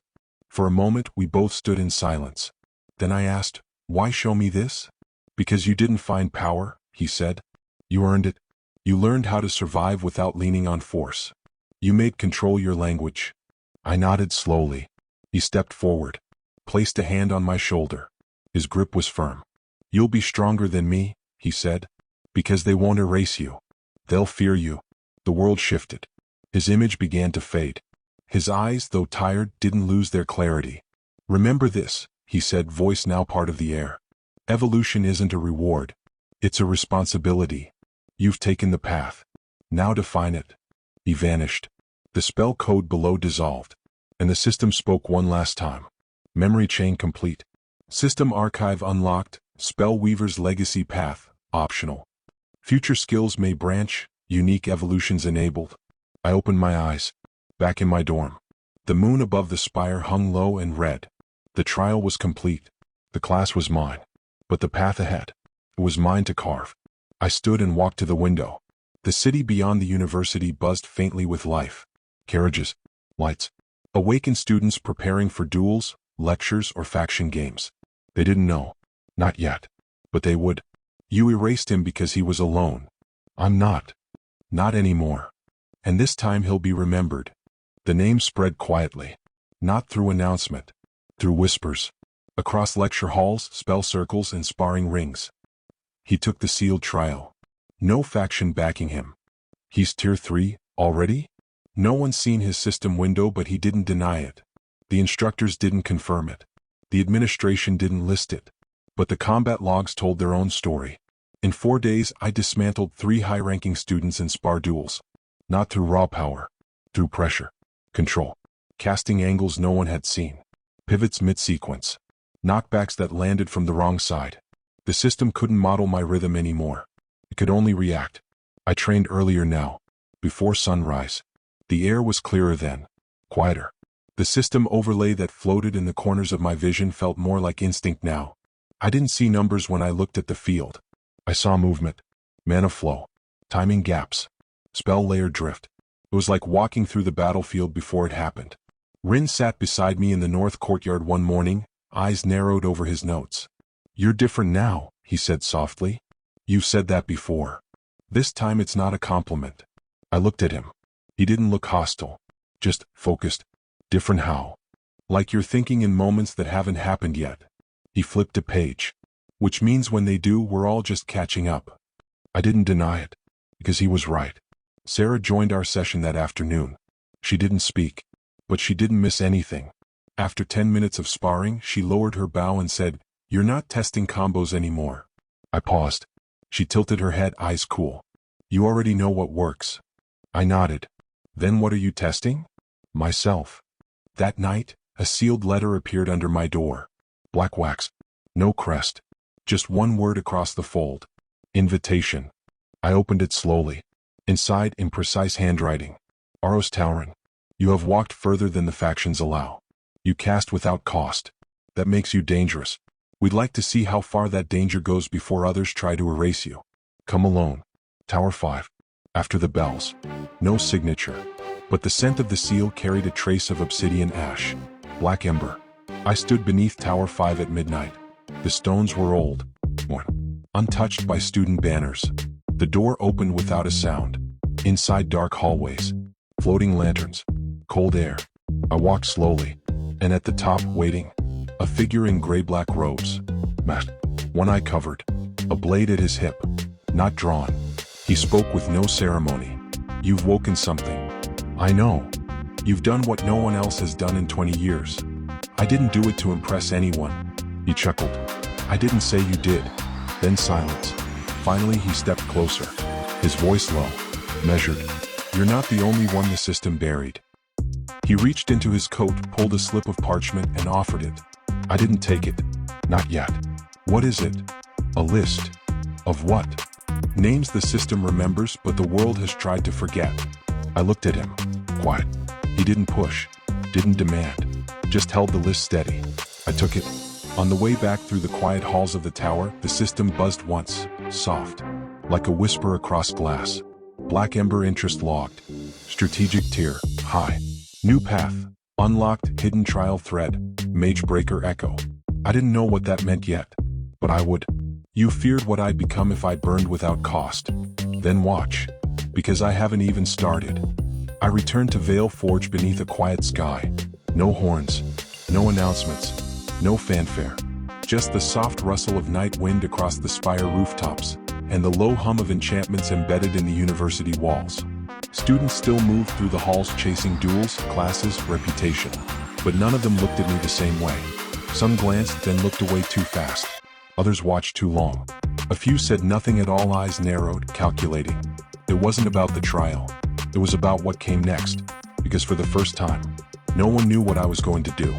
For a moment, we both stood in silence. Then I asked, why show me this? Because you didn't find power, he said. You earned it. You learned how to survive without leaning on force. You made control your language. I nodded slowly. He stepped forward, placed a hand on my shoulder. His grip was firm. You'll be stronger than me, he said. Because they won't erase you. They'll fear you. The world shifted. His image began to fade. His eyes, though tired, didn't lose their clarity. Remember this, he said, voice now part of the air. Evolution isn't a reward. It's a responsibility. You've taken the path. Now define it. He vanished. The spell code below dissolved. And the system spoke one last time. Memory chain complete. System archive unlocked. Spellweaver's legacy path, optional. Future skills may branch, unique evolutions enabled. I opened my eyes. Back in my dorm. The moon above the spire hung low and red. The trial was complete. The class was mine. But the path ahead, it was mine to carve. I stood and walked to the window. The city beyond the university buzzed faintly with life. Carriages, lights. Awakened students preparing for duels, lectures, or faction games. They didn't know. Not yet. But they would. You erased him because he was alone. I'm not. Not anymore. And this time he'll be remembered. The name spread quietly. Not through announcement. Through whispers. Across lecture halls, spell circles, and sparring rings. He took the sealed trial. No faction backing him. He's tier 3, already? No one's seen his system window, but he didn't deny it. The instructors didn't confirm it. The administration didn't list it. But the combat logs told their own story. In 4 days, I dismantled 3 high-ranking students in spar duels. Not through raw power. Through pressure. Control. Casting angles no one had seen. Pivots mid-sequence. Knockbacks that landed from the wrong side. The system couldn't model my rhythm anymore. It could only react. I trained earlier now. Before sunrise. The air was clearer then. Quieter. The system overlay that floated in the corners of my vision felt more like instinct now. I didn't see numbers when I looked at the field. I saw movement. Mana flow. Timing gaps. Spell layer drift. It was like walking through the battlefield before it happened. Rin sat beside me in the north courtyard one morning, eyes narrowed over his notes. You're different now, he said softly. You've said that before. This time it's not a compliment. I looked at him. He didn't look hostile. Just focused. Different how? Like you're thinking in moments that haven't happened yet. He flipped a page. Which means when they do, we're all just catching up. I didn't deny it. Because he was right. Sarah joined our session that afternoon. She didn't speak. But she didn't miss anything. After 10 minutes of sparring, she lowered her bow and said, "You're not testing combos anymore." I paused. She tilted her head, eyes cool. "You already know what works." I nodded. "Then what are you testing?" "Myself." That night, a sealed letter appeared under my door. Black wax. No crest. Just one word across the fold. Invitation. I opened it slowly. Inside, in precise handwriting. Aros Tauren. You have walked further than the factions allow. You cast without cost. That makes you dangerous. We'd like to see how far that danger goes before others try to erase you. Come alone. Tower 5. After the bells. No signature. But the scent of the seal carried a trace of obsidian ash. Black ember. I stood beneath Tower 5 at midnight. The stones were old. Untouched by student banners. The door opened without a sound. Inside dark hallways. Floating lanterns. Cold air. I walked slowly. And at the top, waiting. A figure in gray-black robes. Masked. One eye covered. A blade at his hip. Not drawn. He spoke with no ceremony. You've woken something. I know. You've done what no one else has done in 20 years. I didn't do it to impress anyone. He chuckled. I didn't say you did. Then silence. Finally he stepped closer. His voice low. Measured. You're not the only one the system buried. He reached into his coat, pulled a slip of parchment, and offered it. I didn't take it. Not yet. What is it? A list. Of what? Names the system remembers, but the world has tried to forget. I looked at him. Quiet. He didn't push. Didn't demand. Just held the list steady. I took it. On the way back through the quiet halls of the tower, the system buzzed once. Soft. Like a whisper across glass. Black Ember interest logged. Strategic tier. High. New path. Unlocked hidden trial thread. Mage breaker echo. I didn't know what that meant yet. But I would. You feared what I'd become if I burned without cost. Then watch. Because I haven't even started. I returned to Vale Forge beneath a quiet sky. No horns. No announcements. No fanfare. Just the soft rustle of night wind across the spire rooftops, and the low hum of enchantments embedded in the university walls. Students still moved through the halls chasing duels, classes, reputation. But none of them looked at me the same way. Some glanced, then looked away too fast. Others watched too long. A few said nothing at all, eyes narrowed, calculating. It wasn't about the trial. It was about what came next. Because for the first time, no one knew what I was going to do.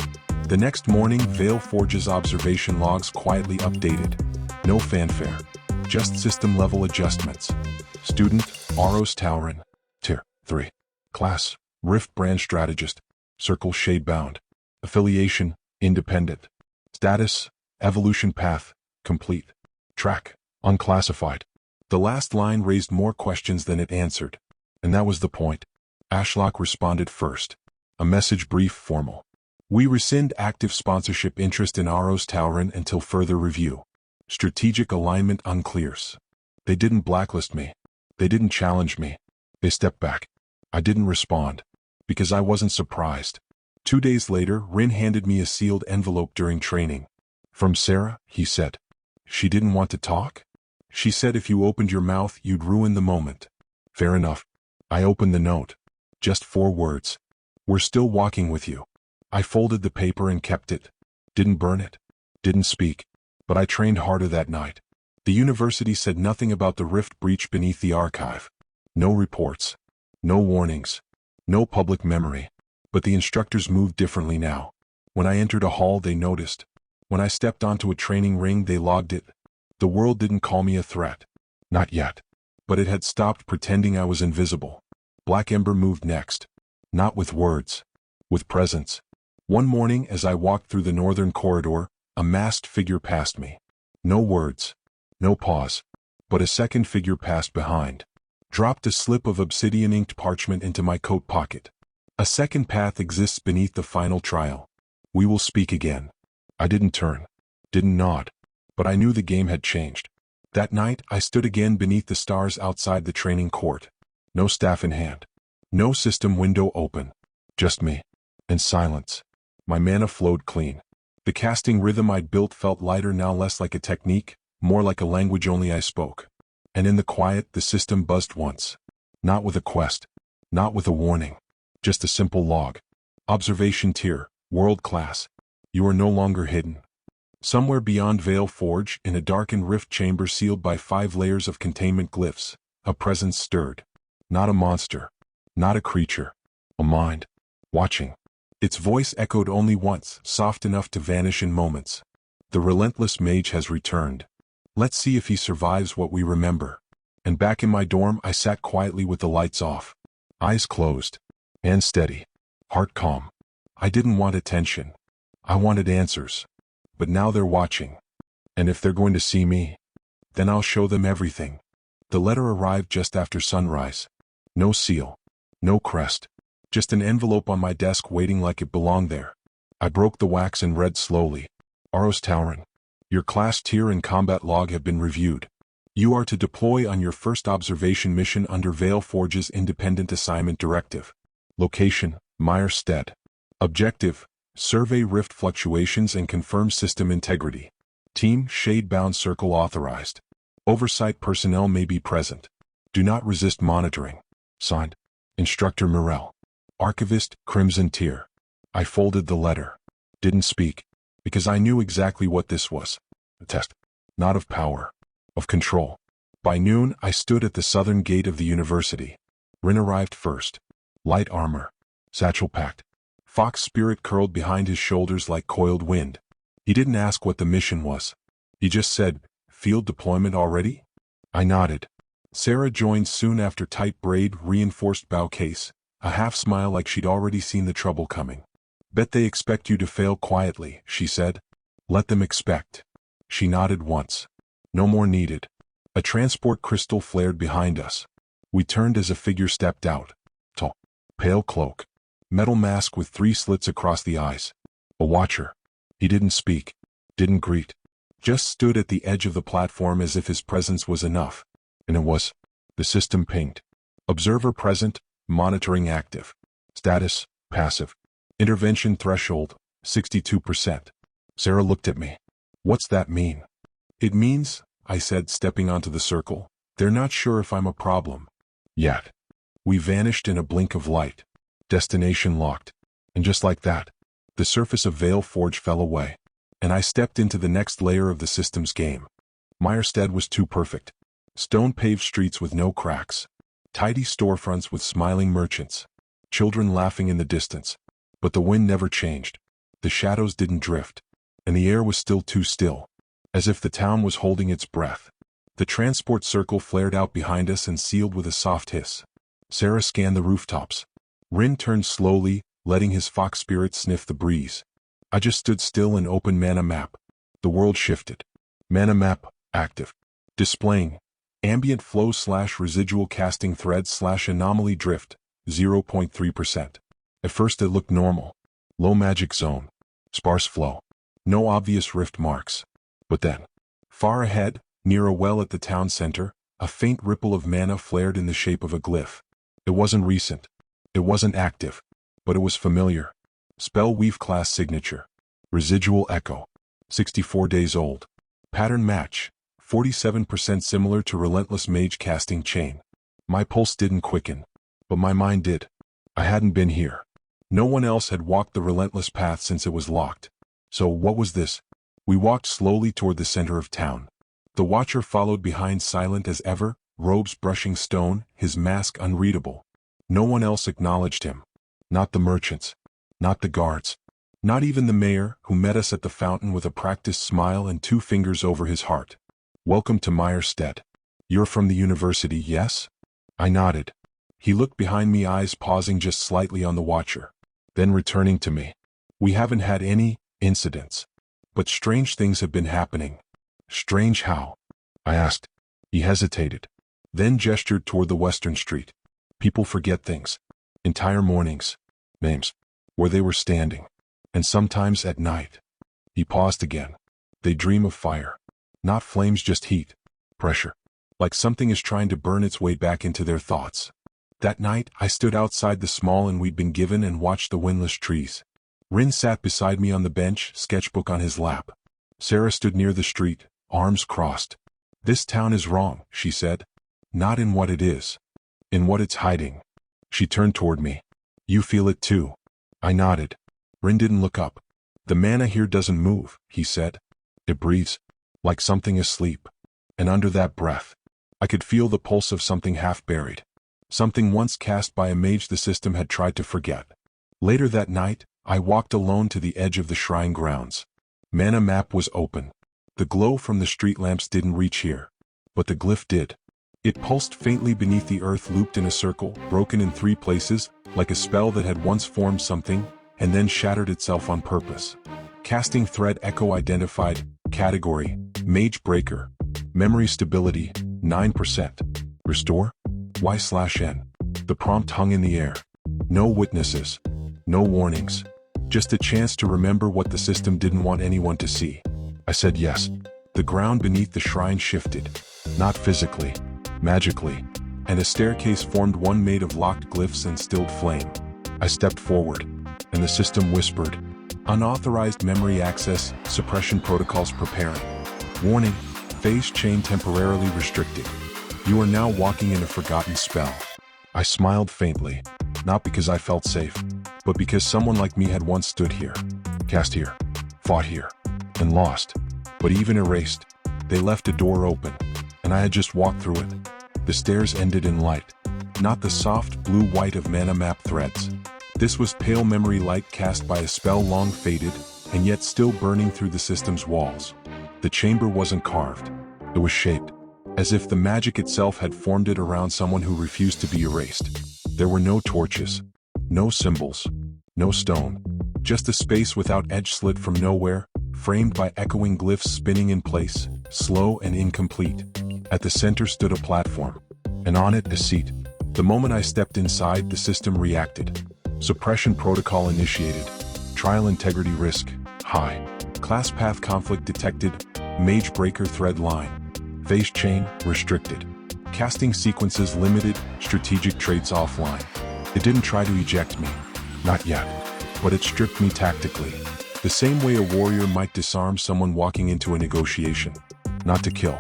The next morning, Vale Forge's observation logs quietly updated. No fanfare. Just system-level adjustments. Student, Aros Tauren. Tier 3. Class, Rift Brand Strategist. Circle Shadebound. Affiliation, Independent. Status, Evolution Path, Complete. Track, Unclassified. The last line raised more questions than it answered. And that was the point. Ashlock responded first. A message brief, formal. We rescind active sponsorship interest in Aros Tauren until further review. Strategic alignment unclears. They didn't blacklist me. They didn't challenge me. They stepped back. I didn't respond. Because I wasn't surprised. 2 days later, Rin handed me a sealed envelope during training. From Sarah, he said. She didn't want to talk? She said if you opened your mouth, you'd ruin the moment. Fair enough. I opened the note. Just 4 words. We're still walking with you. I folded the paper and kept it. Didn't burn it. Didn't speak. But I trained harder that night. The university said nothing about the rift breach beneath the archive. No reports. No warnings. No public memory. But the instructors moved differently now. When I entered a hall, they noticed. When I stepped onto a training ring, they logged it. The world didn't call me a threat. Not yet. But it had stopped pretending I was invisible. Black Ember moved next. Not with words. With presence. One morning, as I walked through the northern corridor, a masked figure passed me. No words. No pause. But a second figure passed behind. Dropped a slip of obsidian-inked parchment into my coat pocket. A second path exists beneath the final trial. We will speak again. I didn't turn. Didn't nod. But I knew the game had changed. That night, I stood again beneath the stars outside the training court. No staff in hand. No system window open. Just me. And silence. My mana flowed clean. The casting rhythm I'd built felt lighter now, less like a technique, more like a language only I spoke. And in the quiet, the system buzzed once. Not with a quest. Not with a warning. Just a simple log. Observation tier, world class. You are no longer hidden. Somewhere beyond Vale Forge, in a darkened rift chamber sealed by 5 layers of containment glyphs, a presence stirred. Not a monster. Not a creature. A mind. Watching. Its voice echoed only once, soft enough to vanish in moments. The relentless mage has returned. Let's see if he survives what we remember. And back in my dorm, I sat quietly with the lights off. Eyes closed. Hand steady. Heart calm. I didn't want attention. I wanted answers. But now they're watching. And if they're going to see me, then I'll show them everything. The letter arrived just after sunrise. No seal. No crest. Just an envelope on my desk waiting like it belonged there. I broke the wax and read slowly. Aros Tauren. Your class tier and combat log have been reviewed. You are to deploy on your first observation mission under Vale Forge's Independent Assignment Directive. Location, Meyerstead. Objective, Survey rift fluctuations and confirm system integrity. Team Shade-bound Circle authorized. Oversight personnel may be present. Do not resist monitoring. Signed, Instructor Morel. Archivist, Crimson Tier. I folded the letter. Didn't speak, because I knew exactly what this was. A test. Not of power. Of control. By noon, I stood at the southern gate of the university. Rin arrived first. Light armor. Satchel packed. Fox spirit curled behind his shoulders like coiled wind. He didn't ask what the mission was. He just said, "Field deployment already?" I nodded. Sarah joined soon after, tight braid, reinforced bow case, a half smile like she'd already seen the trouble coming. "Bet they expect you to fail quietly," she said. "Let them expect." She nodded once. No more needed. A transport crystal flared behind us. We turned as a figure stepped out. Tall. Pale cloak. Metal mask with 3 slits across the eyes. A watcher. He didn't speak. Didn't greet. Just stood at the edge of the platform as if his presence was enough. And it was. The system pinged. Observer present, monitoring active. Status, passive. Intervention threshold, 62%. Sarah looked at me. "What's that mean?" "It means," I said, stepping onto the circle, "they're not sure if I'm a problem. Yet." We vanished in a blink of light. Destination locked. And just like that, the surface of Veil Forge fell away. And I stepped into the next layer of the system's game. Meyerstead was too perfect. Stone-paved streets with no cracks. Tidy storefronts with smiling merchants. Children laughing in the distance. But the wind never changed. The shadows didn't drift. And the air was still too still. As if the town was holding its breath. The transport circle flared out behind us and sealed with a soft hiss. Sarah scanned the rooftops. Rin turned slowly, letting his fox spirit sniff the breeze. I just stood still and opened Mana Map. The world shifted. Mana Map, active. Displaying. Ambient flow / residual casting thread / anomaly drift, 0.3%. At first it looked normal. Low magic zone. Sparse flow. No obvious rift marks. But then, far ahead, near a well at the town center, a faint ripple of mana flared in the shape of a glyph. It wasn't recent. It wasn't active. But it was familiar. Spellweave class signature. Residual echo. 64 days old. Pattern match. 47% similar to Relentless mage casting chain. My pulse didn't quicken. But my mind did. I hadn't been here. No one else had walked the Relentless path since it was locked. So what was this? We walked slowly toward the center of town. The watcher followed behind, silent as ever, robes brushing stone, his mask unreadable. No one else acknowledged him. Not the merchants. Not the guards. Not even the mayor, who met us at the fountain with a practiced smile and 2 fingers over his heart. "Welcome to Meyerstead. You're from the university, yes?" I nodded. He looked behind me, eyes pausing just slightly on the watcher. Then returning to me. "We haven't had any incidents. But strange things have been happening." "Strange how?" I asked. He hesitated. Then gestured toward the western street. "People forget things. Entire mornings. Names. Where they were standing. And sometimes at night." He paused again. "They dream of fire. Not flames, just heat. Pressure. Like something is trying to burn its way back into their thoughts." That night, I stood outside the small inn we'd been given and watched the windless trees. Rin sat beside me on the bench, sketchbook on his lap. Sarah stood near the street, arms crossed. "This town is wrong," she said. "Not in what it is. In what it's hiding." She turned toward me. "You feel it too?" I nodded. Rin didn't look up. "The mana here doesn't move," he said. "It breathes. Like something asleep." And under that breath, I could feel the pulse of something half buried. Something once cast by a mage the system had tried to forget. Later that night, I walked alone to the edge of the shrine grounds. Mana Map was open. The glow from the street lamps didn't reach here. But the glyph did. It pulsed faintly beneath the earth, looped in a circle, broken in 3 places, like a spell that had once formed something, and then shattered itself on purpose. Casting thread echo identified. Category: Mage Breaker. Memory stability: 9%. Restore? Y/N. The prompt hung in the air. No witnesses. No warnings. Just a chance to remember what the system didn't want anyone to see. I said yes. The ground beneath the shrine shifted. Not physically. Magically. And a staircase formed, one made of locked glyphs and stilled flame. I stepped forward. And the system whispered, Unauthorized memory access, suppression protocols preparing. Warning, phase chain temporarily restricted. You are now walking in a forgotten spell. I smiled faintly, not because I felt safe, but because someone like me had once stood here, cast here, fought here, and lost. But even erased, they left a door open, and I had just walked through it. The stairs ended in light, not the soft blue-white of mana map threads. This was pale memory light cast by a spell long faded, and yet still burning through the system's walls. The chamber wasn't carved. It was shaped, as if the magic itself had formed it around someone who refused to be erased. There were no torches, no symbols, no stone, just a space without edge slit from nowhere, framed by echoing glyphs spinning in place, slow and incomplete. At the center stood a platform, and on it a seat. The moment I stepped inside, the system reacted. Suppression protocol initiated. Trial integrity risk, high. Class path conflict detected. Mage breaker thread line. Phase chain, restricted. Casting sequences limited. Strategic traits offline. It didn't try to eject me. Not yet. But it stripped me tactically. The same way a warrior might disarm someone walking into a negotiation. Not to kill,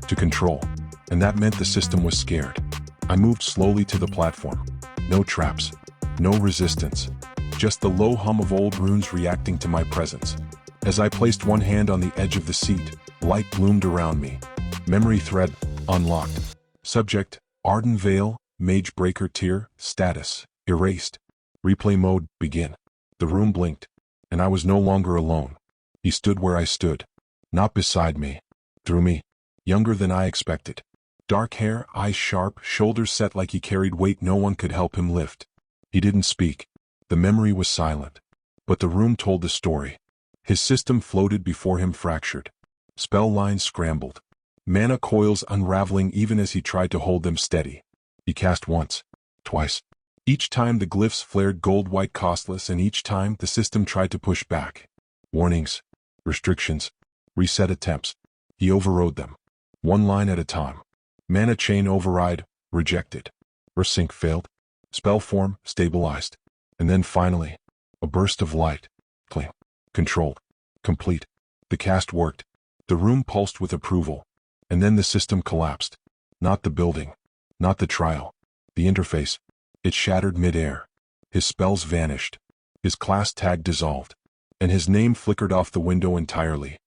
to control. And that meant the system was scared. I moved slowly to the platform. No traps. No resistance. Just the low hum of old runes reacting to my presence. As I placed one hand on the edge of the seat, light bloomed around me. Memory thread, unlocked. Subject, Ardan Veil, Mage Breaker Tier, status, erased. Replay mode, begin. The room blinked, and I was no longer alone. He stood where I stood. Not beside me. Through me. Younger than I expected. Dark hair, eyes sharp, shoulders set like he carried weight no one could help him lift. He didn't speak. The memory was silent. But the room told the story. His system floated before him fractured. Spell lines scrambled. Mana coils unraveling even as he tried to hold them steady. He cast once. Twice. Each time the glyphs flared gold-white costless, and each time the system tried to push back. Warnings. Restrictions. Reset attempts. He overrode them. One line at a time. Mana chain override. Rejected. Resync failed. Spell form, stabilized. And then finally, a burst of light. Clean. Controlled. Complete. The cast worked. The room pulsed with approval. And then the system collapsed. Not the building. Not the trial. The interface. It shattered mid-air. His spells vanished. His class tag dissolved. And his name flickered off the window entirely.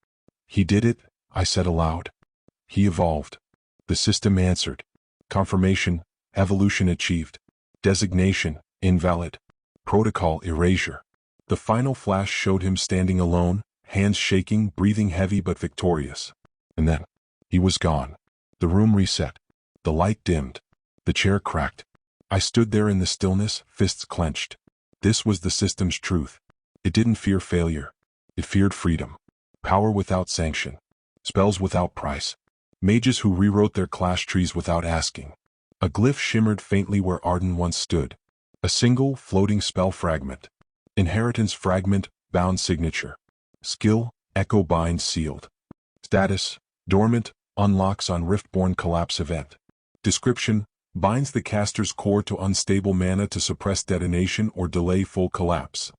He did it, I said aloud. He evolved. The system answered. Confirmation, evolution achieved. Designation, invalid. Protocol erasure. The final flash showed him standing alone, hands shaking, breathing heavy but victorious. And then, he was gone. The room reset. The light dimmed. The chair cracked. I stood there in the stillness, fists clenched. This was the system's truth. It didn't fear failure. It feared freedom. Power without sanction. Spells without price. Mages who rewrote their class trees without asking. A glyph shimmered faintly where Ardan once stood. A single, floating spell fragment. Inheritance fragment, bound signature. Skill, echo bind sealed. Status, dormant, unlocks on Riftborn collapse event. Description, binds the caster's core to unstable mana to suppress detonation or delay full collapse.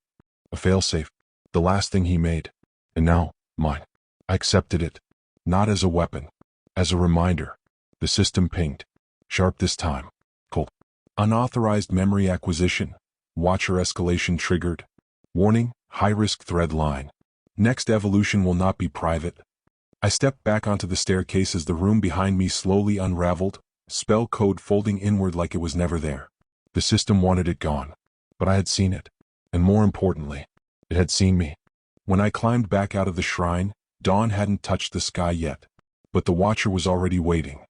A failsafe, the last thing he made. And now, mine. I accepted it. Not as a weapon. As a reminder. The system pinged. Sharp this time. Cold. Unauthorized memory acquisition. Watcher escalation triggered. Warning, high-risk thread line. Next evolution will not be private. I stepped back onto the staircase as the room behind me slowly unraveled, spell code folding inward like it was never there. The system wanted it gone. But I had seen it. And more importantly, it had seen me. When I climbed back out of the shrine, dawn hadn't touched the sky yet. But the Watcher was already waiting.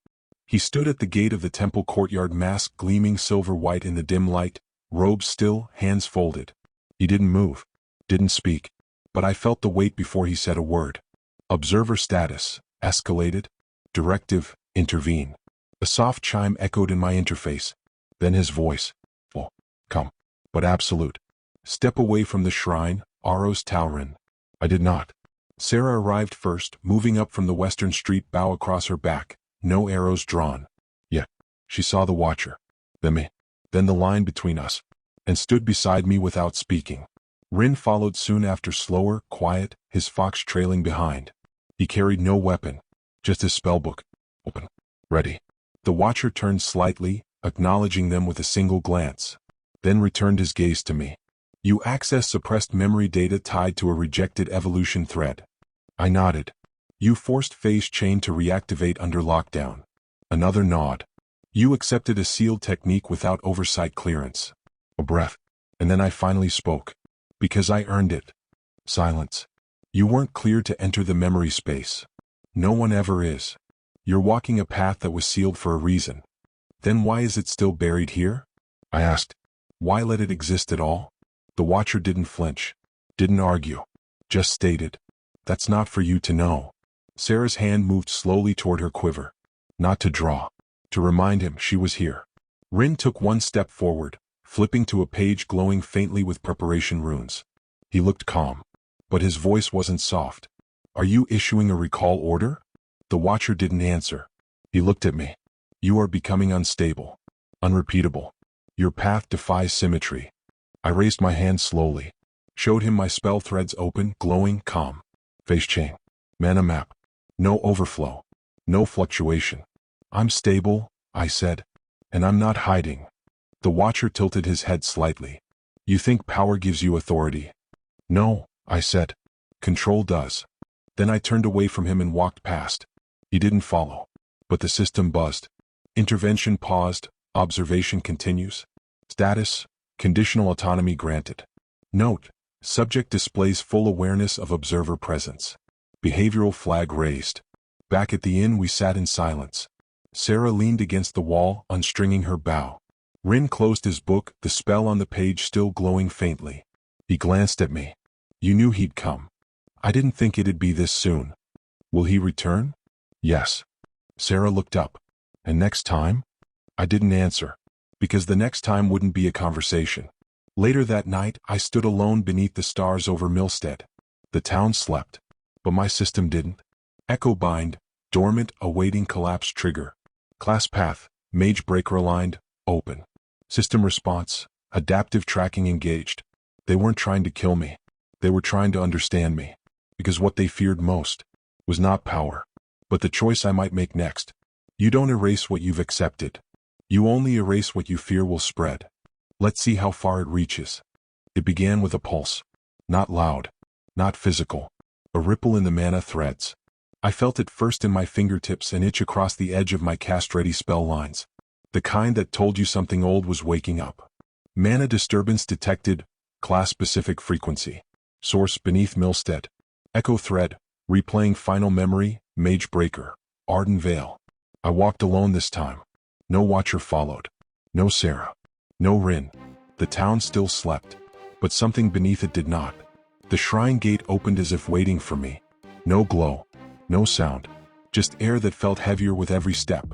He stood at the gate of the temple courtyard, mask gleaming silver-white in the dim light, robes still, hands folded. He didn't move, didn't speak, but I felt the weight before he said a word. Observer status, escalated. Directive, intervene. A soft chime echoed in my interface. Then his voice. Oh, come. But absolute. Step away from the shrine, Aros Taurin. I did not. Sarah arrived first, moving up from the western street, bow across her back, no arrows drawn. Yet, she saw the Watcher. Then me. Then the line between us. And stood beside me without speaking. Rin followed soon after, slower, quiet, his fox trailing behind. He carried no weapon, just his spellbook. Open. Ready. The watcher turned slightly, acknowledging them with a single glance, then returned his gaze to me. You access suppressed memory data tied to a rejected evolution thread. I nodded. You forced phase chain to reactivate under lockdown. Another nod. You accepted a sealed technique without oversight clearance. A breath. And then I finally spoke. Because I earned it. Silence. You weren't cleared to enter the memory space. No one ever is. You're walking a path that was sealed for a reason. Then why is it still buried here? I asked. Why let it exist at all? The watcher didn't flinch. Didn't argue. Just stated. That's not for you to know. Sarah's hand moved slowly toward her quiver. Not to draw. To remind him she was here. Rin took one step forward, flipping to a page glowing faintly with preparation runes. He looked calm, but his voice wasn't soft. Are you issuing a recall order? The watcher didn't answer. He looked at me. You are becoming unstable. Unrepeatable. Your path defies symmetry. I raised my hand slowly. Showed him my spell threads open, glowing, calm. Phase chain. Mana map. No overflow. No fluctuation. I'm stable, I said. And I'm not hiding. The watcher tilted his head slightly. You think power gives you authority? No, I said. Control does. Then I turned away from him and walked past. He didn't follow. But the system buzzed. Intervention paused. Observation continues. Status, conditional autonomy granted. Note, subject displays full awareness of observer presence. Behavioral flag raised. Back at the inn we sat in silence. Sarah leaned against the wall, unstringing her bow. Rin closed his book, the spell on the page still glowing faintly. He glanced at me. You knew he'd come. I didn't think it'd be this soon. Will he return? Yes. Sarah looked up. And next time? I didn't answer. Because the next time wouldn't be a conversation. Later that night, I stood alone beneath the stars over Milstead. The town slept. But my system didn't. Echo bind, dormant, awaiting collapse trigger. Class path, mage breaker aligned, open. System response, adaptive tracking engaged. They weren't trying to kill me. They were trying to understand me. Because what they feared most was not power, but the choice I might make next. You don't erase what you've accepted. You only erase what you fear will spread. Let's see how far it reaches. It began with a pulse. Not loud. Not physical. A ripple in the mana threads. I felt it first in my fingertips and itch across the edge of my cast-ready spell lines. The kind that told you something old was waking up. Mana disturbance detected, class-specific frequency. Source beneath Milstead. Echo thread, replaying final memory, mage breaker, Ardan Vale. I walked alone this time. No watcher followed. No Sarah. No Rin. The town still slept. But something beneath it did not. The shrine gate opened as if waiting for me. No glow. No sound. Just air that felt heavier with every step.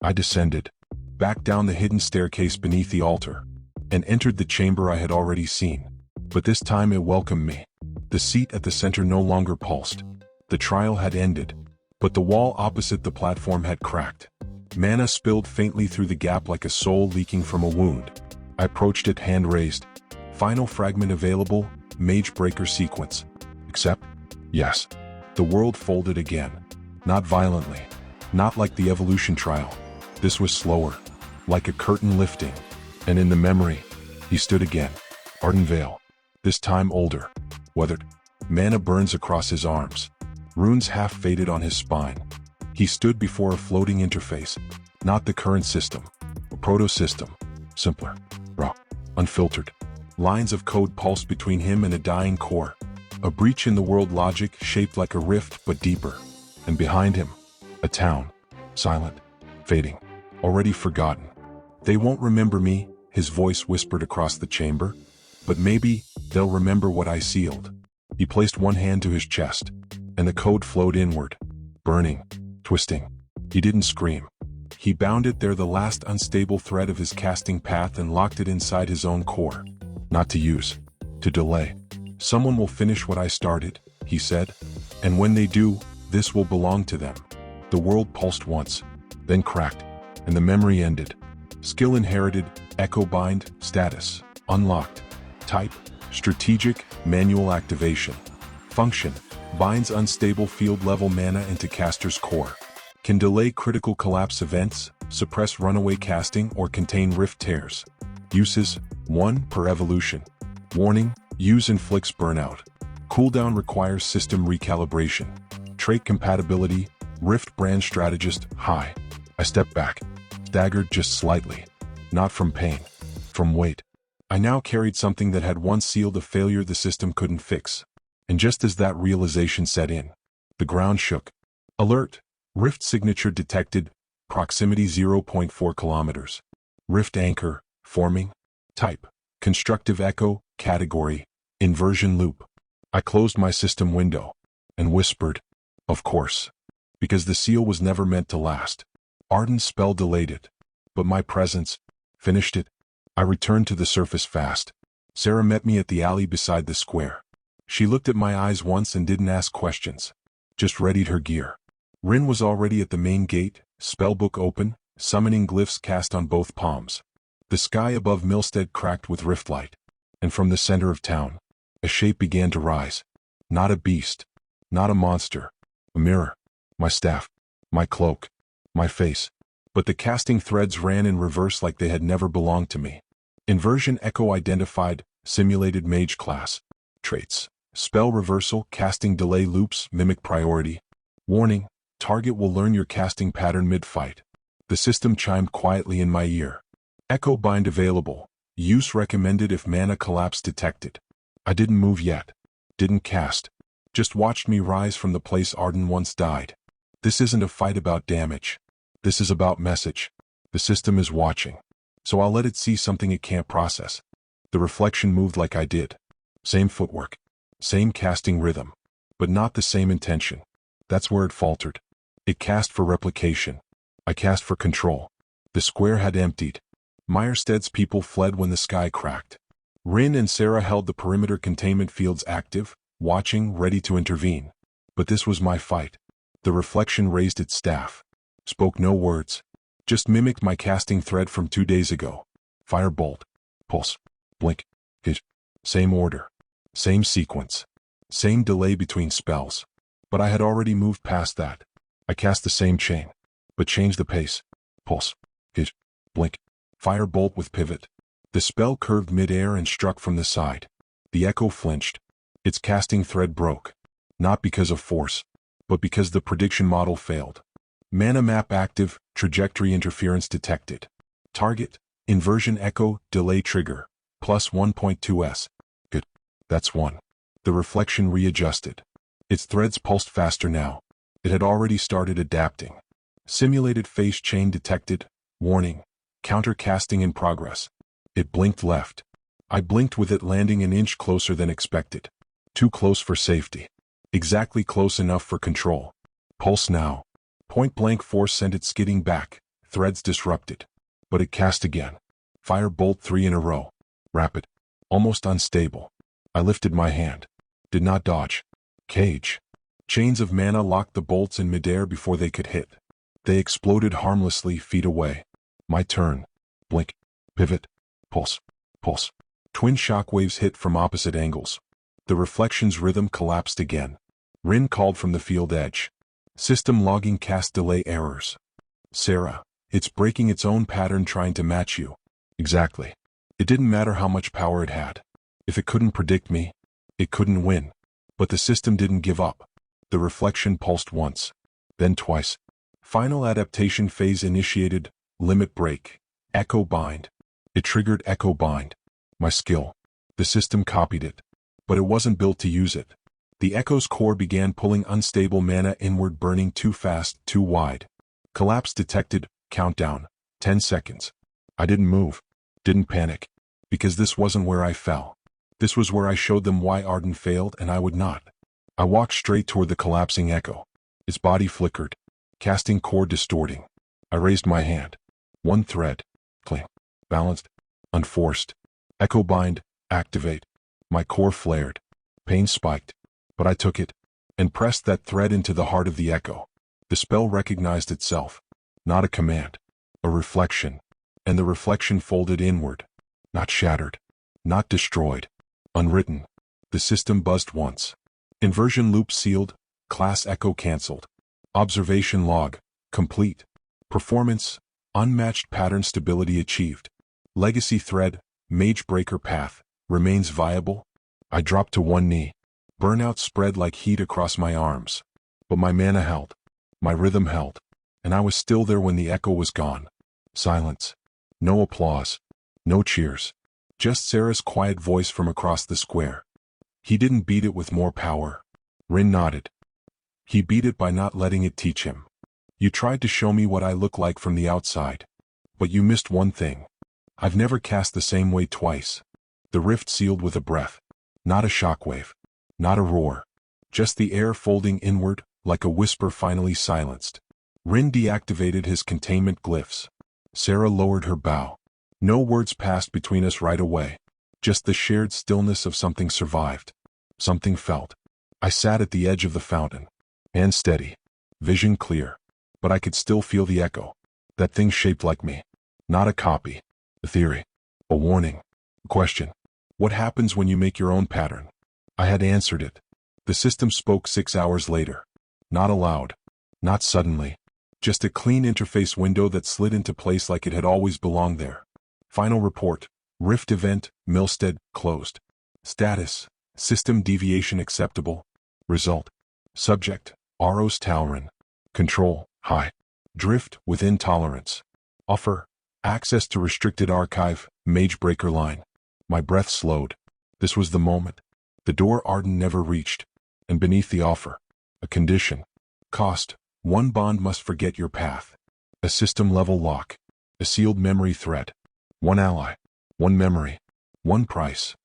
I descended. Back down the hidden staircase beneath the altar. And entered the chamber I had already seen. But this time it welcomed me. The seat at the center no longer pulsed. The trial had ended. But the wall opposite the platform had cracked. Mana spilled faintly through the gap like a soul leaking from a wound. I approached it, hand raised. Final fragment available, mage breaker sequence. Accept? Yes. The world folded again. Not violently. Not like the evolution trial. This was slower. Like a curtain lifting. And in the memory, he stood again. Ardan Vale. This time older. Weathered. Mana burns across his arms. Runes half faded on his spine. He stood before a floating interface. Not the current system. A proto-system. Simpler. Raw. Unfiltered. Lines of code pulsed between him and a dying core. A breach in the world logic shaped like a rift but deeper. And behind him, a town. Silent. Fading. Already forgotten. They won't remember me, his voice whispered across the chamber. But maybe they'll remember what I sealed. He placed one hand to his chest. And the code flowed inward. Burning. Twisting. He didn't scream. He bound it there, the last unstable thread of his casting path, and locked it inside his own core. Not to use. To delay. Someone will finish what I started, he said. And when they do, this will belong to them. The world pulsed once. Then cracked. And the memory ended. Skill inherited. Echo bind. Status. Unlocked. Type. Strategic, manual activation. Function. Binds unstable field-level mana into caster's core. Can delay critical collapse events, suppress runaway casting, or contain rift tears. Uses: 1 per evolution. Warning: use inflicts burnout. Cooldown requires system recalibration. Trait compatibility: Rift brand strategist, high. I stepped back, staggered just slightly. Not from pain, from weight. I now carried something that had once sealed a failure the system couldn't fix. And just as that realization set in, the ground shook. Alert! Rift signature detected. Proximity 0.4 kilometers. Rift anchor, forming. Type: constructive echo. Category: inversion loop. I closed my system window and whispered, of course, because the seal was never meant to last. Ardan's spell delayed it, but my presence finished it. I returned to the surface fast. Sarah met me at the alley beside the square. She looked at my eyes once and didn't ask questions, just readied her gear. Rin was already at the main gate, spellbook open, summoning glyphs cast on both palms. The sky above Milstead cracked with riftlight, and from the center of town, a shape began to rise. Not a beast, not a monster, a mirror. My staff, my cloak, my face. But the casting threads ran in reverse like they had never belonged to me. Inversion echo identified, simulated mage class. Traits: spell reversal, casting delay loops, mimic priority. Warning: target will learn your casting pattern mid-fight. The system chimed quietly in my ear. Echo bind available. Use recommended if mana collapse detected. I didn't move yet. Didn't cast. Just watched me rise from the place Ardan once died. This isn't a fight about damage. This is about message. The system is watching. So I'll let it see something it can't process. The reflection moved like I did. Same footwork. Same casting rhythm. But not the same intention. That's where it faltered. It cast for replication. I cast for control. The square had emptied. Meyerstead's people fled when the sky cracked. Rin and Sarah held the perimeter containment fields active, watching, ready to intervene. But this was my fight. The reflection raised its staff. Spoke no words. Just mimicked my casting thread from 2 days ago. Firebolt. Pulse. Blink. Hit. Same order. Same sequence. Same delay between spells. But I had already moved past that. I cast the same chain, but changed the pace. Pulse. Hit. Blink. Firebolt with pivot. The spell curved mid-air and struck from the side. The echo flinched. Its casting thread broke. Not because of force, but because the prediction model failed. Mana map active, trajectory interference detected. Target: inversion echo, delay trigger, plus 1.2s. Good. That's 1. The reflection readjusted. Its threads pulsed faster now. It had already started adapting. Simulated phase chain detected. Warning: counter casting in progress. It blinked left. I blinked with it landing an inch closer than expected. Too close for safety. Exactly close enough for control. Pulse now. Point-blank force sent it skidding back, threads disrupted. But it cast again. Firebolt 3 in a row. Rapid. Almost unstable. I lifted my hand. Did not dodge. Cage. Chains of mana locked the bolts in midair before they could hit. They exploded harmlessly feet away. My turn. Blink. Pivot. Pulse. Pulse. Twin shockwaves hit from opposite angles. The reflection's rhythm collapsed again. Rin called from the field edge. System logging cast delay errors. Sarah, it's breaking its own pattern trying to match you. Exactly. It didn't matter how much power it had. If it couldn't predict me, it couldn't win. But the system didn't give up. The reflection pulsed once, then twice. Final adaptation phase initiated. Limit break. Echo bind. It triggered echo bind. My skill. The system copied it. But it wasn't built to use it. The echo's core began pulling unstable mana inward, burning too fast, too wide. Collapse detected. Countdown. 10 seconds. I didn't move. Didn't panic. Because this wasn't where I fell. This was where I showed them why Ardan failed and I would not. I walked straight toward the collapsing echo. Its body flickered. Casting core distorting. I raised my hand. One thread. Cling. Balanced. Unforced. Echo bind. Activate. My core flared. Pain spiked. But I took it and pressed that thread into the heart of the echo. The spell recognized itself. Not a command. A reflection. And the reflection folded inward. Not shattered. Not destroyed. Unwritten. The system buzzed once. Inversion loop sealed. Class echo cancelled. Observation log. Complete. Performance. Unmatched pattern stability achieved. Legacy thread. Mage breaker path. Remains viable. I dropped to one knee. Burnout spread like heat across my arms. But my mana held. My rhythm held. And I was still there when the echo was gone. Silence. No applause. No cheers. Just Sarah's quiet voice from across the square. He didn't beat it with more power. Rin nodded. He beat it by not letting it teach him. You tried to show me what I look like from the outside. But you missed one thing. I've never cast the same way twice. The rift sealed with a breath. Not a shockwave. Not a roar. Just the air folding inward, like a whisper finally silenced. Rin deactivated his containment glyphs. Sarah lowered her bow. No words passed between us right away. Just the shared stillness of something survived. Something felt. I sat at the edge of the fountain. Hand steady. Vision clear. But I could still feel the echo. That thing shaped like me. Not a copy. A theory. A warning. A question. What happens when you make your own pattern? I had answered it. The system spoke 6 hours later. Not aloud. Not suddenly. Just a clean interface window that slid into place like it had always belonged there. Final report. Rift event, Milstead, closed. Status. System deviation acceptable. Result. Subject. Aros Talrin. Control. High. Drift, within tolerance. Offer. Access to restricted archive, Magebreaker line. My breath slowed. This was the moment. The door Ardan never reached. And beneath the offer. A condition. Cost. 1 bond must forget your path. A system-level lock. A sealed memory thread. 1 ally. 1 memory. 1 price.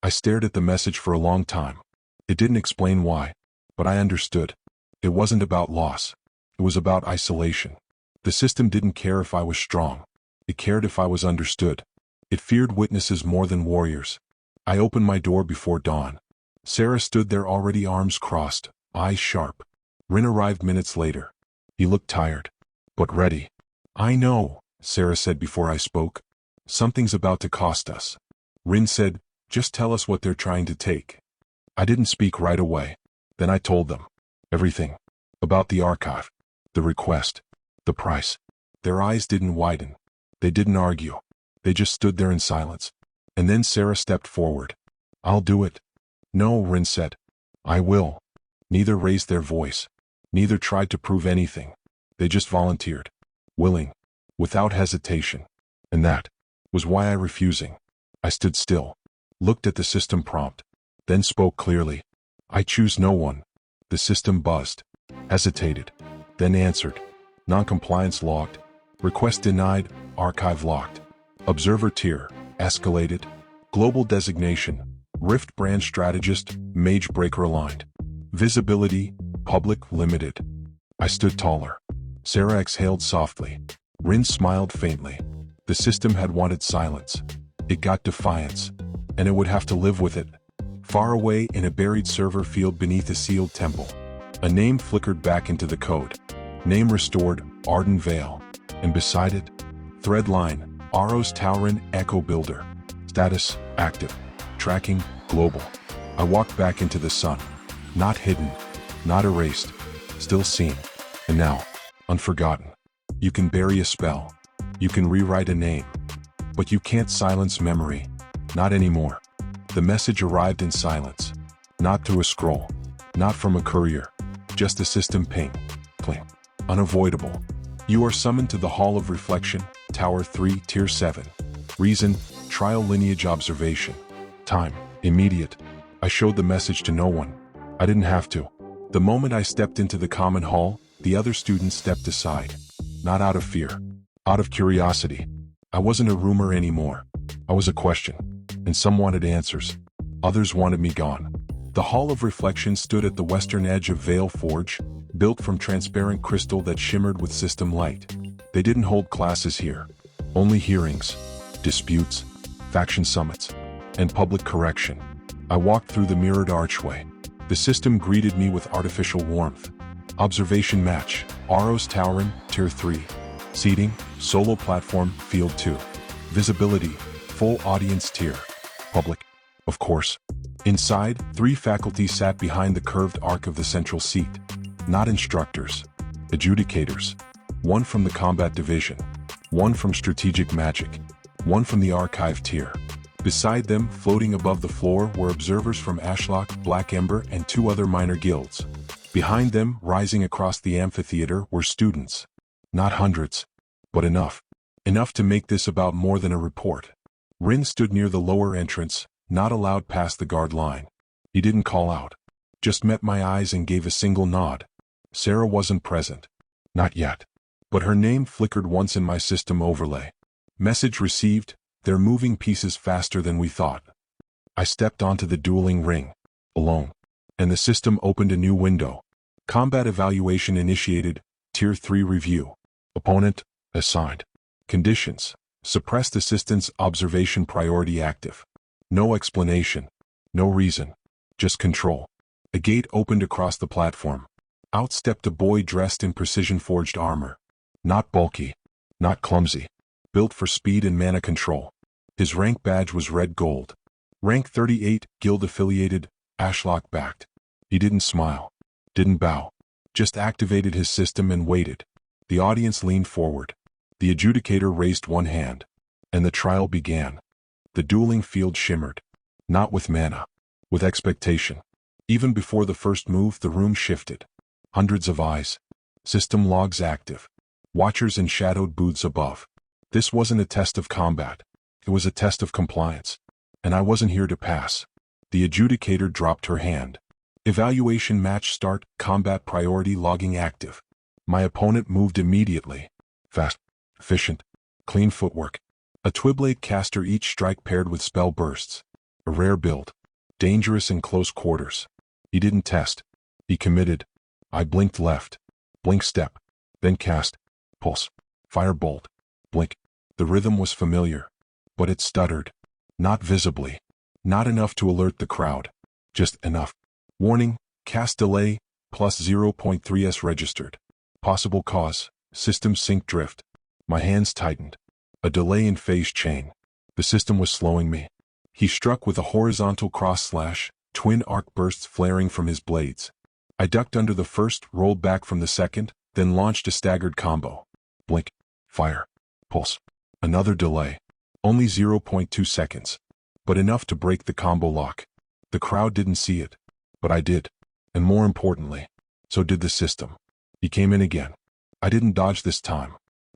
I stared at the message for a long time. It didn't explain why. But I understood. It wasn't about loss. It was about isolation. The system didn't care if I was strong. It cared if I was understood. It feared witnesses more than warriors. I opened my door before dawn. Sarah stood there already, arms crossed, eyes sharp. Rin arrived minutes later. He looked tired. But ready. I know, Sarah said before I spoke. Something's about to cost us. Rin said, just tell us what they're trying to take. I didn't speak right away. Then I told them. Everything. About the archive. The request. The price. Their eyes didn't widen. They didn't argue. They just stood there in silence. And then Sarah stepped forward. I'll do it. No, Rin said. I will. Neither raised their voice. Neither tried to prove anything. They just volunteered. Willing. Without hesitation. And that was why I refusing. I stood still. Looked at the system prompt. Then spoke clearly. I choose no one. The system buzzed. Hesitated. Then answered. Non-compliance logged. Request denied. Archive locked. Observer tier. Escalated. Global designation. Rift brand strategist. Mage breaker aligned. Visibility. Public limited. I stood taller. Sarah exhaled softly. Rin smiled faintly. The system had wanted silence. It got defiance. And it would have to live with it. Far away in a buried server field beneath a sealed temple. A name flickered back into the code. Name restored, Ardan Vale. And beside it, thread line, Aros Talrin Echo Builder. Status, active. Tracking, global. I walked back into the sun. Not hidden. Not erased. Still seen. And now, unforgotten. You can bury a spell. You can rewrite a name. But you can't silence memory. Not anymore. The message arrived in silence. Not through a scroll. Not from a courier. Just a system ping. Pling. Unavoidable. You are summoned to the Hall of Reflection, Tower 3, Tier 7. Reason, trial lineage observation. Time, immediate. I showed the message to no one. I didn't have to. The moment I stepped into the common hall, the other students stepped aside. Not out of fear. Out of curiosity. I wasn't a rumor anymore. I was a question. And some wanted answers. Others wanted me gone. The Hall of Reflection stood at the western edge of Vale Forge, built from transparent crystal that shimmered with system light. They didn't hold classes here. Only hearings, disputes, faction summits, and public correction. I walked through the mirrored archway. The system greeted me with artificial warmth. Observation match, Aros Talrin, Tier 3. Seating, solo platform, Field 2. Visibility, full audience tier. Public. Of course. Inside, 3 faculty sat behind the curved arc of the central seat. Not instructors. Adjudicators. 1 from the combat division. 1 from strategic magic. 1 from the archive tier. Beside them, floating above the floor, were observers from Ashlock, Black Ember, and 2 other minor guilds. Behind them, rising across the amphitheater, were students. Not hundreds, but enough. Enough to make this about more than a report. Rin stood near the lower entrance, not allowed past the guard line. He didn't call out. Just met my eyes and gave a single nod. Sarah wasn't present. Not yet. But her name flickered once in my system overlay. Message received, they're moving pieces faster than we thought. I stepped onto the dueling ring. Alone. And the system opened a new window. Combat evaluation initiated, Tier 3 review. Opponent, assigned. Conditions, suppressed assistance observation priority active. No explanation. No reason. Just control. A gate opened across the platform. Out stepped a boy dressed in precision-forged armor. Not bulky. Not clumsy. Built for speed and mana control. His rank badge was red gold. Rank 38, guild-affiliated, Ashlock backed. He didn't smile. Didn't bow. Just activated his system and waited. The audience leaned forward. The adjudicator raised one hand. And the trial began. The dueling field shimmered. Not with mana. With expectation. Even before the first move, the room shifted. Hundreds of eyes. System logs active. Watchers in shadowed booths above. This wasn't a test of combat. It was a test of compliance. And I wasn't here to pass. The adjudicator dropped her hand. Evaluation match start, combat priority logging active. My opponent moved immediately. Fast, efficient, clean footwork. A Twiblade caster, each strike paired with spell bursts. A rare build. Dangerous in close quarters. He didn't test. He committed. I blinked left. Blink step. Then cast. Pulse. Firebolt. Blink. The rhythm was familiar. But it stuttered. Not visibly. Not enough to alert the crowd. Just enough. Warning, cast delay, plus 0.3s registered. Possible cause, system sync drift. My hands tightened. A delay in phase chain. The system was slowing me. He struck with a horizontal cross slash, twin arc bursts flaring from his blades. I ducked under the first, rolled back from the second, then launched a staggered combo. Blink. Fire. Pulse. Another delay. Only 0.2 seconds. But enough to break the combo lock. The crowd didn't see it. But I did. And more importantly, so did the system. He came in again. I didn't dodge this time.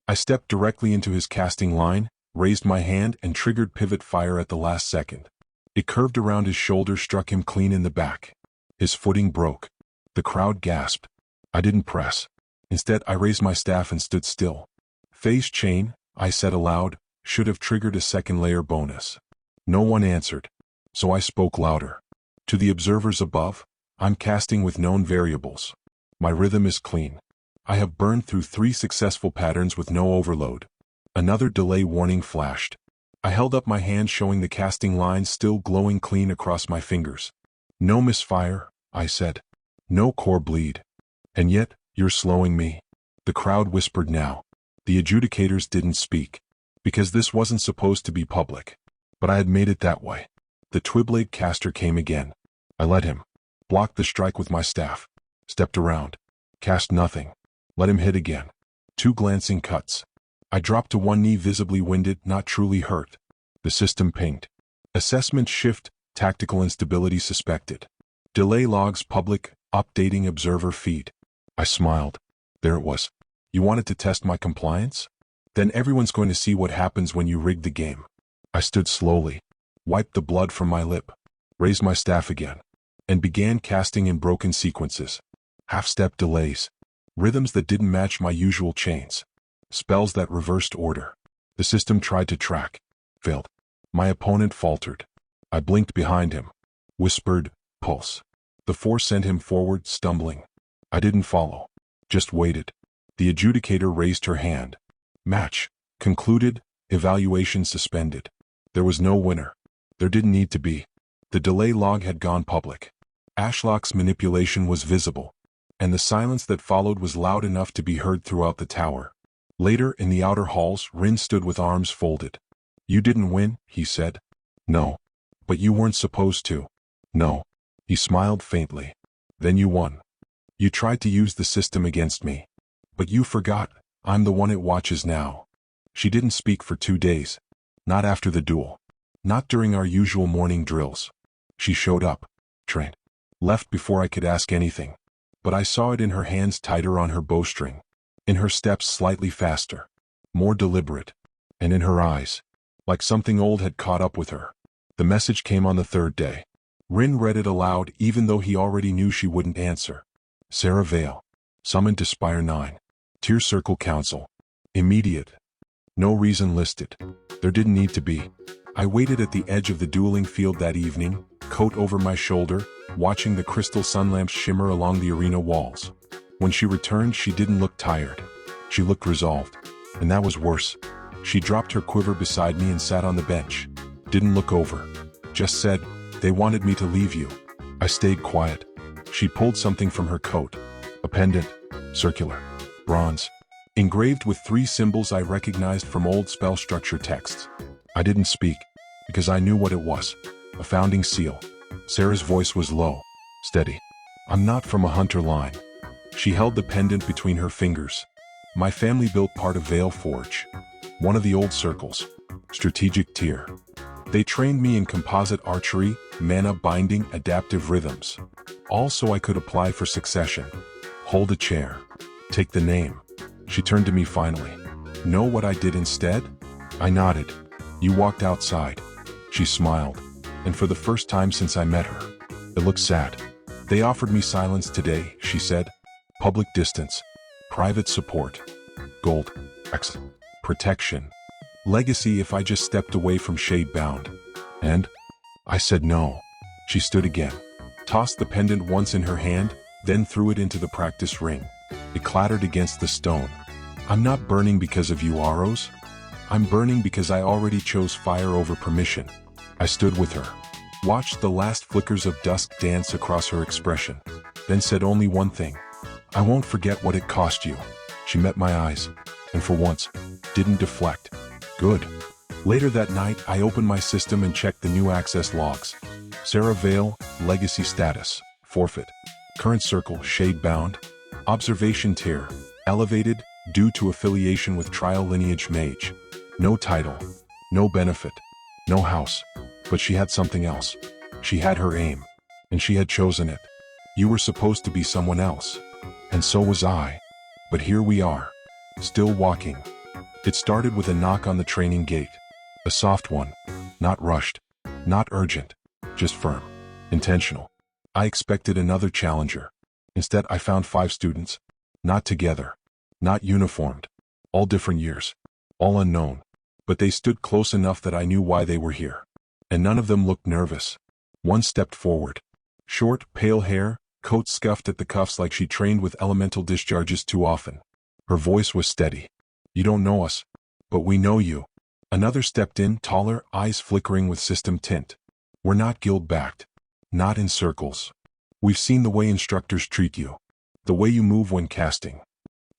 I stepped directly into his casting line, raised my hand and triggered pivot fire at the last second. It curved around his shoulder, struck him clean in the back. His footing broke. The crowd gasped. I didn't press. Instead, I raised my staff and stood still. Phase chain, I said aloud, should have triggered a second layer bonus. No one answered. So I spoke louder. To the observers above, I'm casting with known variables. My rhythm is clean. I have burned through 3 successful patterns with no overload. Another delay warning flashed. I held up my hand, showing the casting lines still glowing clean across my fingers. No misfire, I said. No core bleed. And yet, you're slowing me. The crowd whispered now. The adjudicators didn't speak. Because this wasn't supposed to be public. But I had made it that way. The Twiblade caster came again. I let him. Blocked the strike with my staff. Stepped around. Cast nothing. Let him hit again. 2 glancing cuts. I dropped to one knee, visibly winded, not truly hurt. The system pinged. Assessment shift, tactical instability suspected. Delay logs public, updating observer feed. I smiled. There it was. You wanted to test my compliance? Then everyone's going to see what happens when you rig the game. I stood slowly. Wiped the blood from my lip. Raised my staff again. And began casting in broken sequences. Half-step delays. Rhythms that didn't match my usual chains. Spells that reversed order. The system tried to track. Failed. My opponent faltered. I blinked behind him. Whispered, pulse. The force sent him forward, stumbling. I didn't follow. Just waited. The adjudicator raised her hand. Match. Concluded. Evaluation suspended. There was no winner. There didn't need to be. The delay log had gone public. Ashlock's manipulation was visible. And the silence that followed was loud enough to be heard throughout the tower. Later, in the outer halls, Rin stood with arms folded. You didn't win, he said. No. But you weren't supposed to. No. He smiled faintly. Then you won. You tried to use the system against me. But you forgot, I'm the one it watches now. She didn't speak for 2 days. Not after the duel. Not during our usual morning drills. She showed up. Trained. Left before I could ask anything. But I saw it in her hands tighter on her bowstring. In her steps slightly faster. More deliberate. And in her eyes. Like something old had caught up with her. The message came on the 3rd day. Rin read it aloud even though he already knew she wouldn't answer. Sarah Vale. Summoned to Spire 9. Tier Circle Council. Immediate. No reason listed. There didn't need to be. I waited at the edge of the dueling field that evening, coat over my shoulder, watching the crystal sunlamps shimmer along the arena walls. When she returned, she didn't look tired. She looked resolved. And that was worse. She dropped her quiver beside me and sat on the bench. Didn't look over. Just said, "They wanted me to leave you." I stayed quiet. She pulled something from her coat. A pendant. Circular. Bronze. Engraved with 3 symbols I recognized from old spell structure texts. I didn't speak, because I knew what it was. A founding seal. Sarah's voice was low. Steady. I'm not from a hunter line. She held the pendant between her fingers. My family built part of Vale Forge. One of the old circles. Strategic tier. They trained me in composite archery, mana binding, adaptive rhythms. All so I could apply for succession. Hold a chair. Take the name. She turned to me finally. Know what I did instead? I nodded. You walked outside. She smiled. And for the first time since I met her. It looked sad. They offered me silence today, she said. Public distance. Private support. Gold. Protection. Legacy if I just stepped away from Shadebound. And? I said no. She stood again. Tossed the pendant once in her hand, then threw it into the practice ring. It clattered against the stone. I'm not burning because of you, Aros. I'm burning because I already chose fire over permission. I stood with her. Watched the last flickers of dusk dance across her expression. Then said only one thing. I won't forget what it cost you. She met my eyes. And for once, didn't deflect. Good. Later that night, I opened my system and checked the new access logs. Sarah Vale, legacy status, forfeit. Current circle, shadebound. Observation tier, elevated, due to affiliation with trial lineage mage. No title. No benefit. No house. But she had something else. She had her aim. And she had chosen it. You were supposed to be someone else. And so was I. But here we are. Still walking. It started with a knock on the training gate. A soft one. Not rushed. Not urgent. Just firm. Intentional. I expected another challenger. Instead, I found 5 students. Not together. Not uniformed. All different years. All unknown. But they stood close enough that I knew why they were here. And none of them looked nervous. One stepped forward. Short, pale hair, coat scuffed at the cuffs like she trained with elemental discharges too often. Her voice was steady. You don't know us. But we know you. Another stepped in, taller, eyes flickering with system tint. We're not guild-backed. Not in circles. We've seen the way instructors treat you. The way you move when casting.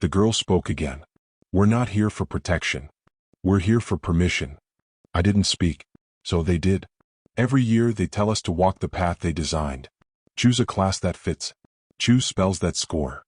The girl spoke again. We're not here for protection. We're here for permission. I didn't speak. So they did. Every year they tell us to walk the path they designed. Choose a class that fits. Choose spells that score.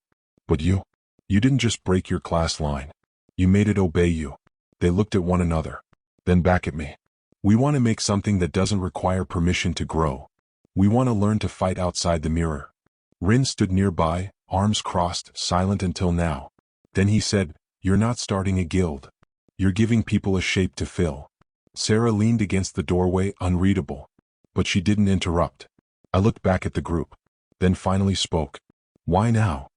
But you didn't just break your class line. You made it obey you. They looked at one another. Then back at me. We want to make something that doesn't require permission to grow. We want to learn to fight outside the mirror. Rin stood nearby, arms crossed, silent until now. Then he said, You're not starting a guild. You're giving people a shape to fill. Sarah leaned against the doorway, unreadable. But she didn't interrupt. I looked back at the group. Then finally spoke. Why now?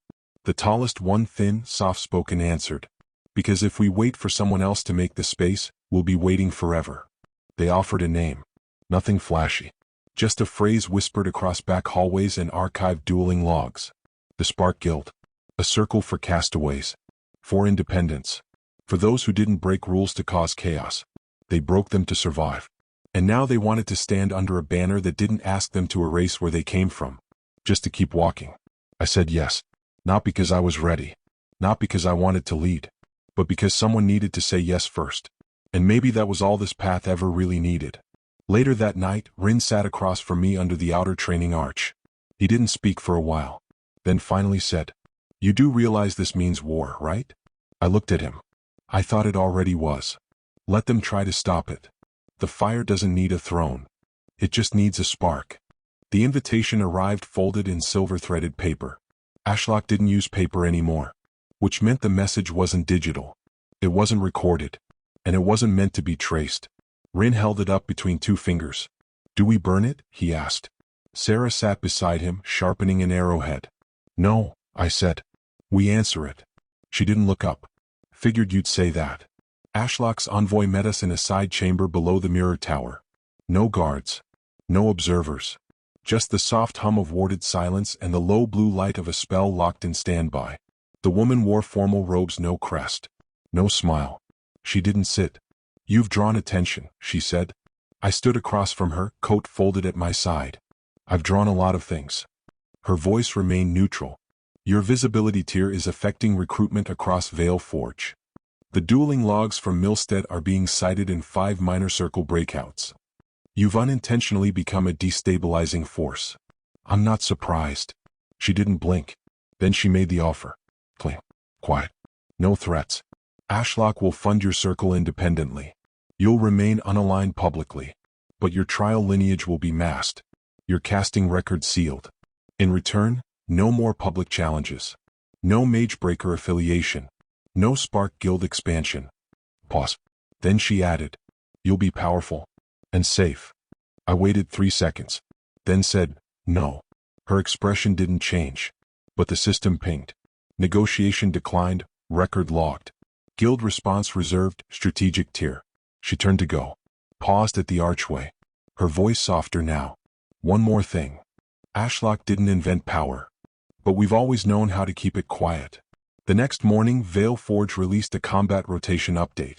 The tallest one, thin, soft-spoken, answered. Because if we wait for someone else to make the space, we'll be waiting forever. They offered a name. Nothing flashy. Just a phrase whispered across back hallways and archived dueling logs. The Spark Guild. A circle for castaways. For independence. For those who didn't break rules to cause chaos. They broke them to survive. And now they wanted to stand under a banner that didn't ask them to erase where they came from. Just to keep walking. I said yes. Not because I was ready. Not because I wanted to lead. But because someone needed to say yes first. And maybe that was all this path ever really needed. Later that night, Rin sat across from me under the outer training arch. He didn't speak for a while, then finally said, "You do realize this means war, right?" I looked at him. I thought it already was. Let them try to stop it. The fire doesn't need a throne. It just needs a spark. The invitation arrived folded in silver-threaded paper. Ashlock didn't use paper anymore, which meant the message wasn't digital. It wasn't recorded, and it wasn't meant to be traced. Rin held it up between two fingers. "Do we burn it?" he asked. Sarah sat beside him, sharpening an arrowhead. "No," I said. "We answer it." She didn't look up. "Figured you'd say that." Ashlock's envoy met us in a side chamber below the mirror tower. No guards. No observers. Just the soft hum of warded silence and the low blue light of a spell locked in standby. The woman wore formal robes, no crest. No smile. She didn't sit. "You've drawn attention," she said. I stood across from her, coat folded at my side. "I've drawn a lot of things." Her voice remained neutral. "Your visibility tier is affecting recruitment across Vale Forge. The dueling logs from Milstead are being cited in 5 minor circle breakouts. You've unintentionally become a destabilizing force." "I'm not surprised." She didn't blink. Then she made the offer. Clean. Quiet. No threats. Ashlock will fund your circle independently. You'll remain unaligned publicly. But your trial lineage will be masked. Your casting record sealed. In return, no more public challenges. No Magebreaker affiliation. No Spark Guild expansion. Pause. Then she added, "You'll be powerful. And safe." I waited 3 seconds. Then said, "No." Her expression didn't change. But the system pinged. Negotiation declined, record logged. Guild response reserved, strategic tier. She turned to go. Paused at the archway. Her voice softer now. "One more thing. Ashlock didn't invent power. But we've always known how to keep it quiet." The next morning, Vale Forge released a combat rotation update.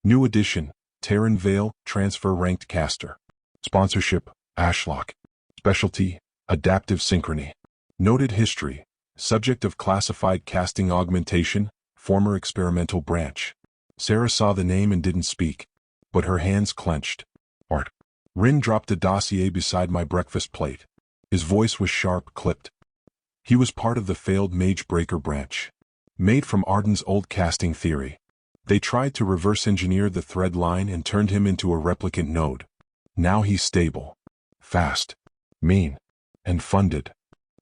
New edition, Terran Vale, transfer ranked caster. Sponsorship, Ashlock. Specialty, adaptive synchrony. Noted history, subject of classified casting augmentation, former experimental branch. Sarah saw the name and didn't speak, but her hands clenched. Art. Rin dropped a dossier beside my breakfast plate. His voice was sharp, clipped. He was part of the failed Magebreaker branch. Made from Ardan's old casting theory. They tried to reverse engineer the thread line and turned him into a replicant node. Now he's stable. Fast. Mean. And funded.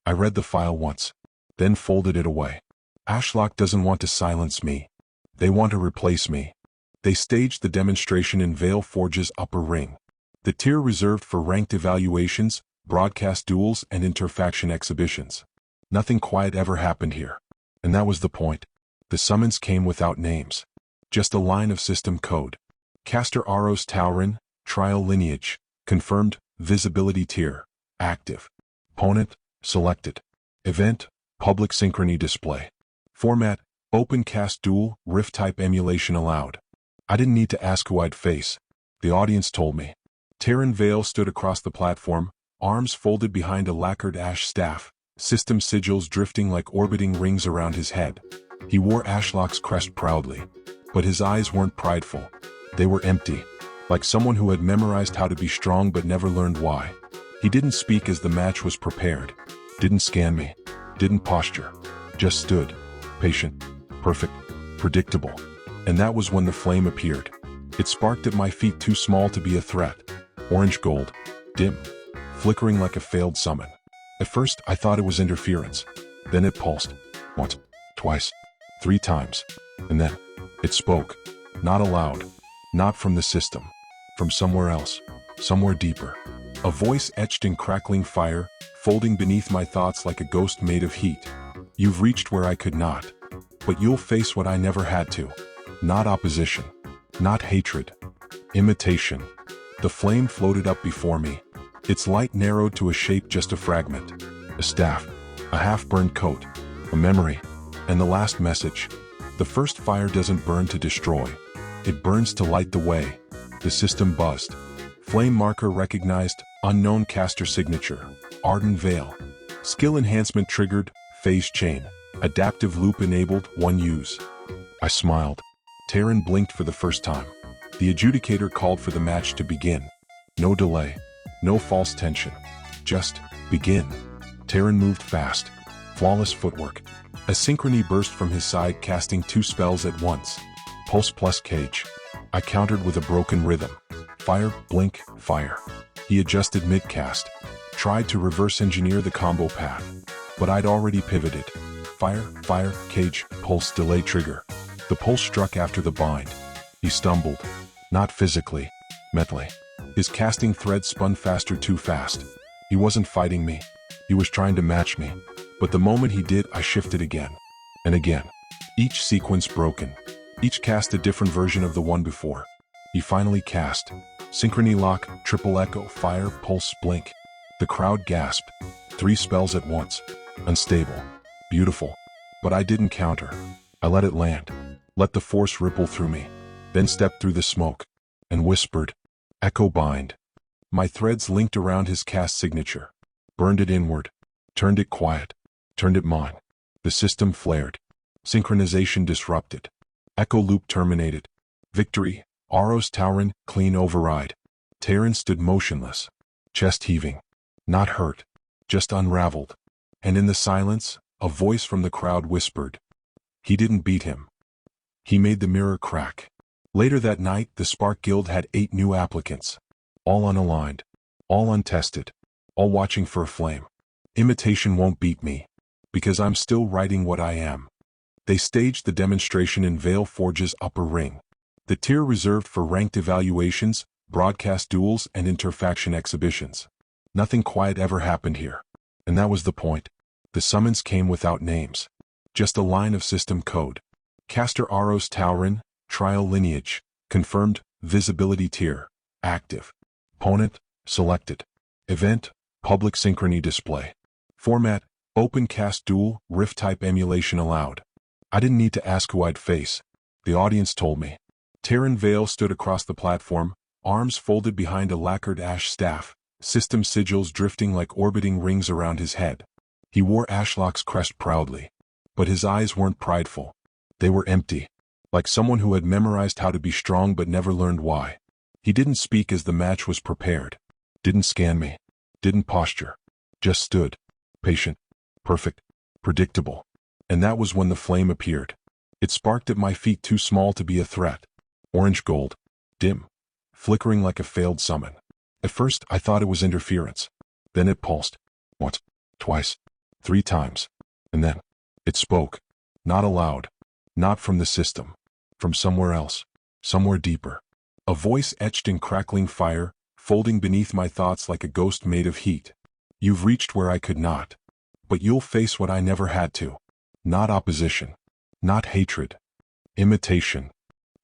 I read the file once. Then folded it away. Ashlock doesn't want to silence me. They want to replace me. They staged the demonstration in Vale Forge's upper ring. The tier reserved for ranked evaluations, broadcast duels, and interfaction exhibitions. Nothing quiet ever happened here. And that was the point. The summons came without names. Just a line of system code. Caster Aros Taurin, trial lineage, confirmed, visibility tier, active. Opponent, selected. Event, public synchrony display. Format, open cast duel, rift type emulation allowed. I didn't need to ask who I'd face. The audience told me. Terran Vale stood across the platform, arms folded behind a lacquered ash staff, system sigils drifting like orbiting rings around his head. He wore Ashlock's crest proudly. But his eyes weren't prideful. They were empty. Like someone who had memorized how to be strong but never learned why. He didn't speak as the match was prepared. Didn't scan me. Didn't posture. Just stood. Patient. Perfect. Predictable. And that was when the flame appeared. It sparked at my feet, too small to be a threat. Orange gold. Dim. Flickering like a failed summon. At first, I thought it was interference. Then it pulsed. Once. Twice. 3 times. And then, it spoke. Not aloud. Not from the system. From somewhere else. Somewhere deeper. A voice etched in crackling fire, folding beneath my thoughts like a ghost made of heat. "You've reached where I could not. But you'll face what I never had to. Not opposition. Not hatred. Imitation." The flame floated up before me. Its light narrowed to a shape, just a fragment. A staff. A half-burned coat. A memory. And the last message. The first fire doesn't burn to destroy. It burns to light the way. The system buzzed. Flame marker recognized, unknown caster signature. Ardan Vale. Skill enhancement triggered, phase chain. Adaptive loop enabled, 1 use. I smiled. Terran blinked for the first time. The adjudicator called for the match to begin. No delay. No false tension. Just begin. Terran moved fast. Flawless footwork. A synchrony burst from his side, casting 2 spells at once. Pulse plus cage. I countered with a broken rhythm. Fire, blink, fire. He adjusted mid-cast. Tried to reverse engineer the combo path. But I'd already pivoted. Fire, fire, cage, pulse, delay, trigger. The pulse struck after the bind. He stumbled. Not physically. Mentally. His casting thread spun faster, too fast. He wasn't fighting me. He was trying to match me. But the moment he did, I shifted again. And again. Each sequence broken. Each cast a different version of the one before. He finally cast. Synchrony lock, triple echo, fire, pulse, blink. The crowd gasped. 3 spells at once. Unstable. Beautiful. But I didn't counter. I let it land. Let the force ripple through me. Then stepped through the smoke. And whispered. Echo bind. My threads linked around his cast signature. Burned it inward. Turned it quiet. Turned it mine. The system flared. Synchronization disrupted. Echo loop terminated. Victory. Aros Tauren, clean override. Terran stood motionless. Chest heaving. Not hurt. Just unraveled. And in the silence, a voice from the crowd whispered. He didn't beat him. He made the mirror crack. Later that night, the Spark Guild had 8 new applicants. All unaligned. All untested. All watching for a flame. Imitation won't beat me. Because I'm still writing what I am. They staged the demonstration in Veil Forge's upper ring. The tier reserved for ranked evaluations, broadcast duels, and interfaction exhibitions. Nothing quiet ever happened here. And that was the point. The summons came without names. Just a line of system code. Caster Aros Tauren, trial lineage, confirmed, visibility tier, active. Opponent, selected. Event, public synchrony display. Format, open cast duel, rift type emulation allowed. I didn't need to ask who I'd face. The audience told me. Terran Veil stood across the platform, arms folded behind a lacquered ash staff, system sigils drifting like orbiting rings around his head. He wore Ashlock's crest proudly. But his eyes weren't prideful. They were empty. Like someone who had memorized how to be strong but never learned why. He didn't speak as the match was prepared. Didn't scan me. Didn't posture. Just stood. Patient. Perfect. Predictable. And that was when the flame appeared. It sparked at my feet, too small to be a threat. Orange gold. Dim. Flickering like a failed summon. At first, I thought it was interference. Then it pulsed. Once. Twice. 3 times. And then, it spoke. Not aloud. Not from the system. From somewhere else. Somewhere deeper. A voice etched in crackling fire, folding beneath my thoughts like a ghost made of heat. You've reached where I could not. But you'll face what I never had to. Not opposition. Not hatred. Imitation.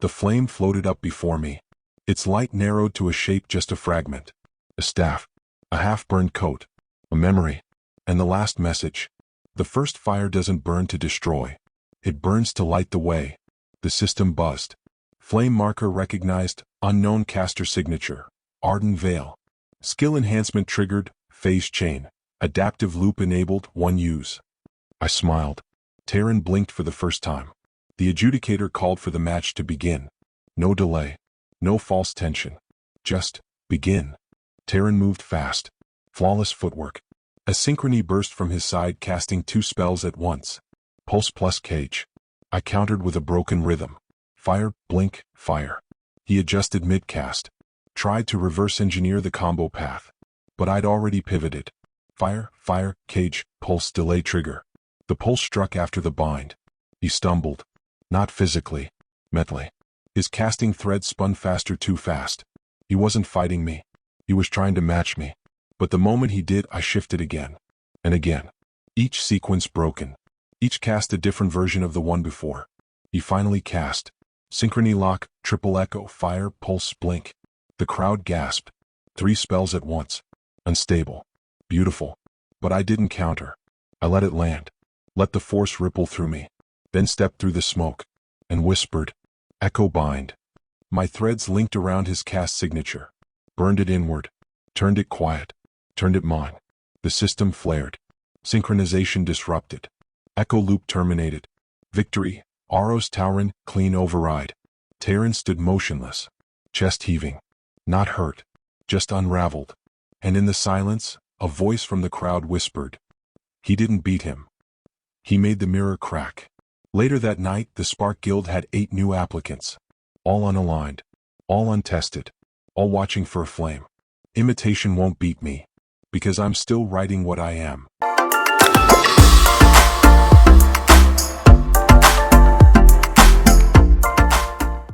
The flame floated up before me. Its light narrowed to a shape, just a fragment. A staff. A half-burned coat. A memory. And the last message. The first fire doesn't burn to destroy. It burns to light the way. The system buzzed. Flame marker recognized, unknown caster signature. Ardan Veil. Skill enhancement triggered, phase chain. Adaptive loop enabled, 1 use. I smiled. Terran blinked for the first time. The adjudicator called for the match to begin. No delay. No false tension. Just begin. Terran moved fast. Flawless footwork. A synchrony burst from his side, casting 2 spells at once. Pulse plus cage. I countered with a broken rhythm. Fire, blink, fire. He adjusted mid-cast. Tried to reverse engineer the combo path. But I'd already pivoted. Fire, fire, cage, pulse, delay, trigger. The pulse struck after the bind. He stumbled. Not physically. Mentally. His casting thread spun faster, too fast. He wasn't fighting me. He was trying to match me. But the moment he did, I shifted again. And again. Each sequence broken. Each cast a different version of the one before. He finally cast. Synchrony lock, triple echo, fire, pulse, blink. The crowd gasped. 3 spells at once. Unstable. Beautiful. But I didn't counter. I let it land. Let the force ripple through me. Then stepped through the smoke. And whispered. Echo bind. My threads linked around his cast signature. Burned it inward. Turned it quiet. Turned it mine. The system flared. Synchronization disrupted. Echo loop terminated. Victory. Aros Tauren, clean override. Terran stood motionless. Chest heaving. Not hurt. just unraveled. And in the silence, a voice from the crowd whispered, "He didn't beat him. He made the mirror crack." Later that night, the Spark Guild had 8 new applicants. All unaligned. All untested. All watching for a flame. Imitation won't beat me. Because I'm still writing what I am.